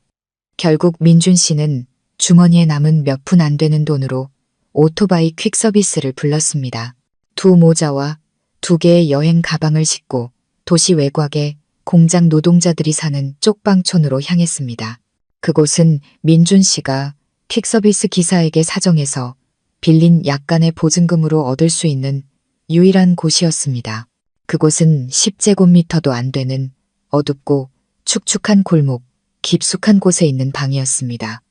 S1: 결국 민준 씨는 주머니에 남은 몇 푼 안 되는 돈으로 오토바이 퀵서비스를 불렀습니다. 2 모자와 2개의 여행 가방을 싣고 도시 외곽의 공장 노동자들이 사는 쪽방촌으로 향했습니다. 그곳은 민준 씨가 퀵서비스 기사에게 사정해서 빌린 약간의 보증금으로 얻을 수 있는 유일한 곳이었습니다. 그곳은 10제곱미터도 안 되는 어둡고 축축한 골목, 깊숙한 곳에 있는 방이었습니다.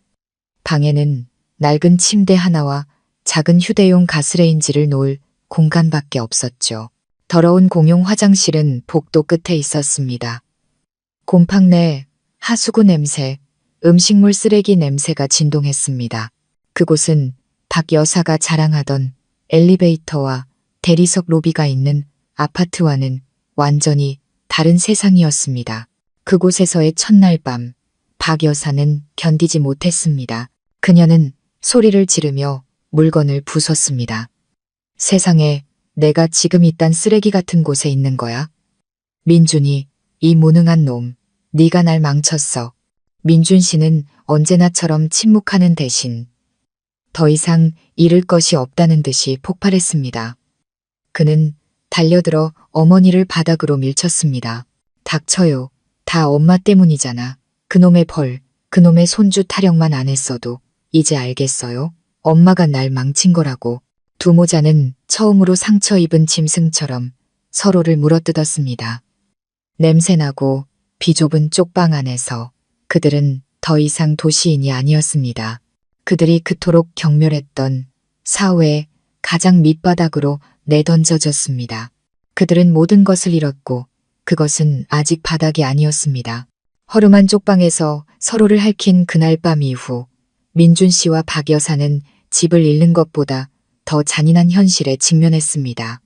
S1: 방에는 낡은 침대 하나와 작은 휴대용 가스레인지를 놓을 공간밖에 없었죠. 더러운 공용 화장실은 복도 끝에 있었습니다. 곰팡 내 하수구 냄새, 음식물 쓰레기 냄새가 진동했습니다. 그곳은 박 여사가 자랑하던 엘리베이터와 대리석 로비가 있는 아파트와는 완전히 다른 세상이었습니다. 그곳에서의 첫날 밤, 박 여사는 견디지 못했습니다. 그녀는 소리를 지르며 물건을 부쉈습니다. 세상에 내가 지금 이딴 쓰레기 같은 곳에 있는 거야? 민준이, 이 무능한 놈, 네가 날 망쳤어. 민준 씨는 언제나처럼 침묵하는 대신 더 이상 잃을 것이 없다는 듯이 폭발했습니다. 그는 달려들어 어머니를 바닥으로 밀쳤습니다. 닥쳐요. 다 엄마 때문이잖아. 그놈의 벌, 그놈의 손주 타령만 안 했어도 이제 알겠어요? 엄마가 날 망친 거라고. 두 모자는 처음으로 상처 입은 짐승처럼 서로를 물어뜯었습니다. 냄새나고 비좁은 쪽방 안에서 그들은 더 이상 도시인이 아니었습니다. 그들이 그토록 경멸했던 사회의 가장 밑바닥으로 내던져졌습니다. 그들은 모든 것을 잃었고 그것은 아직 바닥이 아니었습니다. 허름한 쪽방에서 서로를 핥힌 그날 밤 이후 민준 씨와 박 여사는 집을 잃는 것보다 더 잔인한 현실에 직면했습니다.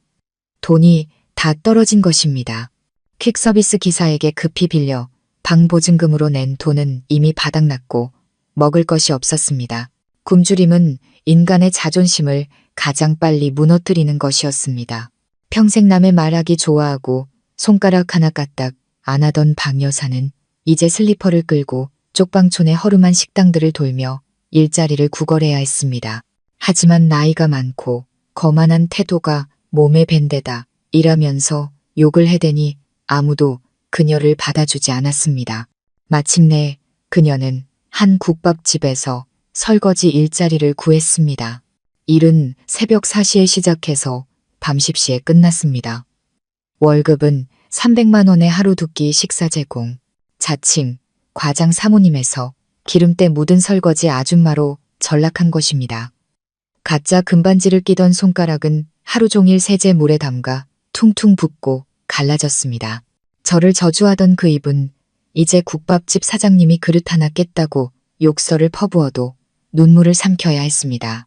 S1: 돈이 다 떨어진 것입니다. 퀵서비스 기사에게 급히 빌려 방 보증금으로 낸 돈은 이미 바닥났고 먹을 것이 없었습니다. 굶주림은 인간의 자존심을 가장 빨리 무너뜨리는 것이었습니다. 평생 남의 말하기 좋아하고 손가락 하나 까딱 안 하던 박 여사는 이제 슬리퍼를 끌고 쪽방촌의 허름한 식당들을 돌며 일자리를 구걸해야 했습니다. 하지만 나이가 많고 거만한 태도가 몸에 밴데다 일하면서 욕을 해대니 아무도 그녀를 받아주지 않았습니다. 마침내 그녀는 한 국밥집에서 설거지 일자리를 구했습니다. 일은 새벽 4시에 시작해서 밤 10시에 끝났습니다. 월급은 300만 원의 하루 두 끼 식사 제공, 자칭 과장 사모님에서 기름때 묻은 설거지 아줌마로 전락한 것입니다. 가짜 금반지를 끼던 손가락은 하루 종일 세제 물에 담가 퉁퉁 붓고 갈라졌습니다. 저를 저주하던 그 입은 이제 국밥집 사장님이 그릇 하나 깼다고 욕설을 퍼부어도 눈물을 삼켜야 했습니다.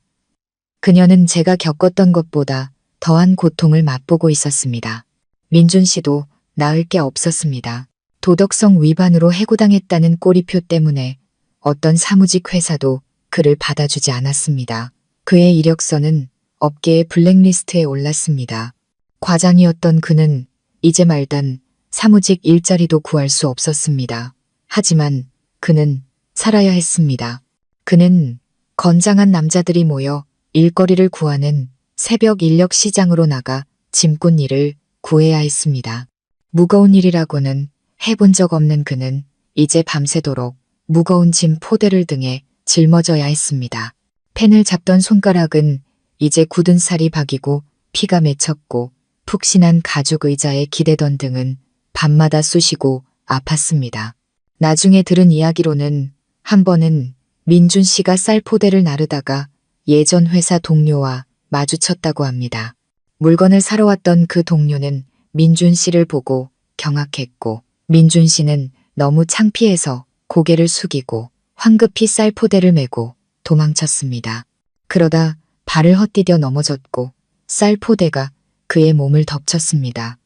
S1: 그녀는 제가 겪었던 것보다 더한 고통을 맛보고 있었습니다. 민준 씨도 나을 게 없었습니다. 도덕성 위반으로 해고당했다는 꼬리표 때문에 어떤 사무직 회사도 그를 받아주지 않았습니다. 그의 이력서는 업계의 블랙리스트에 올랐습니다. 과장이었던 그는 이제 말단 사무직 일자리도 구할 수 없었습니다. 하지만 그는 살아야 했습니다. 그는 건장한 남자들이 모여 일거리를 구하는 새벽 인력 시장으로 나가 짐꾼 일을 구해야 했습니다. 무거운 일이라고는 해본 적 없는 그는 이제 밤새도록 무거운 짐 포대를 등에 짊어져야 했습니다. 펜을 잡던 손가락은 이제 굳은 살이 박이고 피가 맺혔고 푹신한 가죽 의자에 기대던 등은 밤마다 쑤시고 아팠습니다. 나중에 들은 이야기로는 한 번은 민준 씨가 쌀포대를 나르다가 예전 회사 동료와 마주쳤다고 합니다. 물건을 사러 왔던 그 동료는 민준 씨를 보고 경악했고 민준 씨는 너무 창피해서 고개를 숙이고 황급히 쌀포대를 메고 도망쳤습니다. 그러다 발을 헛디뎌 넘어졌고 쌀포대가 그의 몸을 덮쳤습니다.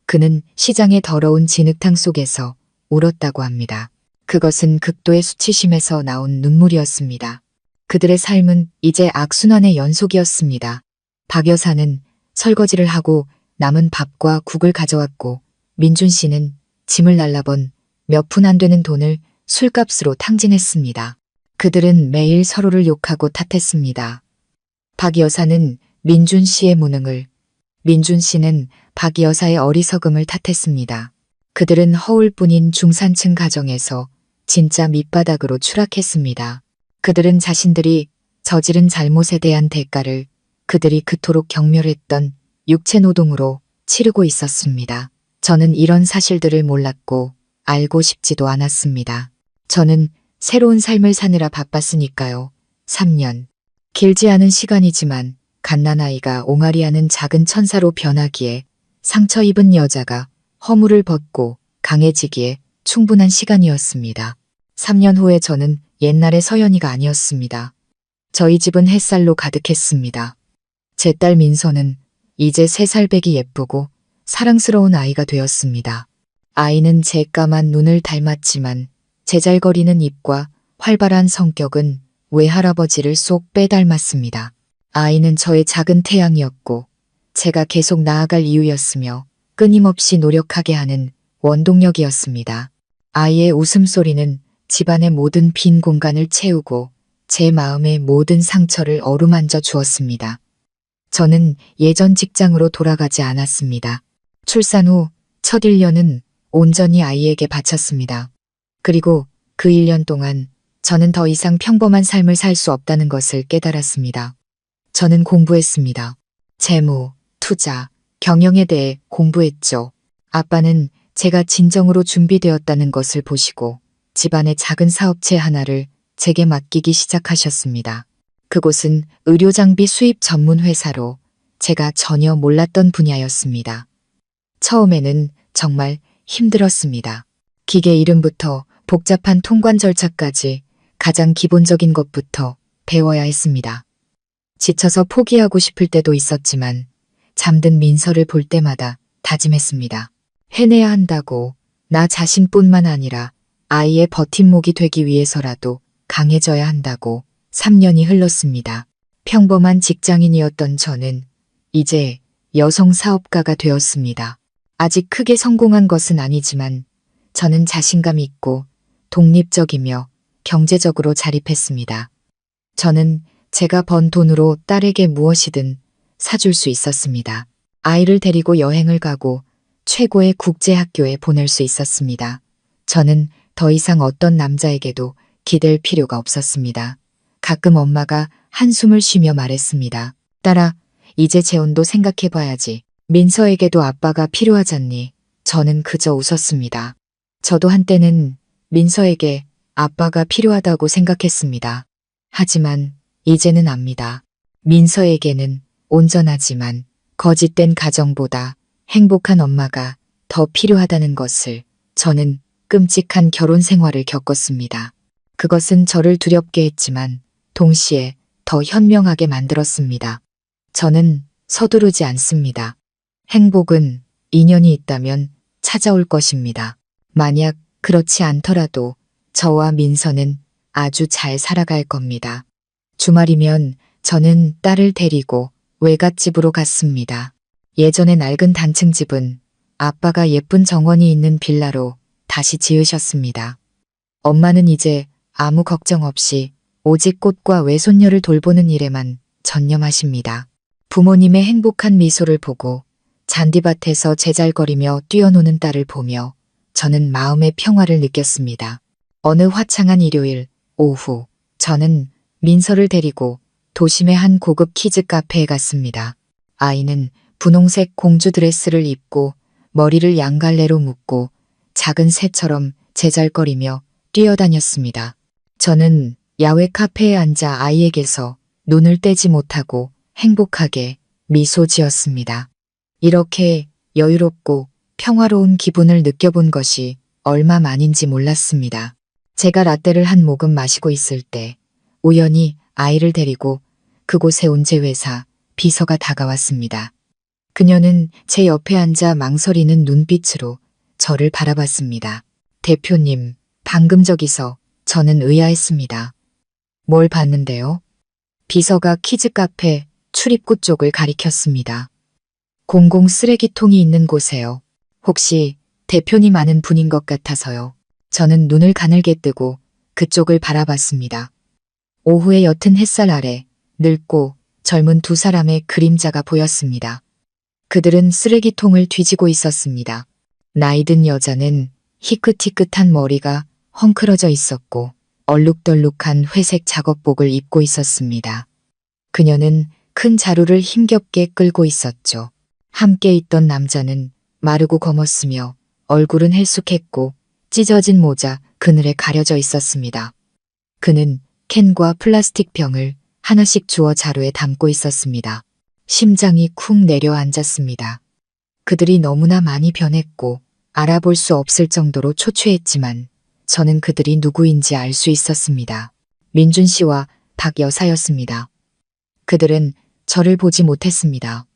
S1: 그는 시장의 더러운 진흙탕 속에서 울었다고 합니다. 그것은 극도의 수치심에서 나온 눈물이었습니다. 그들의 삶은 이제 악순환의 연속이었습니다. 박 여사는 설거지를 하고 남은 밥과 국을 가져왔고 민준 씨는 짐을 날라본 몇 푼 안 되는 돈을 술값으로 탕진했습니다. 그들은 매일 서로를 욕하고 탓했습니다. 박 여사는 민준 씨의 무능을, 민준 씨는 박 여사의 어리석음을 탓했습니다. 그들은 허울뿐인 중산층 가정에서 진짜 밑바닥으로 추락했습니다. 그들은 자신들이 저지른 잘못에 대한 대가를 그들이 그토록 경멸했던 육체노동으로 치르고 있었습니다. 저는 이런 사실들을 몰랐고 알고 싶지도 않았습니다. 저는 새로운 삶을 사느라 바빴으니까요. 3년. 길지 않은 시간이지만 갓난아이가 옹알이하는 작은 천사로 변하기에 상처 입은 여자가 허물을 벗고 강해지기에 충분한 시간이었습니다. 3년 후에 저는 옛날의 서연이가 아니었습니다. 저희 집은 햇살로 가득했습니다. 제 딸 민서는 이제 3살배기 예쁘고 사랑스러운 아이가 되었습니다. 아이는 제 까만 눈을 닮았지만 제잘거리는 입과 활발한 성격은 외할아버지를 쏙 빼닮았습니다. 아이는 저의 작은 태양이었고 제가 계속 나아갈 이유였으며 끊임없이 노력하게 하는 원동력이었습니다. 아이의 웃음소리는 집안의 모든 빈 공간을 채우고 제 마음의 모든 상처를 어루만져 주었습니다. 저는 예전 직장으로 돌아가지 않았습니다. 출산 후 첫 1년은 온전히 아이에게 바쳤습니다. 그리고 그 1년 동안 저는 더 이상 평범한 삶을 살 수 없다는 것을 깨달았습니다. 저는 공부했습니다. 재무, 투자, 경영에 대해 공부했죠. 아빠는 제가 진정으로 준비되었다는 것을 보시고 집안의 작은 사업체 하나를 제게 맡기기 시작하셨습니다. 그곳은 의료장비 수입 전문 회사로 제가 전혀 몰랐던 분야였습니다. 처음에는 정말 힘들었습니다. 기계 이름부터 복잡한 통관 절차까지 가장 기본적인 것부터 배워야 했습니다. 지쳐서 포기하고 싶을 때도 있었지만 잠든 민서를 볼 때마다 다짐했습니다. 해내야 한다고. 나 자신뿐만 아니라 아이의 버팀목이 되기 위해서라도 강해져야 한다고. 3년이 흘렀습니다. 평범한 직장인이었던 저는 이제 여성 사업가가 되었습니다. 아직 크게 성공한 것은 아니지만 저는 자신감 있고 독립적이며 경제적으로 자립했습니다. 저는 제가 번 돈으로 딸에게 무엇이든 사줄 수 있었습니다. 아이를 데리고 여행을 가고 최고의 국제학교에 보낼 수 있었습니다. 저는 더 이상 어떤 남자에게도 기댈 필요가 없었습니다. 가끔 엄마가 한숨을 쉬며 말했습니다. 딸아, 이제 재혼도 생각해봐야지. 민서에게도 아빠가 필요하잖니. 저는 그저 웃었습니다. 저도 한때는 민서에게 아빠가 필요하다고 생각했습니다. 하지만 이제는 압니다. 민서에게는 온전하지만 거짓된 가정보다 행복한 엄마가 더 필요하다는 것을 저는 끔찍한 결혼 생활을 겪었습니다. 그것은 저를 두렵게 했지만 동시에 더 현명하게 만들었습니다. 저는 서두르지 않습니다. 행복은 인연이 있다면 찾아올 것입니다. 만약 그렇지 않더라도 저와 민서는 아주 잘 살아갈 겁니다. 주말이면 저는 딸을 데리고 외갓집으로 갔습니다. 예전의 낡은 단층 집은 아빠가 예쁜 정원이 있는 빌라로 다시 지으셨습니다. 엄마는 이제 아무 걱정 없이 오직 꽃과 외손녀를 돌보는 일에만 전념하십니다. 부모님의 행복한 미소를 보고 잔디밭에서 제잘거리며 뛰어노는 딸을 보며 저는 마음의 평화를 느꼈습니다. 어느 화창한 일요일 오후 저는 민서를 데리고 도심의 한 고급 키즈 카페에 갔습니다. 아이는 분홍색 공주 드레스를 입고 머리를 양갈래로 묶고 작은 새처럼 제잘거리며 뛰어다녔습니다. 저는 야외 카페에 앉아 아이에게서 눈을 떼지 못하고 행복하게 미소 지었습니다. 이렇게 여유롭고 평화로운 기분을 느껴본 것이 얼마 만인지 몰랐습니다. 제가 라떼를 한 모금 마시고 있을 때 우연히 아이를 데리고 그곳에 온 제 회사 비서가 다가왔습니다. 그녀는 제 옆에 앉아 망설이는 눈빛으로 저를 바라봤습니다. 대표님, 방금 저기서 저는 의아했습니다. 뭘 봤는데요? 비서가 키즈 카페 출입구 쪽을 가리켰습니다. 공공 쓰레기통이 있는 곳에요. 혹시 대표님 아는 분인 것 같아서요. 저는 눈을 가늘게 뜨고 그쪽을 바라봤습니다. 오후의 옅은 햇살 아래 늙고 젊은 두 사람의 그림자가 보였습니다. 그들은 쓰레기통을 뒤지고 있었습니다. 나이든 여자는 희끗희끗한 머리가 헝클어져 있었고 얼룩덜룩한 회색 작업복을 입고 있었습니다. 그녀는 큰 자루를 힘겹게 끌고 있었죠. 함께 있던 남자는 마르고 검었으며 얼굴은 헬쑥했고 찢어진 모자 그늘에 가려져 있었습니다. 그는 캔과 플라스틱 병을 하나씩 주워 자루에 담고 있었습니다. 심장이 쿵 내려앉았습니다. 그들이 너무나 많이 변했고 알아볼 수 없을 정도로 초췌했지만 저는 그들이 누구인지 알 수 있었습니다. 민준 씨와 박 여사였습니다. 그들은 저를 보지 못했습니다.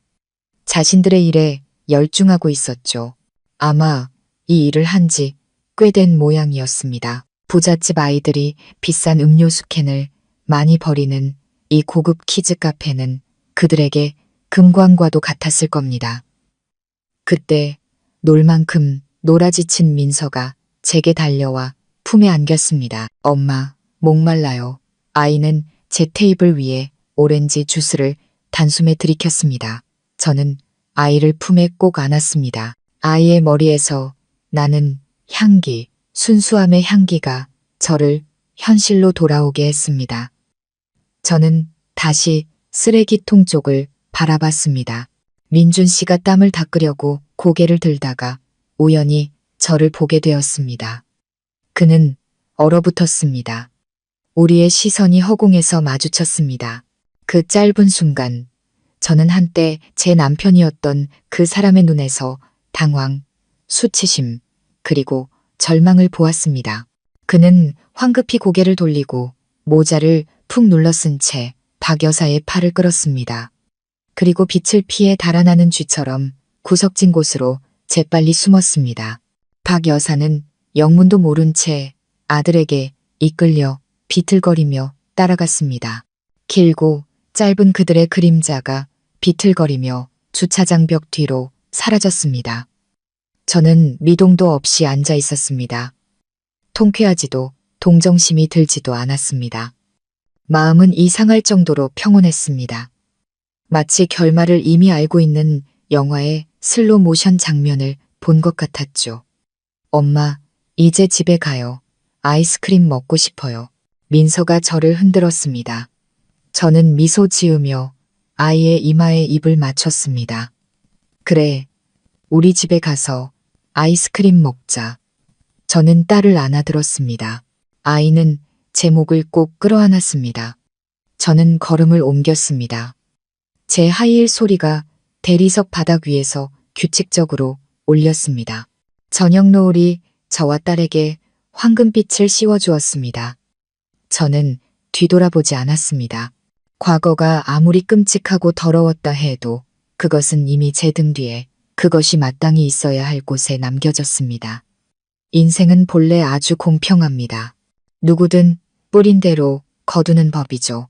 S1: 자신들의 일에 열중하고 있었죠. 아마 이 일을 한 지 꽤 된 모양이었습니다. 부잣집 아이들이 비싼 음료수 캔을 많이 버리는 이 고급 키즈 카페는 그들에게 금광과도 같았을 겁니다. 그때 놀 만큼 놀아지친 민서가 제게 달려와 품에 안겼습니다. 엄마, 목말라요. 아이는 제 테이블 위에 오렌지 주스를 단숨에 들이켰습니다. 저는 아이를 품에 꼭 안았습니다. 아이의 머리에서 나는 향기, 순수함의 향기가 저를 현실로 돌아오게 했습니다. 저는 다시 쓰레기통 쪽을 바라봤습니다. 민준 씨가 땀을 닦으려고 고개를 들다가 우연히 저를 보게 되었습니다. 그는 얼어붙었습니다. 우리의 시선이 허공에서 마주쳤습니다. 그 짧은 순간 저는 한때 제 남편이었던 그 사람의 눈에서 당황, 수치심, 그리고 절망을 보았습니다. 그는 황급히 고개를 돌리고 모자를 푹 눌러 쓴 채 박 여사의 팔을 끌었습니다. 그리고 빛을 피해 달아나는 쥐처럼 구석진 곳으로 재빨리 숨었습니다. 박 여사는 영문도 모른 채 아들에게 이끌려 비틀거리며 따라갔습니다. 길고 짧은 그들의 그림자가 비틀거리며 주차장 벽 뒤로 사라졌습니다. 저는 미동도 없이 앉아 있었습니다. 통쾌하지도 동정심이 들지도 않았습니다. 마음은 이상할 정도로 평온했습니다. 마치 결말을 이미 알고 있는 영화의 슬로 모션 장면을 본 것 같았죠. 엄마, 이제 집에 가요. 아이스크림 먹고 싶어요. 민서가 저를 흔들었습니다. 저는 미소 지으며 아이의 이마에 입을 맞췄습니다. 그래, 우리 집에 가서 아이스크림 먹자. 저는 딸을 안아들었습니다. 아이는 제 목을 꼭 끌어안았습니다. 저는 걸음을 옮겼습니다. 제 하이힐 소리가 대리석 바닥 위에서 규칙적으로 울렸습니다. 저녁 노을이 저와 딸에게 황금빛을 씌워주었습니다. 저는 뒤돌아보지 않았습니다. 과거가 아무리 끔찍하고 더러웠다 해도 그것은 이미 제 등 뒤에 그것이 마땅히 있어야 할 곳에 남겨졌습니다. 인생은 본래 아주 공평합니다. 누구든 뿌린 대로 거두는 법이죠.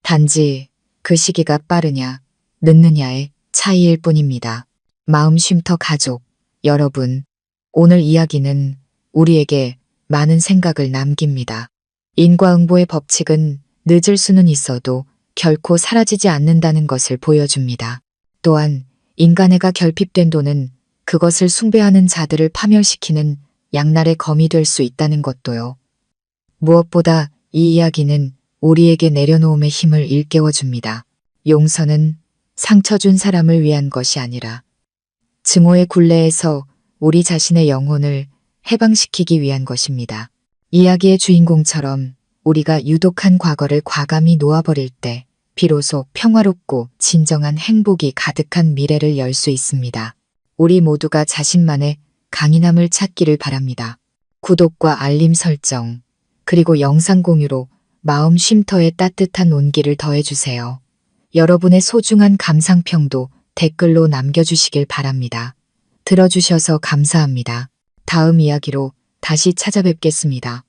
S1: 단지 그 시기가 빠르냐, 늦느냐의 차이일 뿐입니다. 마음쉼터 가족, 여러분, 오늘 이야기는 우리에게 많은 생각을 남깁니다. 인과응보의 법칙은 늦을 수는 있어도 결코 사라지지 않는다는 것을 보여줍니다. 또한 인간애가 결핍된 도는 그것을 숭배하는 자들을 파멸시키는 양날의 검이 될 수 있다는 것도요. 무엇보다 이 이야기는 우리에게 내려놓음의 힘을 일깨워줍니다. 용서는 상처 준 사람을 위한 것이 아니라 증오의 굴레에서 우리 자신의 영혼을 해방시키기 위한 것입니다. 이야기의 주인공처럼 우리가 유독한 과거를 과감히 놓아버릴 때 비로소 평화롭고 진정한 행복이 가득한 미래를 열 수 있습니다. 우리 모두가 자신만의 강인함을 찾기를 바랍니다. 구독과 알림 설정, 그리고 영상 공유로 마음 쉼터에 따뜻한 온기를 더해주세요. 여러분의 소중한 감상평도 댓글로 남겨주시길 바랍니다. 들어주셔서 감사합니다. 다음 이야기로 다시 찾아뵙겠습니다.